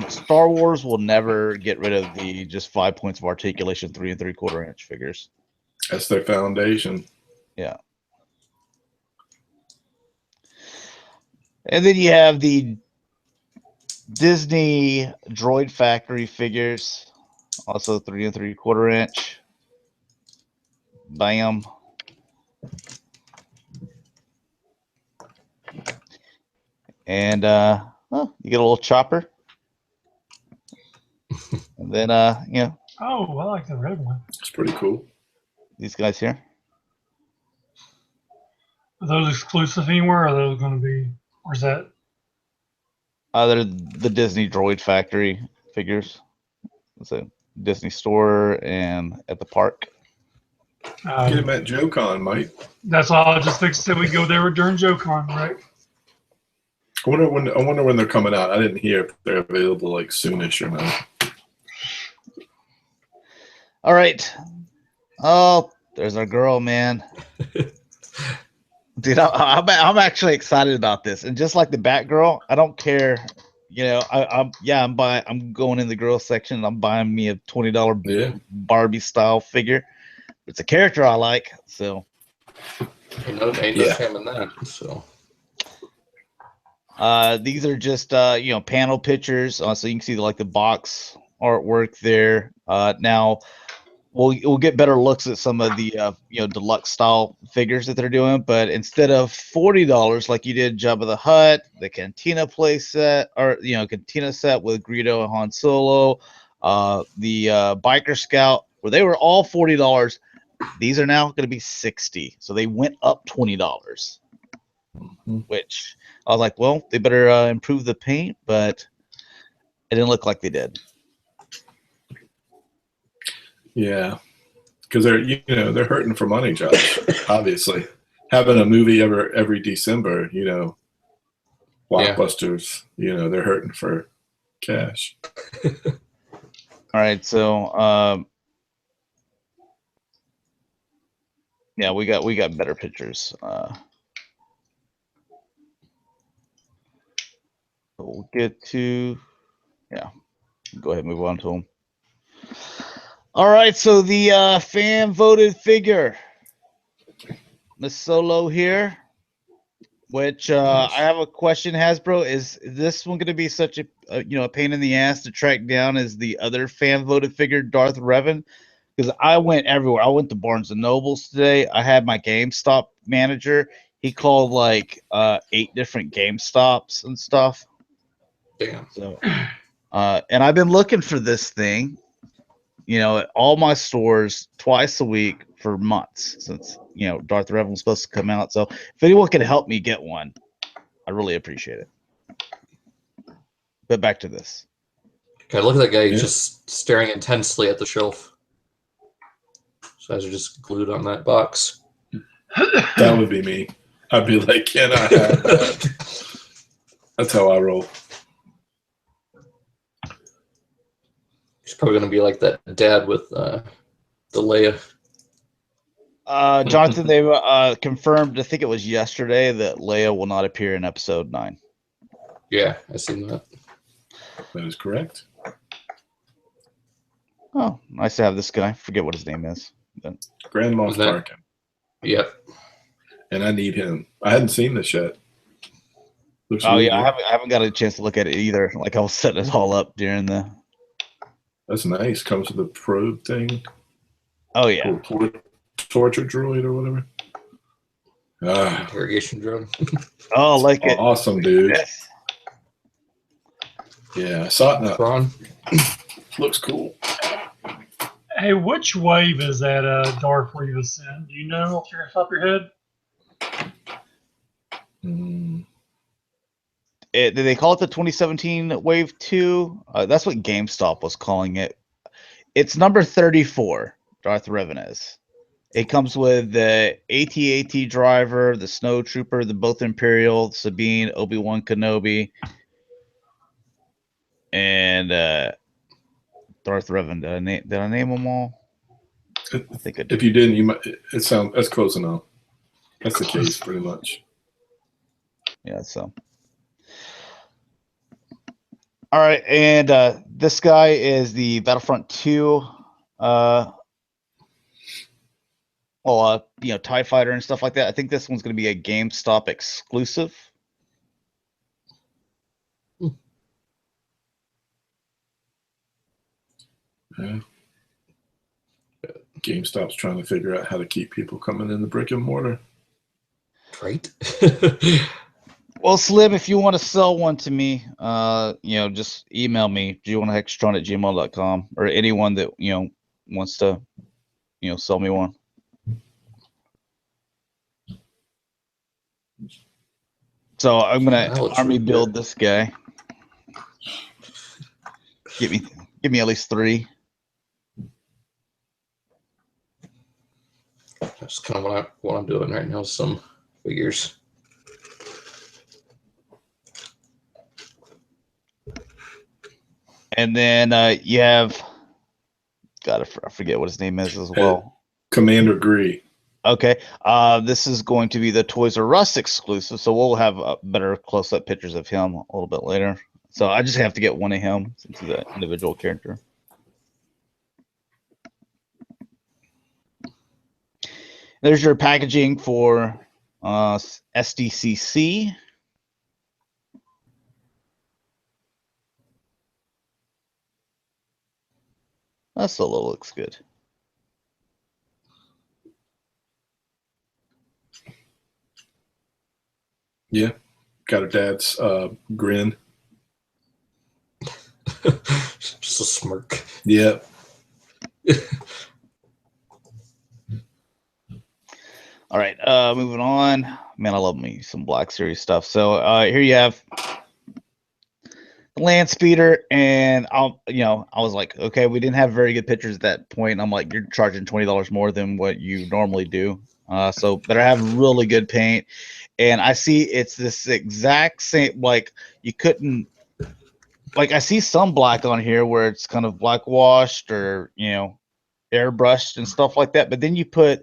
Star Wars will never get rid of the just 5 points of articulation, 3 3/4 inch figures. That's their foundation. Yeah. And then you have the Disney Droid Factory figures, also 3 3/4 inch. Bam. And you get a little chopper. And then Oh, I like the red one. It's pretty cool. these guys here. Are those exclusive anywhere? Or are those going to be? Or is that? They're the Disney Droid Factory figures. It's a Disney store and at the park. Get them at JoeCon, Mike. That's all. I just fixed it. We go there during JoeCon, right? I wonder when they're coming out. I didn't hear if they're available like soonish or not. All right. Oh, there's our girl, man. Dude, I'm actually excited about this. And just like the Batgirl, I don't care. I'm going in the girl section and I'm buying me a $20 Barbie style figure. It's a character I like, so. Ain't no shame in that. So. These are just panel pictures, so you can see like the box artwork there. Now we'll get better looks at some of the deluxe style figures that they're doing, but instead of $40 like you did Jabba the Hutt, the Cantina play set, or Cantina set with Greedo and Han Solo, the Biker Scout, where they were all $40. These are now going to be $60, so they went up $20, which I was like, well, they better improve the paint, but it didn't look like they did. Yeah, because they're hurting for money, Josh. Obviously, having a movie every December, blockbusters, they're hurting for cash. All right, so we got better pictures. We'll get to go ahead and move on to them. All right, so the fan voted figure, Miss Solo here, which I have a question, Hasbro. Is this one going to be such a pain in the ass to track down as the other fan voted figure, Darth Revan? Because I went everywhere. I went to Barnes and Nobles today. I had my GameStop manager. He called like 8 different GameStops and stuff. Damn. So, and I've been looking for this thing, at all my stores twice a week for months since, Darth Revan was supposed to come out. So if anyone can help me get one, I really appreciate it. But back to this. Okay, look at that guy. He's just staring intensely at the shelf. So eyes are just glued on that box. That would be me. I'd be like, can I have that? That's how I roll. He's probably going to be like that dad with the Leia. Jonathan, they confirmed, I think it was yesterday, that Leia will not appear in episode 9. Yeah, I seen that. That is correct. Oh, nice to have this guy. Forget what his name is. But... Grand Moff Was that- Tarkin. Yep. And I need him. I hadn't seen this yet. Looks Oh really yeah, good. I haven't got a chance to look at it either. Like I was setting it all up during the. That's nice. Comes with a probe thing. Oh yeah. Cool. Torture droid or whatever. Ah, Interrogation drone. Oh, like it. awesome, dude. Yes. Yeah, I saw it. Now. Prawn. Looks cool. Hey, which wave is that Darth Revis in? Do you know off your top of your head? Did they call it the 2017 Wave 2? That's what GameStop was calling it. It's number 34, Darth Revan. It comes with the AT-AT driver, the Snow Trooper, the both Imperial, Sabine, Obi-Wan Kenobi, and Darth Revan. Did I name them all? I think I did. If you didn't, you might. It sounds that's close enough. That's the case, pretty much. Yeah, so. All right, and this guy is the Battlefront 2, TIE Fighter and stuff like that. I think this one's going to be a GameStop exclusive. Yeah. GameStop's trying to figure out how to keep people coming in the brick and mortar. Right. Well, Slim, if you want to sell one to me, just email me, g1hextron@gmail.com, or anyone that, wants to, sell me one. So I'm going to army build this guy. Give me at least 3. That's kind of what I'm doing right now. Some figures. And then you have, I forget what his name is as well. Commander Gree. Okay. This is going to be the Toys R Us exclusive, so we'll have better close-up pictures of him a little bit later. So I just have to get one of him since he's an individual character. There's your packaging for SDCC. That solo looks good. Yeah. Got her dad's grin. Just a smirk. Yeah. All right, moving on. Man, I love me some Black Series stuff. So here you have the land speeder, and I was like, okay, we didn't have very good pictures at that point. I'm like, you're charging $20 more than what you normally do. So better have really good paint. And I see it's this exact same, like you couldn't, like I see some black on here where it's kind of black washed or, airbrushed and stuff like that. But then you put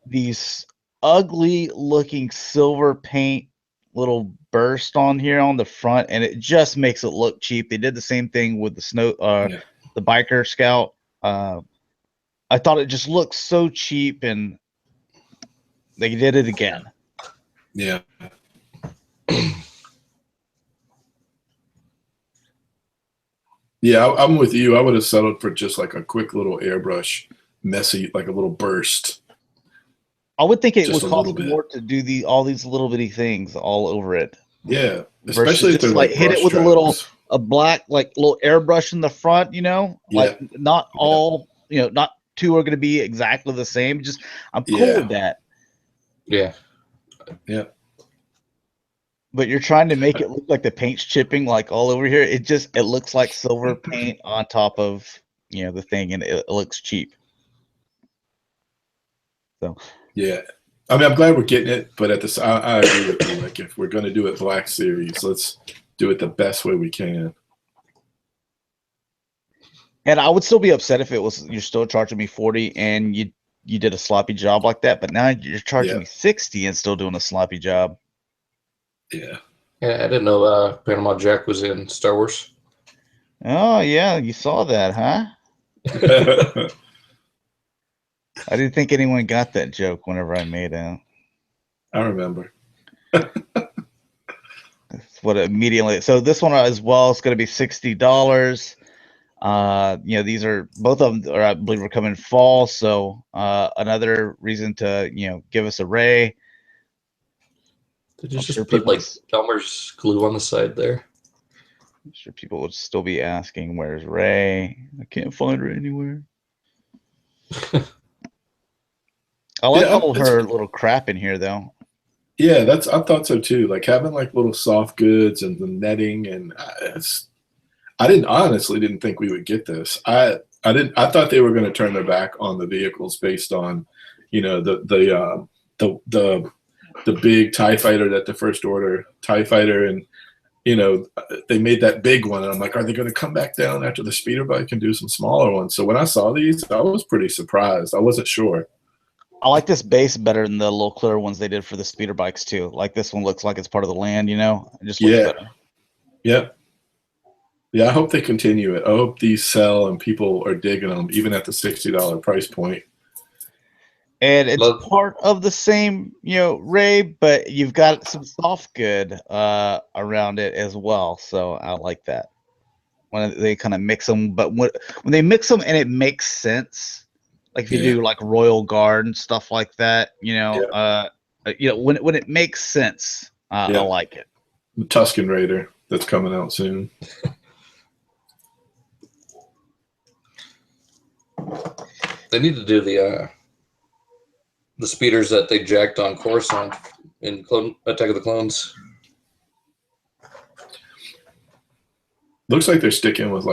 these ugly looking silver paint little burst on here on the front, and it just makes it look cheap. They did the same thing with the the biker scout. I thought it just looked so cheap, and they did it again. Yeah. Yeah, I'm with you. I would have settled for just like a quick little airbrush, messy, like a little burst. I would think it Just would a cost little bit. more to do all these little bitty things all over it. Yeah, Versus especially if just, they're like hit it brush with strokes. a black like little airbrush in the front, like not all, not two are going to be exactly the same. Just I'm cool with that. Yeah. Yeah. But you're trying to make it look like the paint's chipping like all over here. It looks like silver paint on top of, the thing, and it looks cheap. So Yeah. I mean, I'm glad we're getting it, but at this, I agree with you. Like, if we're going to do it Black Series, let's do it the best way we can. And I would still be upset if it was you're still charging me $40 and you you did a sloppy job like that, but now you're charging Yeah. me 60 and still doing a sloppy job. Yeah. Yeah, I didn't know Panama Jack was in Star Wars. Oh yeah, you saw that, huh? I didn't think anyone got that joke whenever I made it. I remember. That's what immediately. So this one as well is going to be $60. These are both of them, or I believe are coming fall. So another reason to give us a Ray. Did you I'm just sure put people- like Elmer's glue on the side there? I'm sure people would still be asking, "Where's Ray? I can't find her anywhere." I like Yeah, all her little crap in here, though. Yeah, I thought so too. Like having like little soft goods and the netting, and I honestly didn't think we would get this. I thought they were going to turn their back on the vehicles based on, the big TIE fighter that the First Order TIE fighter, and they made that big one, and I'm like, are they going to come back down after the speeder bike and do some smaller ones? So when I saw these, I was pretty surprised. I wasn't sure. I like this base better than the little clear ones they did for the speeder bikes too. Like this one looks like it's part of the land, It just looks better. Yep. Yeah, I hope they continue it. I hope these sell and people are digging them, even at the $60 price point. And it's part of the same, Ray, but you've got some soft good around it as well. So I like that when they kind of mix them. But when they mix them and it makes sense, like if you do like Royal Guard and stuff like that, when it makes sense, I like it. The Tusken Raider that's coming out soon. They need to do the speeders that they jacked on Coruscant in Attack of the Clones. Looks like they're sticking with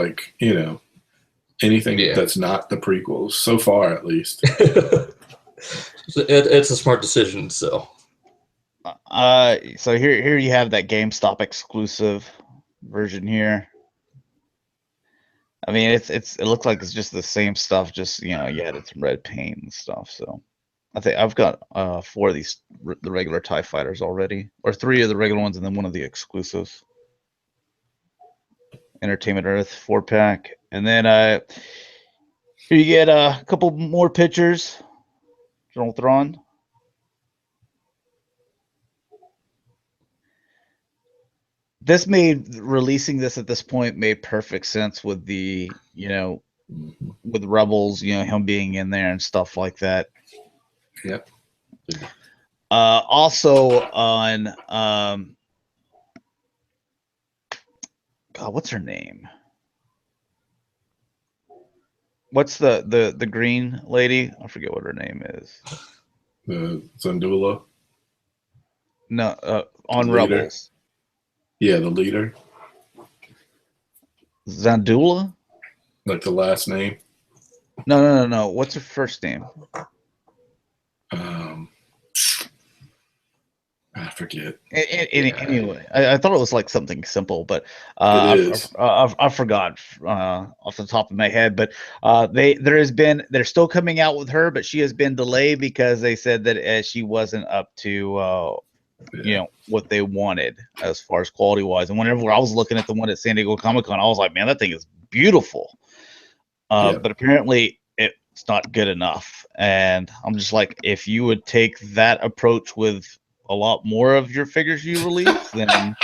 anything that's not the prequels so far, at least. It's a smart decision. So here you have that GameStop exclusive version here. I mean, it looks like it's just the same stuff, just you added some red paint and stuff. So I think I've got 4 of these the regular TIE fighters already, or 3 of the regular ones, and then 1 of the exclusives. Entertainment Earth 4-pack, and then here you get a couple more pictures. General Thrawn. Releasing this at this point made perfect sense with the with Rebels, him being in there and stuff like that. Yep. Also on God, what's her name? What's the green lady? I forget what her name is. Zandula. No, on The leader. Rebels. Yeah, the leader. Zandula? Like the last name. No. What's her first name? I forget. Anyway, I thought it was like something simple, but It is. I forgot off the top of my head. But they're still coming out with her, but she has been delayed because they said that she wasn't up to what they wanted as far as quality wise. And whenever I was looking at the one at San Diego Comic-Con, I was like, man, that thing is beautiful. But apparently it's not good enough. And I'm just like, if you would take that approach with a lot more of your figures you release, then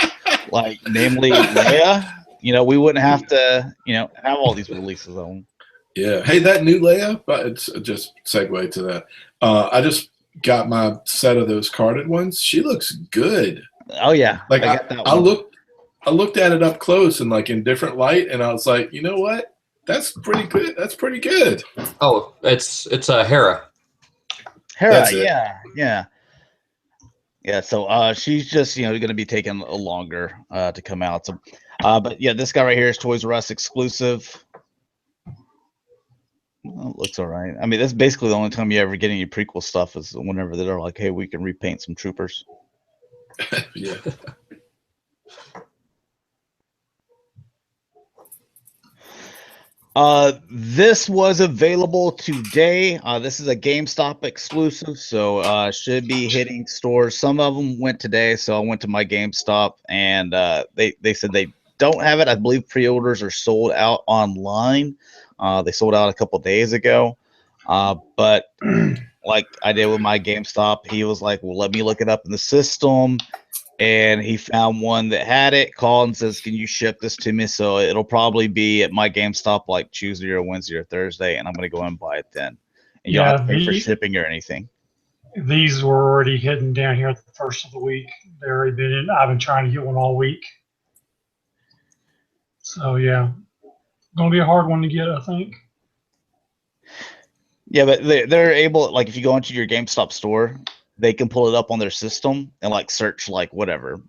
like namely Leia, we wouldn't have to, have all these releases on. Yeah. Hey, that new Leia, but it's just segue to that. I just got my set of those carded ones. She looks good. Oh yeah. Like I got that I one. looked at it up close and like in different light, and I was like, you know what? That's pretty good. That's pretty good. Oh, it's a Hera. That's it. Yeah, so she's just going to be taking longer to come out. So, but yeah, this guy right here is Toys R Us exclusive. Well, it looks all right. I mean, that's basically the only time you ever get any prequel stuff is whenever they're like, "Hey, we can repaint some troopers." Yeah. This was available today. This is a GameStop exclusive, so should be hitting stores. Some of them went today, so I went to my GameStop, and they said they don't have it. I believe pre-orders are sold out online. They sold out a couple days ago, but like I did with my GameStop, he was like, "Well, let me look it up in the system." And he found one that had it, called and says, "Can you ship this to me?" So it'll probably be at my GameStop like Tuesday or Wednesday or Thursday, and I'm going to go and buy it then. And you don't have to pay for shipping or anything. These were already hidden down here at the first of the week. They've already been in. I've been trying to get one all week. So, yeah. Going to be a hard one to get, I think. Yeah, but they're able, like if you go into your GameStop store, they can pull it up on their system and like search like whatever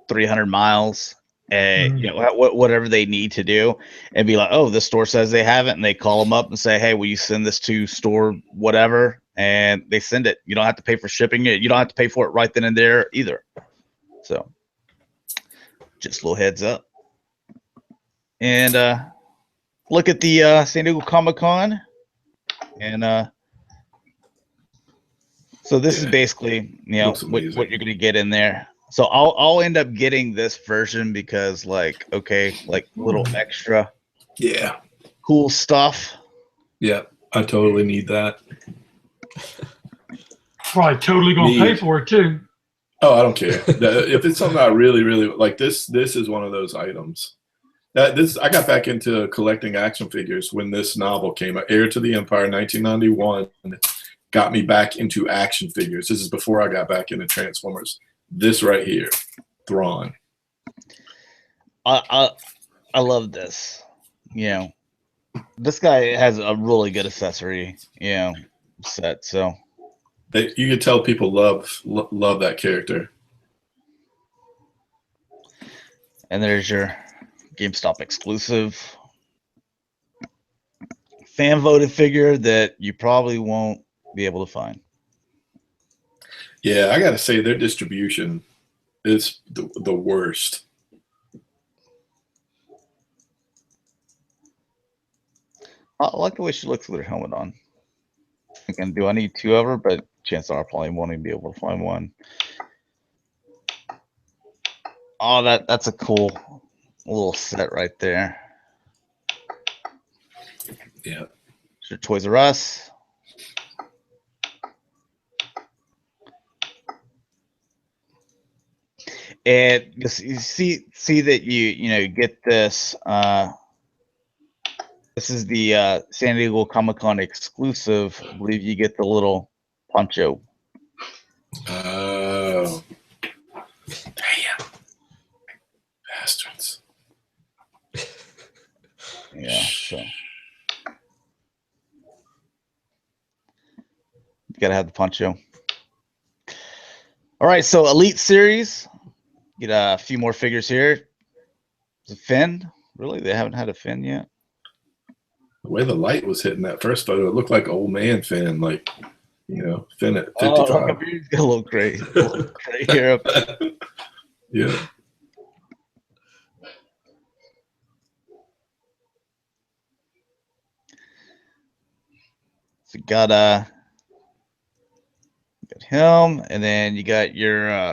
300 miles and you know whatever they need to do and be like, oh, this store says they have it, and they call them up and say, hey, will you send this to store whatever, and they send it. You don't have to pay for shipping it. You don't have to pay for it right then and there either. So just a little heads up. And look at the San Diego Comic-Con, and so this is basically, you know, what you're going to get in there. So I'll end up getting this version because, like, okay, like little extra, cool stuff. Yeah, I totally need that. Probably totally going to pay for it too. Oh, I don't care. If it's something I really, really like, this is one of those items. I got back into collecting action figures when this novel came out. Heir to the Empire, 1991. Got me back into action figures. This is before I got back into Transformers. This right here, Thrawn. I love this. You know, this guy has a really good accessory, you know, set. So you can tell people love that character. And there's your GameStop exclusive fan voted figure that you probably won't be able to find. Yeah, I gotta say their distribution is the worst. I like the way she looks with her helmet on. Again, do I need two of her? But chances are I probably won't even be able to find one. Oh, that's a cool little set right there. Yeah. It's your Toys R Us. And you see that you get this. This is the San Diego Comic-Con exclusive. I believe you get the little poncho. Oh, damn, bastards! Yeah, so you gotta have the poncho. All right, so Elite Series. Get a few more figures here. Is it Finn? Really? They haven't had a Finn yet? The way the light was hitting that first photo, it looked like old man Finn, like, you know, Finn at 55. Oh, he's got a little gray hair up. Yeah. So you got him, and then you got your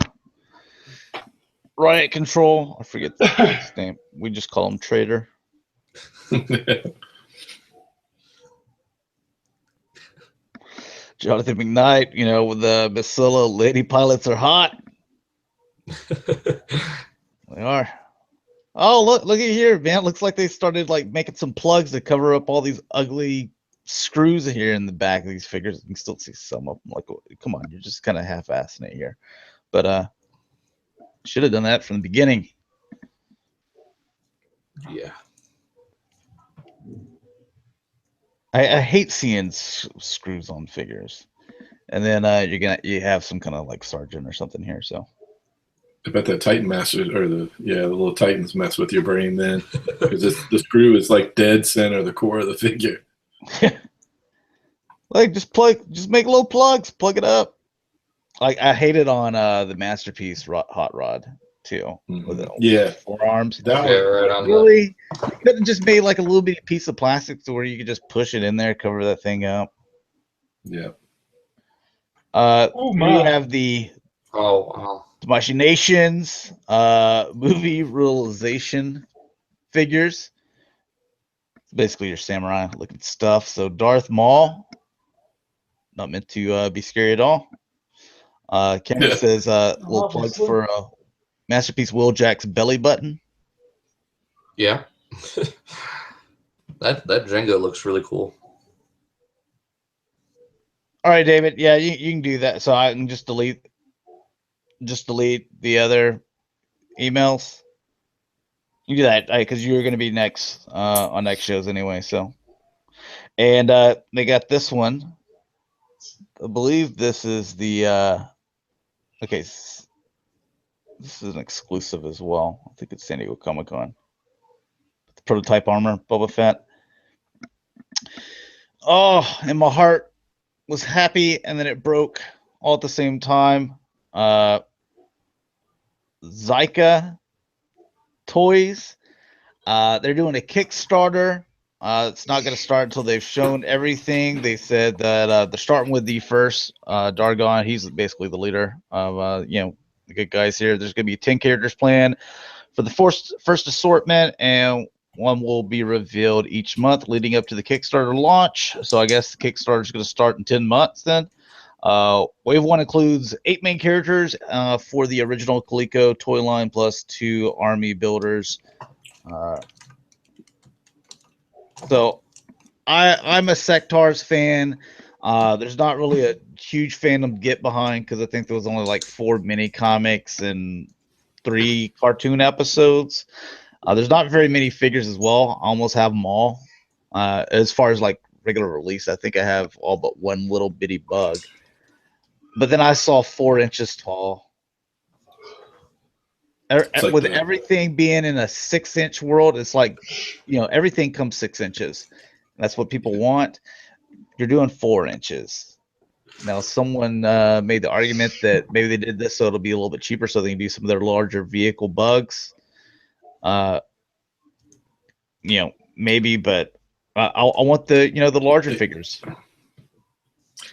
Riot Control. I forget his name. We just call him Trader. Jonathan McKnight, you know, with the Basilla lady pilots are hot. They are. Oh, look at here, man. It looks like they started like making some plugs to cover up all these ugly screws here in the back of these figures. You can still see some of them. Like, come on, you're just kind of half-assing it here. But should have done that from the beginning. Yeah. I hate seeing screws on figures, and then you have some kind of like sergeant or something here. So I bet that Titan Master or the little Titans mess with your brain then, because the screw is like dead center, the core of the figure. Like just make little plugs, plug it up. Like I hate it on the Masterpiece Hot Rod. too. With it, Yeah. 4 arms. That Yeah, one. right on. Really, you could have just made like a little bitty piece of plastic to where you could just push it in there, cover that thing up. Yeah. Oh We my! have the Oh wow. Machinations movie realization figures. It's basically your samurai looking stuff. So Darth Maul, not meant to be scary at all. Cameron Yeah. says little plugs Obviously. for Masterpiece Wheeljack's belly button. Yeah. that Django looks really cool. All right, David. Yeah, you can do that. So I can just delete the other emails. You do that because you're going to be next on next shows anyway. So, and they got this one. I believe this is the okay. This is an exclusive as well. I think it's San Diego Comic-Con. The prototype armor, Boba Fett. Oh, and my heart was happy, and then it broke all at the same time. Zyka Toyz. They're doing a Kickstarter. It's not going to start until they've shown everything. They said that they're starting with the first Dargon. He's basically the leader of the good guys here. There's going to be 10 characters planned for the first assortment, and one will be revealed each month leading up to the Kickstarter launch. So I guess the Kickstarter is going to start in 10 months then. Wave 1 includes 8 main characters for the original Coleco toy line plus 2 army builders. So I'm a Sectars fan. There's not really a huge fandom to get behind because I think there was only like 4 mini comics and 3 cartoon episodes. There's not very many figures as well. I almost have them all. As far as like regular release, I think I have all but one little bitty bug. But then I saw 4 inches tall. Like with everything being in a 6-inch world, it's like, everything comes 6 inches. That's what people want. You're doing 4 inches. Now, someone made the argument that maybe they did this so it'll be a little bit cheaper so they can do some of their larger vehicle bugs. Maybe, but I want the larger figures.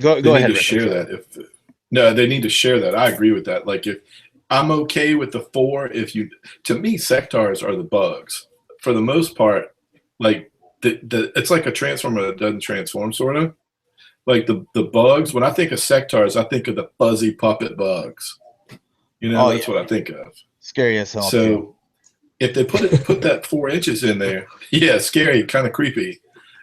Go ahead. They need to share that. No, they need to share that. I agree with that. Like, if I'm okay with the 4, to me, Sectars are the bugs for the most part. Like it's like a transformer that doesn't transform, sort of. Like the bugs. When I think of Sectars, I think of the fuzzy puppet bugs. That's what I think of. Scary as hell. So too. If they put that 4 inches in there, yeah, scary, kind of creepy.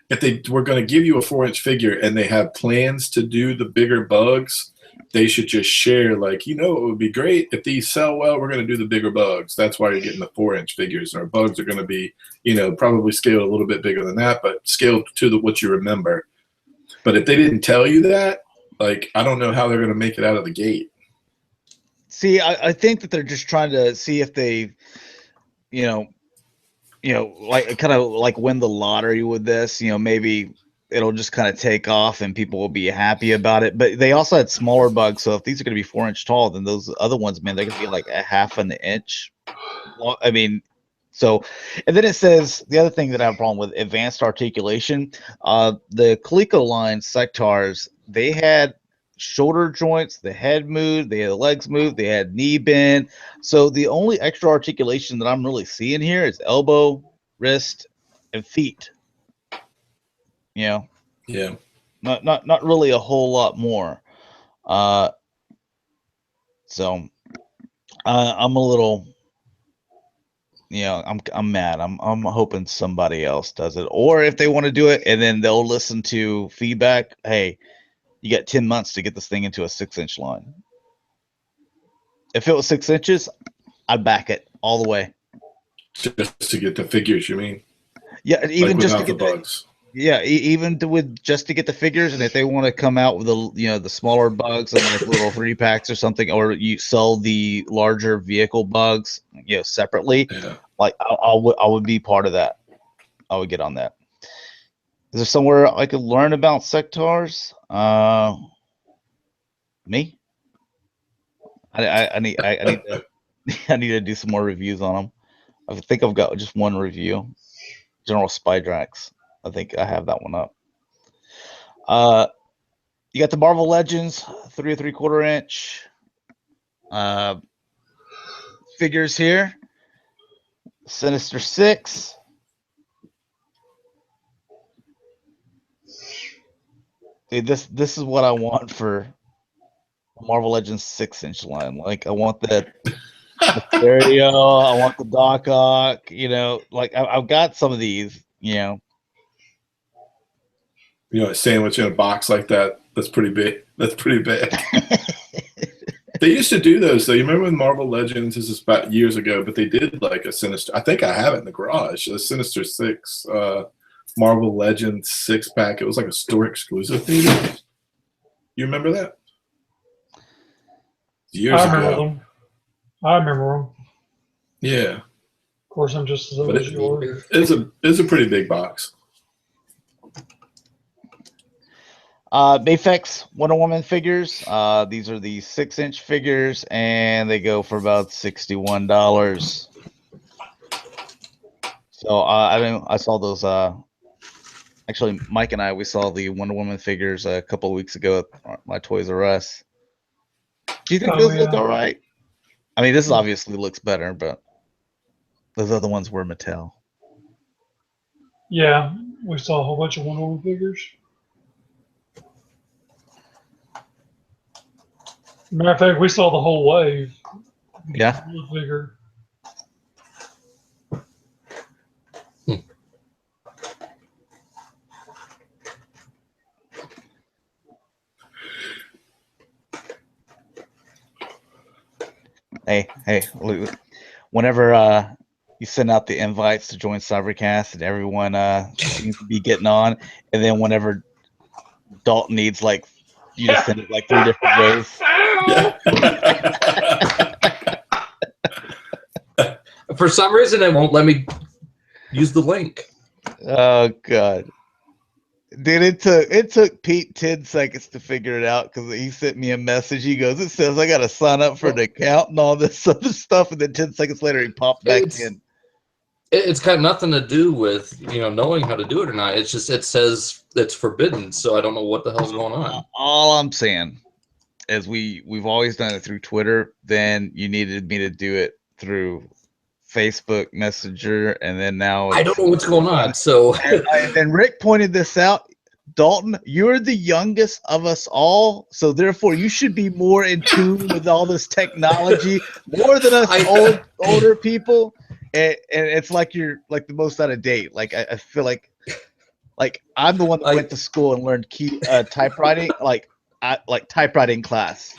If they were going to give you a 4-inch figure and they have plans to do the bigger bugs, they should just share, like, it would be great if these sell well, we're going to do the bigger bugs. That's why you're getting the 4-inch figures. Our bugs are going to be, probably scaled a little bit bigger than that, but scaled to what you remember. But if they didn't tell you that, like, I don't know how they're going to make it out of the gate. See, I think that they're just trying to see if they, like kind of like win the lottery with this. Maybe it'll just kind of take off and people will be happy about it. But they also had smaller bugs, so if these are going to be 4-inch tall, then those other ones, man, they're going to be like a half an inch. I mean, so, and then it says the other thing that I have a problem with, advanced articulation. The Coleco line Sectars, they had shoulder joints, the head moved, they had the legs moved, they had knee bend. So the only extra articulation that I'm really seeing here is elbow, wrist, and feet. Yeah. Not really a whole lot more. So I'm a little, I'm mad. I'm hoping somebody else does it, or if they want to do it and then they'll listen to feedback. Hey, you got 10 months to get this thing into a 6-inch line. If it was 6 inches, I'd back it all the way. Just to get the figures, you mean? Yeah, even like just to the get bugs. Just to get the figures, and if they want to come out with the smaller bugs and like little 3-packs or something, or you sell the larger vehicle bugs, separately, like I would be part of that. I would get on that. Is there somewhere I could learn about Sectars? Me? I need to I need to do some more reviews on them. I think I've got just one review. General Spydrax. I think I have that one up. You got the Marvel Legends 3 3/4 inch figures here. Sinister 6. Dude, this is what I want for Marvel Legends 6-inch line. Like I want the stereo, I want the Doc Ock, you know, like I've got some of these, you know. You know, a sandwich in a box like that, that's pretty big. That's pretty big. They used to do those though. You remember when Marvel Legends, this is about years ago, but they did like a Sinister, I think I have it in the garage, a Sinister 6 Marvel Legends 6-pack. It was like a store exclusive. You remember that? Years ago. I remember them. Yeah. Of course, I'm just as old as you are. It's a pretty big box. Bayflex Wonder Woman figures. These are the 6-inch figures, and they go for about $61. So I saw those. Actually, Mike and we saw the Wonder Woman figures a couple of weeks ago at my Toys R Us. Do you think those look all right? I mean, this obviously looks better, but those other ones were Mattel. Yeah, we saw a whole bunch of Wonder Woman figures. Matter of fact, we saw the whole wave. Yeah. Figure. Hey, whenever you send out the invites to join Cybercast and everyone seems to be getting on, and then whenever Dalton needs like you to send it like 3 different ways. For some reason, it won't let me use the link. Oh god, dude! It took Pete 10 seconds to figure it out because he sent me a message. He goes, "It says I got to sign up for an account and all this other stuff," and then 10 seconds later he popped back in. It's got nothing to do with knowing how to do it or not. It's just it says it's forbidden, so I don't know what the hell's going on. All I'm saying is we've always done it through Twitter. Then you needed me to do it through Facebook Messenger, and then now I don't know what's going on. So and Rick pointed this out. Dalton, you're the youngest of us all, so therefore you should be more in tune with all this technology more than us older people. And it's like you're like the most out of date. Like I feel like I'm the one that went to school and learned typewriting, like typewriting class.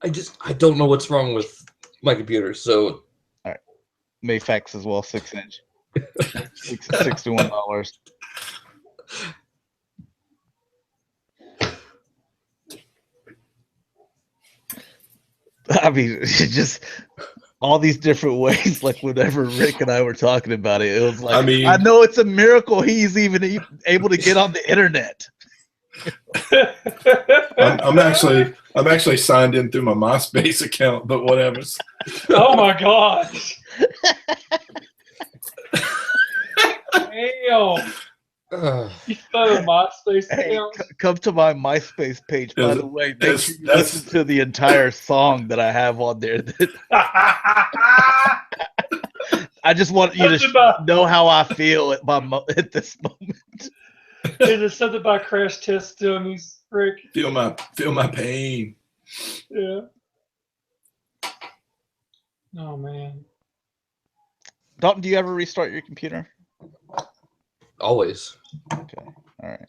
I don't know what's wrong with my computer. So all right, Mayfax as well, 6-inch, $61. I mean, just all these different ways. Like whenever Rick and I were talking about it, it was like, I know it's a miracle he's even able to get on the internet. I'm actually signed in through my MySpace account, but whatever. Oh my gosh! Damn. You started a MySpace account? Come to my MySpace page, by the way. Make sure you listen to the entire song that I have on there. I just want you to know how I feel at this moment. There's something about Crash Test Dummies, Rick. Feel my pain. Yeah. Oh man. Dalton, do you ever restart your computer? always. Okay. All right.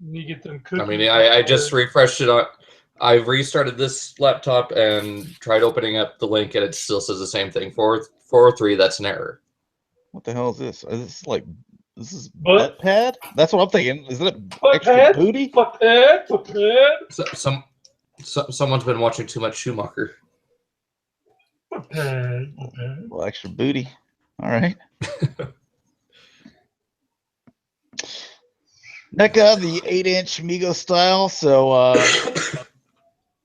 You get them cookies. I mean, I just refreshed it on. I restarted this laptop and tried opening up the link, and it still says the same thing. 403. That's an error. What the hell is this? This is butt pad? That's what I'm thinking. Is it butt extra pad? booty? Butt pad? Butt pad? Someone's been watching too much Schumacher. Butt pad? Butt pad? Well, extra booty. All right. NECA, the 8-inch Mego style. So,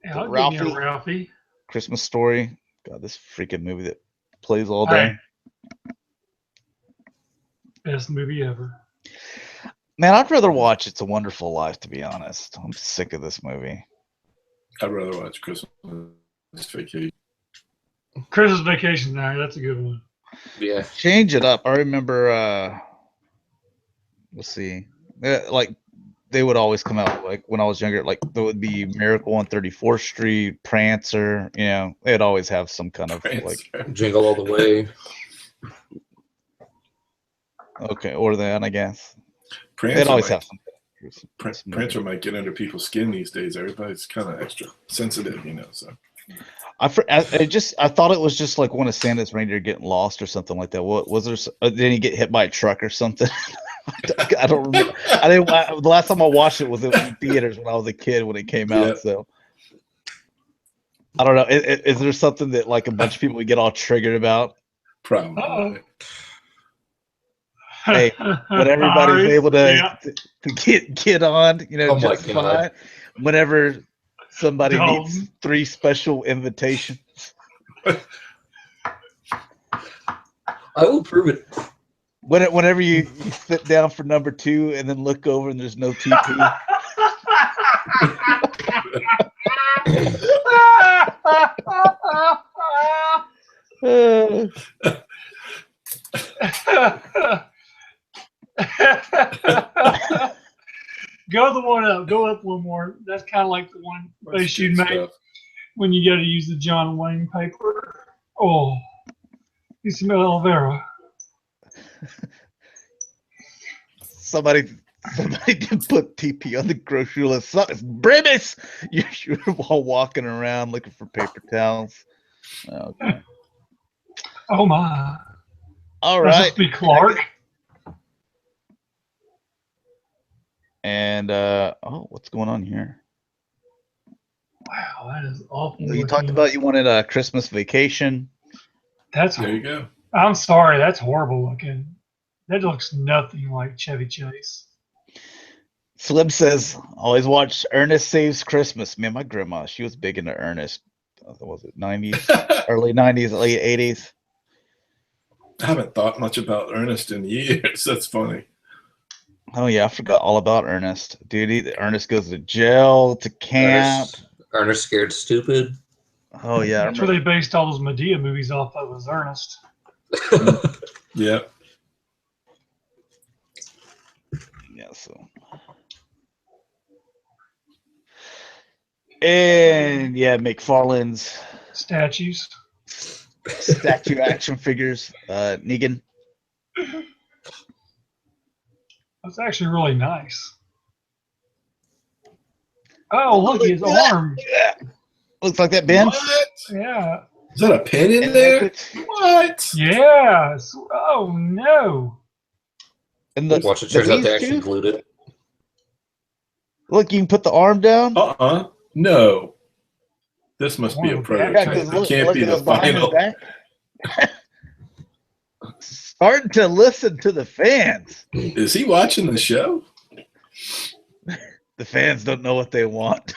Yeah, I'll give you a Ralphie. Christmas Story God, this freaking movie that plays all Hey. day. Best movie ever. Man, I'd rather watch It's a Wonderful Life, to be honest. I'm sick of this movie. I'd rather watch Christmas Vacation. Christmas Vacation. Now that's a good one. Yeah. Change it up. I remember, let's see, like they would always come out, like when I was younger, like there would be Miracle on 34th Street, Prancer, you know, they'd always have some kind of like, Jingle All the Way. okay, or that, I guess. Prancer They'd always might, have some. Prancer might get under people's skin these days. Everybody's kind of extra sensitive, you know. So I thought it was just like one of Santa's reindeer getting lost or something like that. What was there? Did he get hit by a truck or something? I don't remember. The last time I watched it was in theaters when I was a kid when it came out. Yeah. So I don't know. Is there something that like a bunch of people would get all triggered about? probably. Hey, when everybody's able to get on, you know, Oh my just God. fine. Whenever somebody Dalton. needs 3 special invitations. I will prove it. Whenever you sit down for number 2 and then look over and there's no TP. Go the one up. Go up one more. That's kind of like the one face you'd make Stuff. when you got to use the John Wayne paper. Oh, you smell aloe vera. Somebody did put TP on the grocery list. Brimus! You're all walking around looking for paper towels. Okay. Oh my. All That's right. supposed to be Clark. And what's going on here? Wow, that is awful. You talked about you wanted a Christmas Vacation. That's. There you go. I'm sorry. That's horrible looking. That looks nothing like Chevy Chase. Slim says, always watch Ernest Saves Christmas. Man, my grandma, she was big into Ernest. What was it 90s, early 90s, late 80s? I haven't thought much about Ernest in years. That's funny. Oh, yeah, I forgot all about Ernest. Dude, Ernest goes to jail, to camp. Ernest Scared Stupid. Oh, yeah. That's where they based all those Medea movies off of, was Ernest. Yeah. Yeah, so. And, yeah, McFarlane's Statues. statue action figures. Negan. That's actually really nice. Oh, look, his arm. Yeah. Looks like that bench. What? Yeah. Is that a pin in there? What? Yes. Oh, no. And the, Watch, it turns out they these actually two? glued it. Look, you can put the arm down. No. This must be a prototype. Yeah, 'cause It look- can't look be at the him behind his final. back. Starting to listen to the fans. Is he watching the show? The fans don't know what they want.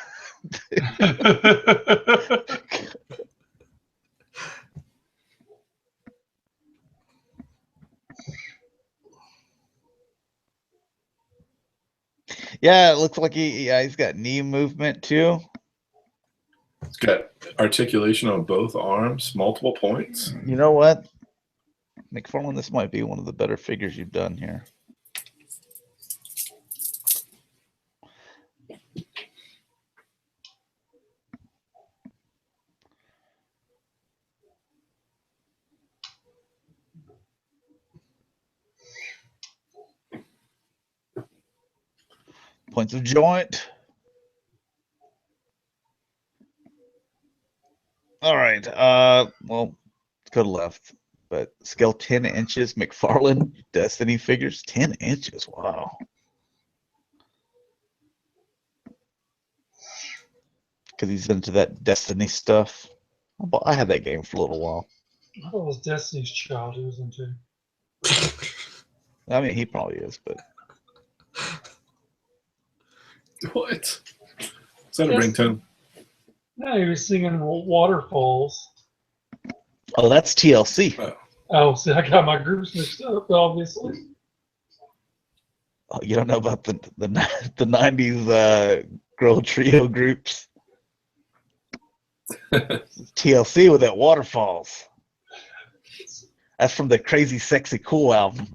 Yeah, it looks like he's got knee movement too. It's got articulation on both arms, multiple points. You know what? McFarlane, this might be one of the better figures you've done here. Points of joint. All right. Well, could have left, but scale 10 inches. McFarlane Destiny figures 10 inches. Wow. Because he's into that Destiny stuff. I had that game for a little while. I thought it was Destiny's Child he was into. I mean, he probably is, but What? Is that a Yes. ringtone? No, he was singing Waterfalls. Oh, that's TLC. Oh, see, I got my groups mixed up, obviously. Oh, you don't know about the 90s girl trio groups. TLC with that Waterfalls. That's from the Crazy Sexy Cool album.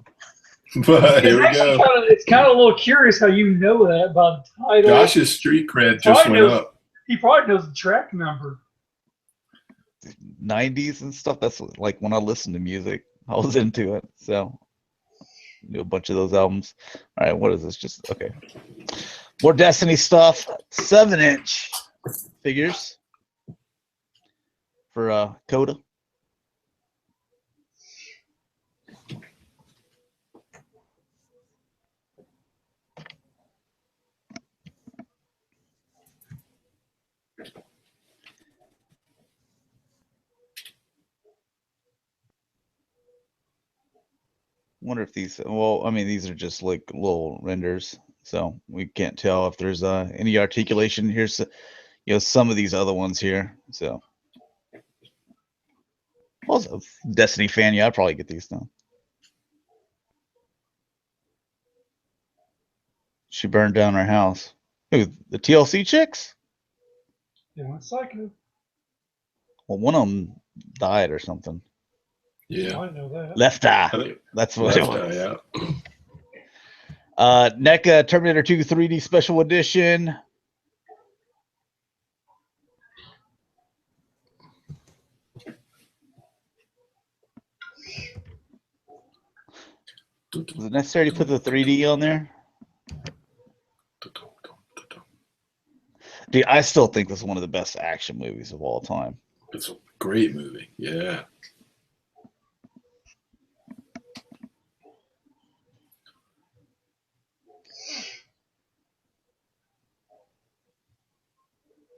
But here we go. It's kind of a little curious how you know that by the title. Josh's street cred just went up. He probably knows the track number. 90s and stuff. That's like when I listened to music, I was into it. So knew a bunch of those albums. All right, what is this? Just okay. More Destiny stuff. 7-inch figures for Dakota. Wonder if these, well, I mean, these are just like little renders, so we can't tell if there's any articulation. Here's, some of these other ones here. So, also, Destiny fan, yeah, I'd probably get these now. She burned down her house. Who, the TLC chicks? Yeah, went psycho. Well, one of them died or something. Yeah, I know that. Left Eye. That's what it was. Yeah. NECA Terminator 2 3D Special Edition. Is it necessary to put the 3D on there? Dude, I still think this is one of the best action movies of all time. It's a great movie. Yeah.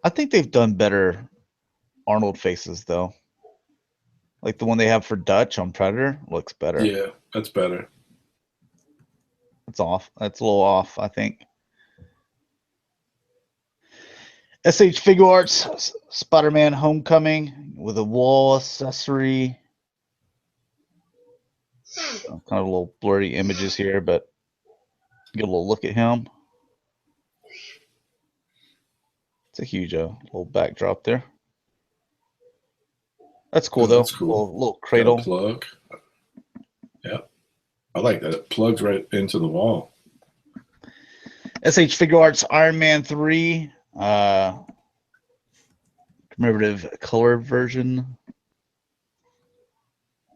I think they've done better Arnold faces, though. Like the one they have for Dutch on Predator looks better. Yeah, that's better. It's off. That's a little off, I think. SH Figure Arts, Spider-Man Homecoming with a wall accessory. Kind of a little blurry images here, but get a little look at him. It's a huge little backdrop there. That's cool, though. That's cool. Little cradle. Plug. Yeah. I like that. It plugs right into the wall. SH Figure Arts Iron Man 3. Commemorative color version.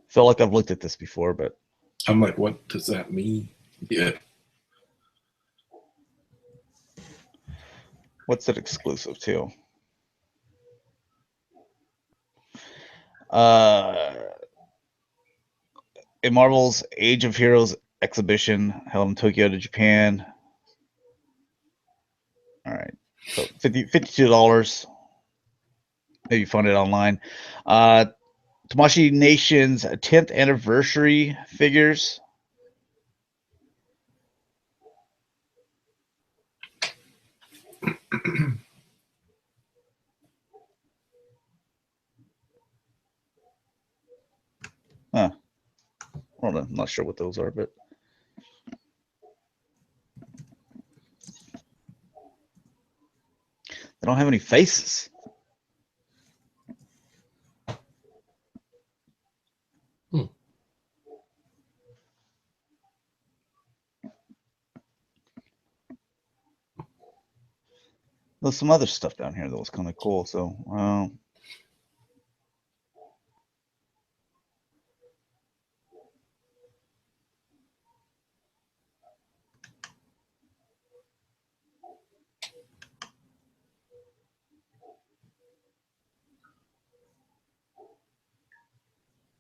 Felt like I've looked at this before, but I'm like, what does that mean? Yeah. What's it exclusive to? In Marvel's Age of Heroes exhibition held in Tokyo, Japan. All right, so $52. Maybe find it online. Tamashii Nation's 10th anniversary figures. Huh. Hold on, I'm not sure what those are, but they don't have any faces. There's some other stuff down here that was kind of cool. So,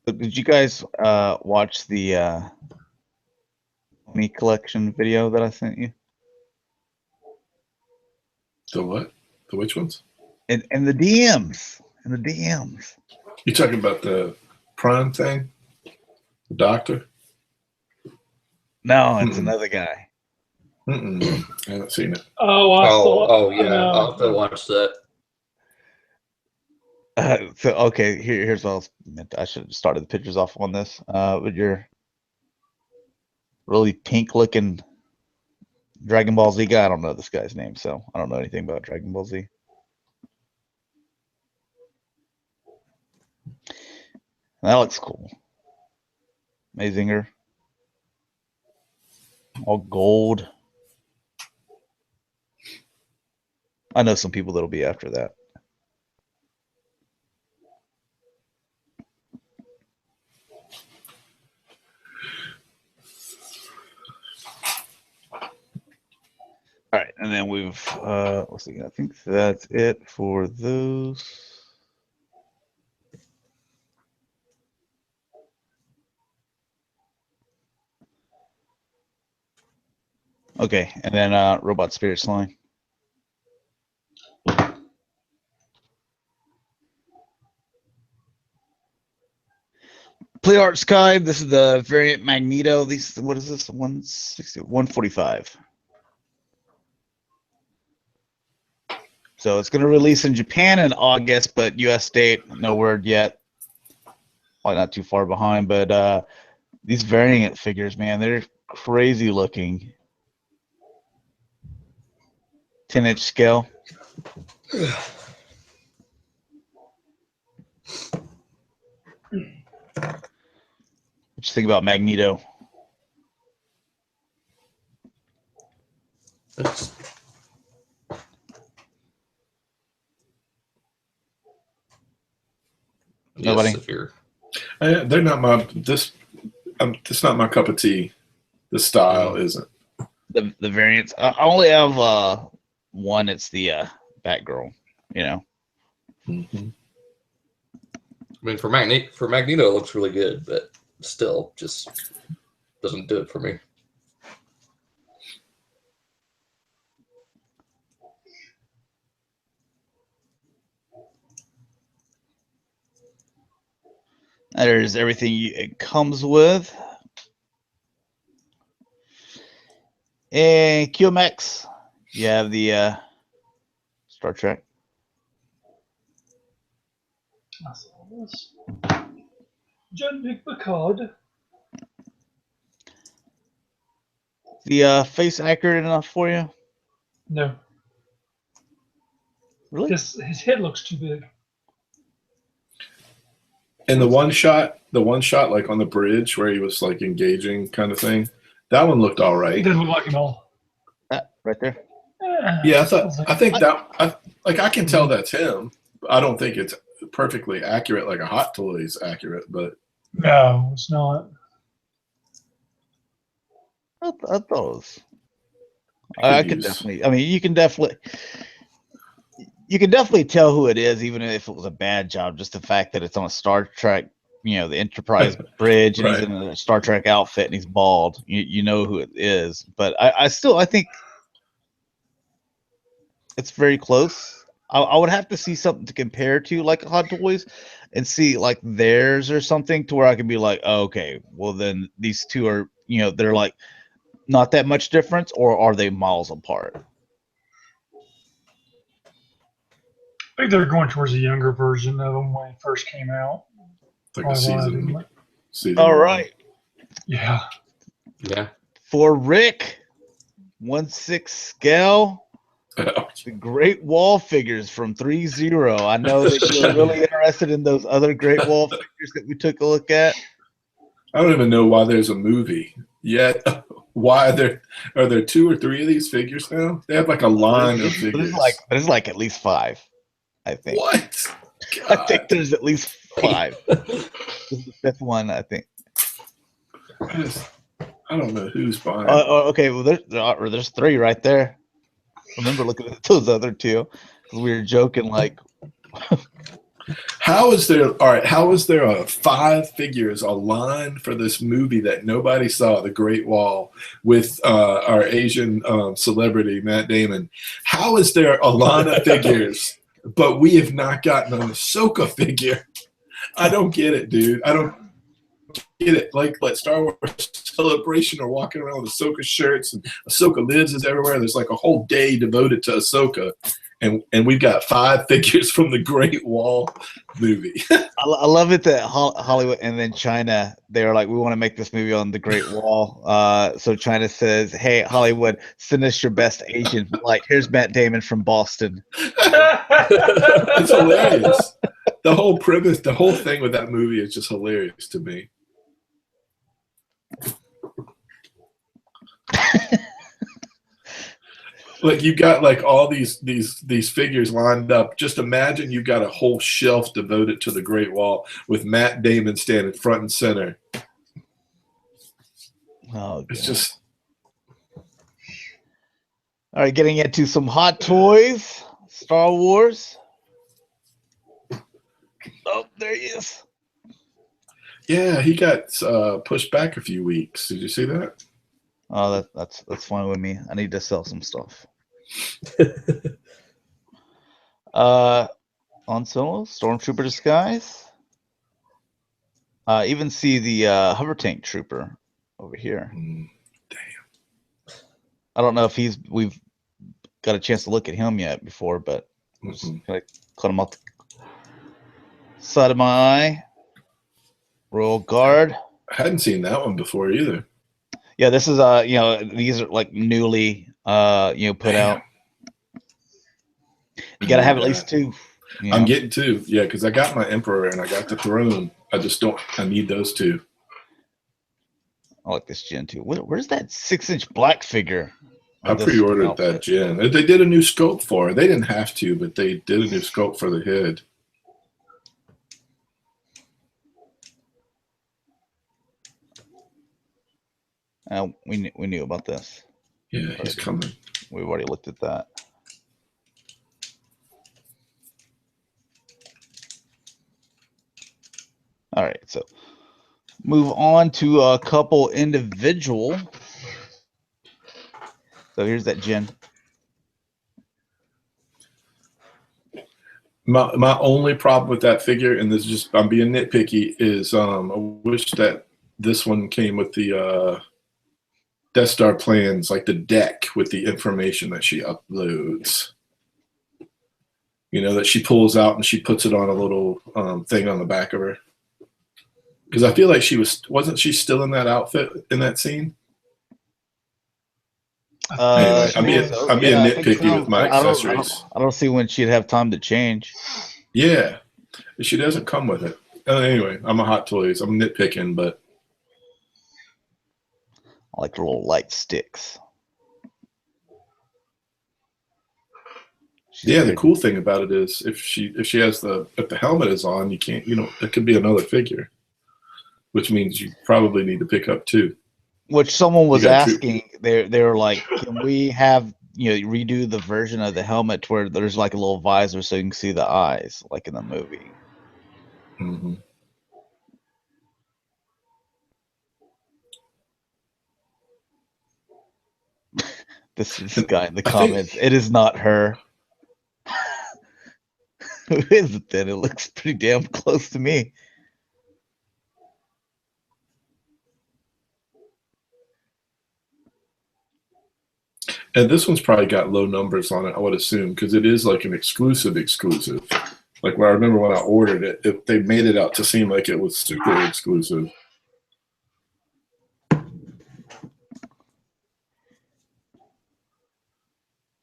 did you guys watch the Me collection video that I sent you? The what? The which ones? And the DMs. And the DMs. You talking about the Prime thing? The doctor? No, it's another guy. I haven't seen it. Oh, yeah. I'll have to watch that. So okay, here's what I was meant. I should have started the pictures off on this. With your really pink looking Dragon Ball Z guy. I don't know this guy's name, so I don't know anything about Dragon Ball Z. That looks cool. Amazinger. All gold. I know some people that'll be after that. All right, and then we've let's see. I think that's it for those. Okay, and then Robot Spirits line. Play Art Sky. This is the variant Magneto. These, what is this? 160, 145. So it's going to release in Japan in August, but US date, no word yet. Probably not too far behind, but these variant figures, man, they're crazy looking. 10-inch scale. What you think about Magneto? It's, Nobody? yes, if you're They're not my it's not my cup of tea. The style isn't. The variants. I only have one. It's the Batgirl. You know. Mm-hmm. I mean, for Magneto, it looks really good, but still, just doesn't do it for me. There's everything it comes with. And QMX, you have the Star Trek. I saw this. Jean-Luc Picard. The face accurate enough for you? No, Really? his head looks too big. And the one shot like on the bridge where he was like engaging kind of thing, that one looked all He right. doesn't look like him all. That right there. Yeah, I can tell that's him. I don't think it's perfectly accurate like a Hot Toys accurate, but No, it's not. I thought it was. I could use- definitely. I mean, you can definitely tell who it is, even if it was a bad job. Just the fact that it's on a Star Trek, the Enterprise bridge, and he's Right. in a Star Trek outfit and he's bald. You know who it is. But I think it's very close. I would have to see something to compare to, like Hot Toys, and see like theirs or something, to where I could be like, oh, okay, well then these two are, they're like not that much difference, or are they miles apart? I think they're going towards a younger version of him when he first came out. like a Probably one of them. season. All one. right. Yeah. Yeah. For Rick, 1/6 scale, the Great Wall figures from 3-0. I know that you're really interested in those other Great Wall figures that we took a look at. I don't even know why there's a movie yet. Why are there 2 or 3 of these figures now? They have like a line of figures. There's like at least 5, I think. What? I think there's at least 5. This is the 5th one, I think. I don't know who's buying. Okay, well there's 3 right there. Remember looking at those other 2, because we were joking like. How is there a 5 figures, a line for this movie that nobody saw, The Great Wall, with our Asian celebrity Matt Damon? How is there a line of figures, but we have not gotten an Ahsoka figure? I don't get it, dude. I don't get it. Like Star Wars Celebration are walking around with Ahsoka shirts and Ahsoka lids is everywhere. There's like a whole day devoted to Ahsoka, and we've got 5 figures from the Great Wall movie. I love it that Hollywood and then China, they're like, we want to make this movie on the Great Wall. So China says, hey, Hollywood, send us your best Asian. Like, here's Matt Damon from Boston. It's hilarious. The whole premise, the whole thing with that movie is just hilarious to me. Like, you've got like all these figures lined up. Just imagine you've got a whole shelf devoted to the Great Wall with Matt Damon standing front and center. Oh, it's just. All right, getting into some Hot Toys, Star Wars. Oh, there he is. Yeah, he got pushed back a few weeks. Did you see that? Oh, that's fine with me. I need to sell some stuff. On solo, Stormtrooper disguise. Even see the hover tank trooper over here. Damn. I don't know if we've got a chance to look at him yet before, but I'm just gonna cut him off the side of my eye. Royal Guard. I hadn't seen that one before either. Yeah, this is these are like newly put out. You gotta have at least 2. I'm getting 2, yeah, because I got my Emperor and I got the throne. I need those 2. I like this Gen 2. Where's that 6-inch black figure? I pre-ordered that Gen. They did a new sculpt for it. They didn't have to, but they did a new sculpt for the head. We knew about this. Yeah, he's coming. We've already looked at that. All right, so move on to a couple individual. So here's that Gen. My only problem with that figure, and this is just I'm being nitpicky, is I wish that this one came with the Death Star plans, like the deck with the information that she uploads. You know, that she pulls out and she puts it on a little thing on the back of her. Because I feel like wasn't she still in that outfit in that scene? Anyway, I'm being nitpicky with my accessories. I don't see when she'd have time to change. Yeah, she doesn't come with it. Anyway, I'm a Hot Toys. I'm nitpicking, but I like the little light sticks. Yeah, the cool thing about it is if she has if the helmet is on, you can't, it could be another figure, which means you probably need to pick up 2. Which someone was asking, they were like, can we have redo the version of the helmet to where there's like a little visor so you can see the eyes like in the movie. Mm-hmm. This guy in the comments, it is not her. Who is it then? It looks pretty damn close to me. And this one's probably got low numbers on it, I would assume, because it is like an exclusive. Like I remember when I ordered it, they made it out to seem like it was super exclusive.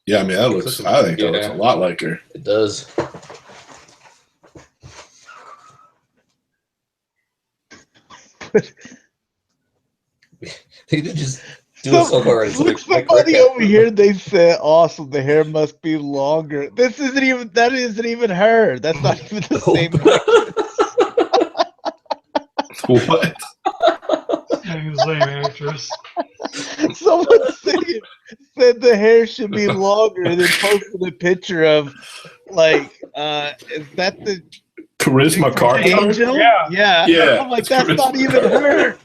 Yeah, I mean, I think that looks a lot like her. It does. They did just do it so hard. Somebody over here, they said, "Awesome, the hair must be longer." That isn't even her. That's not even the same. What? Same actress. Someone said the hair should be longer, and then posted a picture of is that the Charisma Carter? Angel? Yeah. I'm like, that's not even her.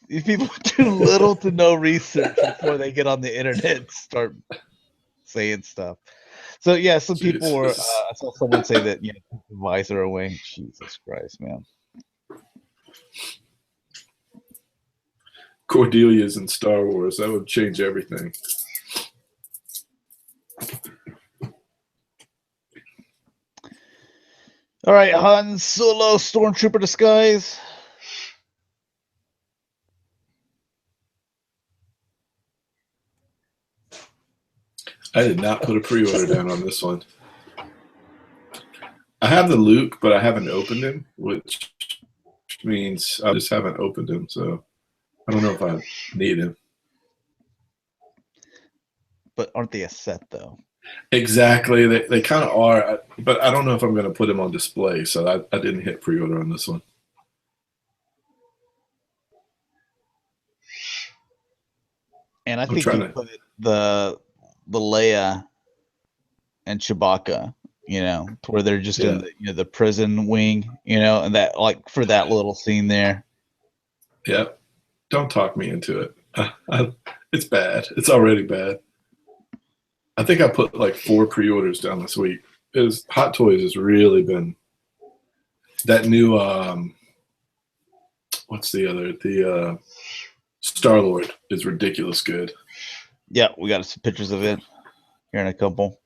These people do little to no research before they get on the internet and start saying stuff. So yeah, some people were. I saw someone say that the visor away. Jesus Christ, man. Cordelia's in Star Wars. That would change everything. All right, Han Solo Stormtrooper disguise. I did not put a pre-order down on this one. I have the Luke, but I haven't opened him, which means I just haven't opened him, so I don't know if I need him. But aren't they a set though? Exactly, they kind of are, but I don't know if I'm going to put him on display, so I didn't hit pre-order on this one. And I think you put the Leia and Chewbacca, to where they're just in the prison wing, and that like for that little scene there. Yep. Don't talk me into it. It's bad. It's already bad. I think I put like 4 pre-orders down this week. Hot Toys has really been that new what's the other? The Star-Lord is ridiculous good. Yeah, we got some pictures of it here in a couple.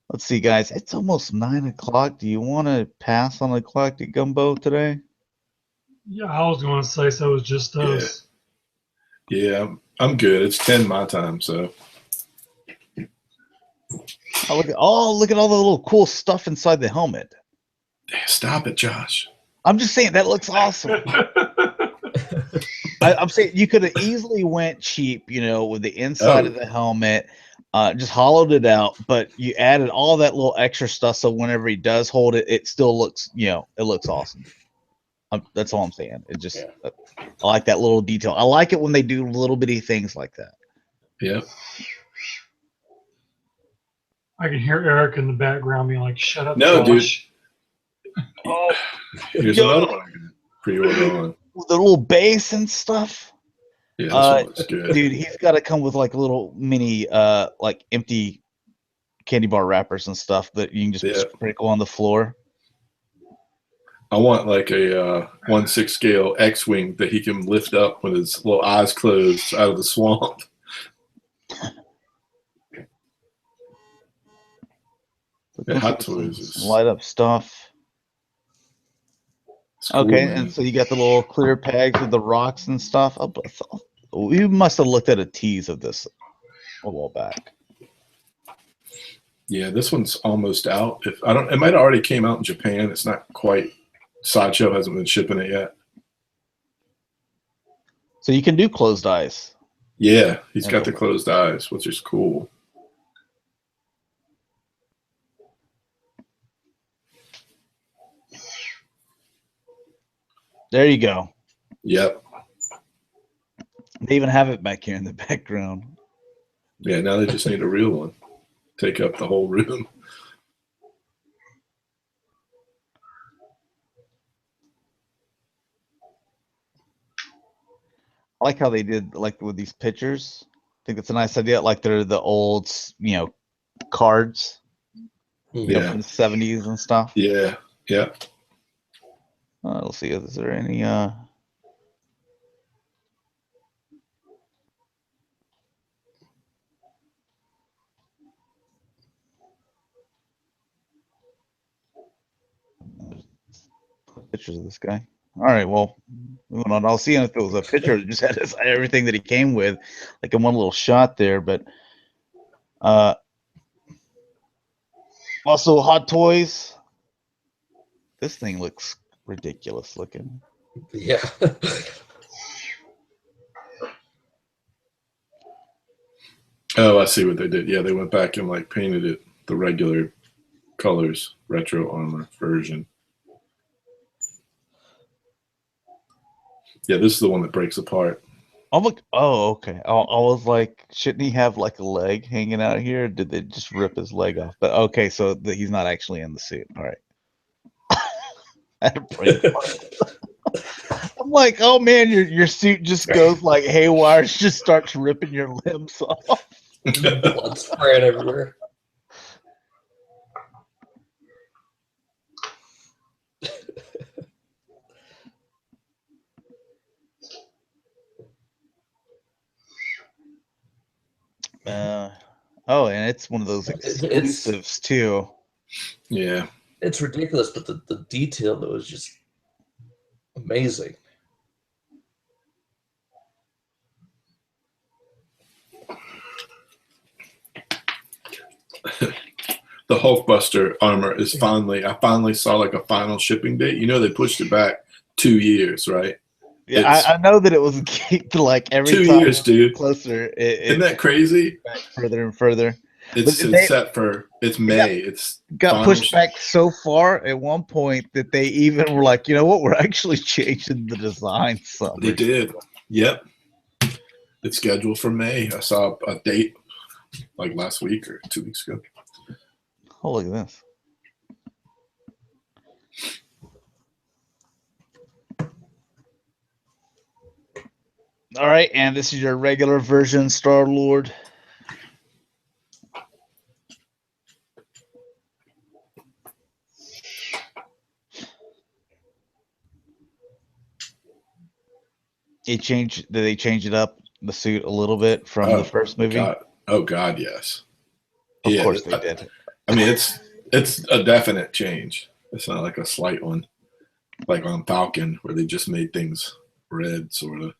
Let's see, guys. It's almost 9 o'clock. Do you want to pass on the Galactic Gumbo today? Yeah, I was going to say so. It was just us. Yeah, I'm good. It's 10 my time, so. Oh, look at all the little cool stuff inside the helmet. Stop it, Josh. I'm just saying that looks awesome. I'm saying you could have easily went cheap, with the inside of the helmet, just hollowed it out, but you added all that little extra stuff, so whenever he does hold it, it still looks, it looks awesome. That's all I'm saying. It just, I like that little detail. I like it when they do little bitty things like that. Yeah. I can hear Eric in the background being like, "Shut up, no, Josh." Dude. Oh, here's another one I can pre-order on. The little bass and stuff. Yeah, this one looks good. Dude, he's got to come with like little mini, like empty candy bar wrappers and stuff that you can just sprinkle on the floor. I want like a 1/6 scale X-wing that he can lift up with his little eyes closed out of the swamp. Hot Toys is light up stuff. cool, okay, man. and so you got the little clear pegs with the rocks and stuff. We must have looked at a tease of this a while back. Yeah, this one's almost out. It might have already came out in Japan. It's not quite. Sideshow hasn't been shipping it yet. So you can do closed eyes. Yeah, he's got the closed eyes, which is cool. There you go. Yep. They even have it back here in the background. Yeah, now they just need a real one. Take up the whole room. I like how they did like with these pictures. I think it's a nice idea. Like they're the old, cards. From the 70s and stuff. Yeah. Yeah. Let's see. Is there any pictures of this guy? All right, well, moving on. I'll see if it was a picture that just had everything that he came with, like in one little shot there. But also Hot Toys. This thing looks ridiculous looking. Yeah. Oh, I see what they did. Yeah, they went back and like painted it the regular colors, retro armor version. Yeah, this is the one that breaks apart. Oh, okay. I was like, shouldn't he have like a leg hanging out here? Or did they just rip his leg off? But okay, so he's not actually in the suit. All right. I'm like, oh man, your suit just goes like haywire. It just starts ripping your limbs off. Blood spraying everywhere. Oh, and it's one of those exclusives too. Yeah. It's ridiculous, but the detail though is just amazing. The Hulkbuster armor is I finally saw like a final shipping date. You know, they pushed it back 2 years, right? Yeah, I know that it was like every 2 time years, dude. Closer. Isn't that crazy? Back further and further. It's set for May. It's got pushed back so far at one point that they even were like, you know what, we're actually changing the design some. They did. Yep. It's scheduled for May. I saw a date like last week or 2 weeks ago. Oh, look at this. All right, and this is your regular version Star-Lord. Did they change it up, the suit, a little bit from the first movie? God. Oh God, yes. Of course they did. I mean, it's a definite change. It's not like a slight one, like on Falcon, where they just made things red, sort of.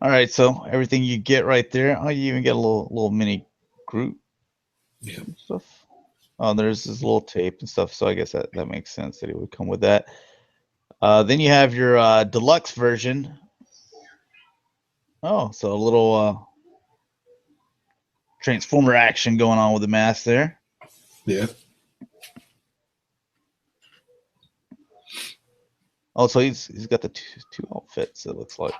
All right, so everything you get right there. Oh, you even get a little mini Groot. Yeah. Stuff. Oh, there's this little tape and stuff. So I guess that makes sense that it would come with that. Then you have your deluxe version. Oh, so a little Transformer action going on with the mask there. Yeah. Oh, so he's got the two outfits, it looks like.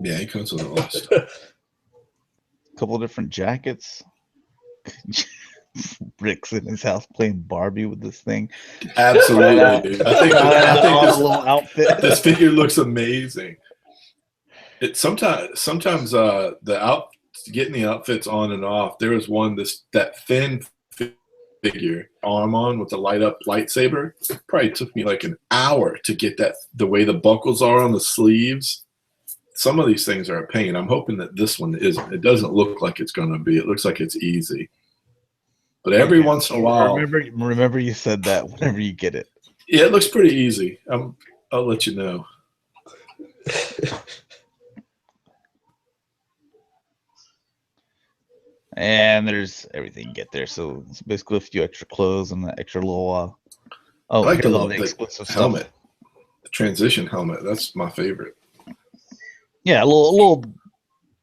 Yeah, he comes with a lot of stuff. A couple of different jackets. Rick's in his house playing Barbie with this thing. Absolutely, dude. I think this little outfit. This figure looks amazing. It sometimes getting the outfits on and off. There was one that thin figure arm on with the light up lightsaber. Probably took me like an hour to get that, the way the buckles are on the sleeves. Some of these things are a pain. I'm hoping that this one isn't. It doesn't look like it's going to be. It looks like it's easy. But every once in a while. Remember you said that whenever you get it. Yeah, it looks pretty easy. I'll let you know. And there's everything you get there. So it's basically a few extra clothes and the extra little. I like the little exclusive helmet. stuff. The transition helmet. That's my favorite. Yeah, a little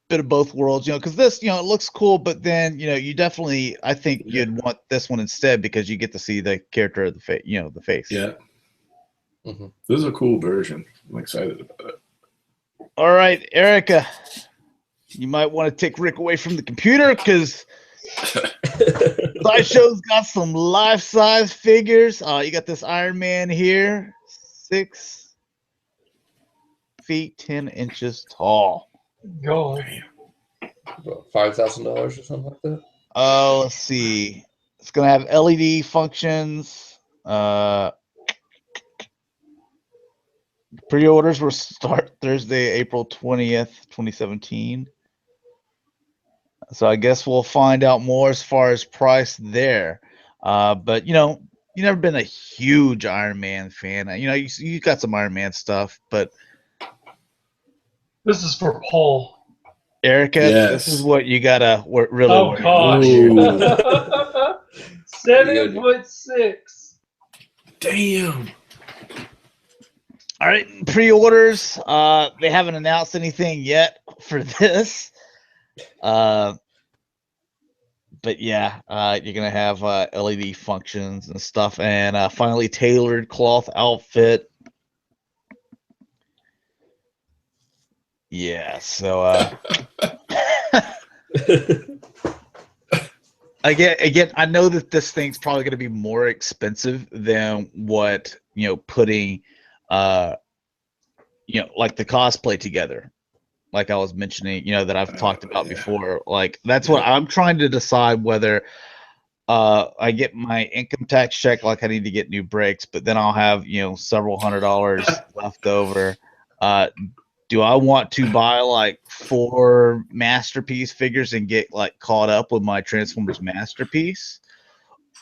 bit of both worlds, because this, it looks cool, but then, you definitely, I think you'd want this one instead because you get to see the character of the face, the face. Yeah. Mm-hmm. This is a cool version. I'm excited about it. All right, Erica, you might want to take Rick away from the computer because Sideshow's got some life-size figures. You got this Iron Man here, 6 feet 10 inches tall. Golly. About $5,000 or something like that. Let's see. It's gonna have LED functions. Pre-orders will start Thursday, April 20th, 2017. So I guess we'll find out more as far as price there. But you've never been a huge Iron Man fan. You got some Iron Man stuff, but this is for Paul. Erica, yes. This is what you gotta really. Oh gosh. 7'6". Damn. All right, pre-orders. They haven't announced anything yet for this. But yeah, you're gonna have LED functions and stuff, and finally tailored cloth outfit. Yeah, so again, I know that this thing's probably going to be more expensive than what putting like the cosplay together, like I was mentioning, that I've talked about before. Like that's what I'm trying to decide whether I get my income tax check like I need to get new brakes, but then I'll have, several $100s left over. Do I want to buy like 4 masterpiece figures and get like caught up with my Transformers masterpiece?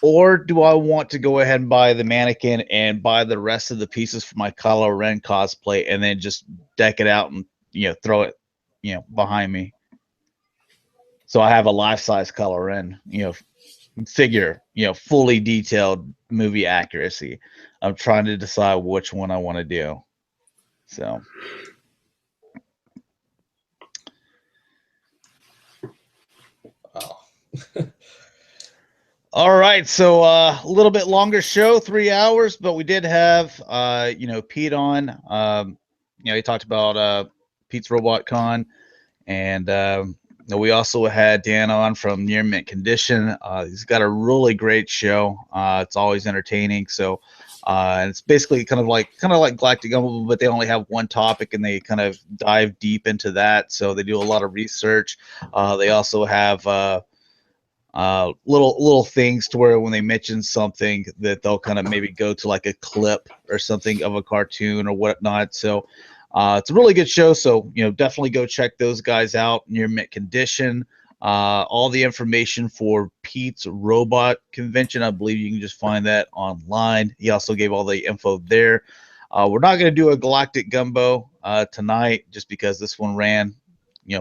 Or do I want to go ahead and buy the mannequin and buy the rest of the pieces for my Kylo Ren cosplay and then just deck it out and, throw it, behind me? So I have a life-size Kylo Ren, figure, fully detailed movie accuracy. I'm trying to decide which one I want to do. So... Wow. All right, so a little bit longer show, 3 hours, but we did have Pete on. He talked about PetesRoboCon, and we also had Dan on from Near Mint Condition. He's got a really great show. It's always entertaining. So and it's basically kind of like Galactic Gumball, but they only have one topic and they kind of dive deep into that. So they do a lot of research. They also have little things to where when they mention something that they'll kind of maybe go to like a clip or something of a cartoon or whatnot. So it's a really good show. So definitely go check those guys out. Near Mint Condition. All the information for Pete's Robot Convention, I believe you can just find that online. He also gave all the info there. We're not going to do a Galactic Gumbo tonight just because this one ran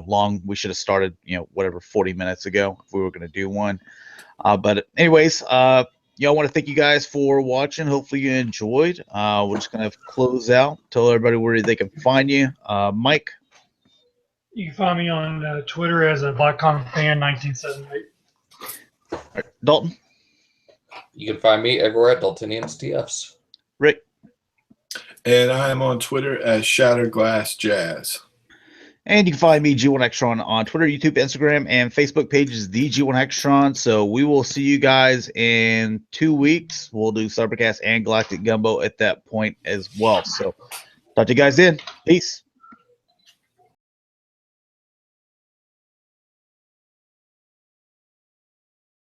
long. We should have started 40 minutes ago if we were going to do one. But anyways, I want to thank you guys for watching. Hopefully you enjoyed. We're just going to close out, tell everybody where they can find you. Mike? You can find me on Twitter as a BotCon fan 1978. Right. Dalton? You can find me everywhere at Daltonians TFs. Rick? And I am on Twitter as Shatrdglassjazz. And you can find me, G1Xtron, on Twitter, YouTube, Instagram, and Facebook pages, the G1Xtron. So we will see you guys in 2 weeks. We'll do Cybercast and Galactic Gumbo at that point as well. So talk to you guys then. Peace.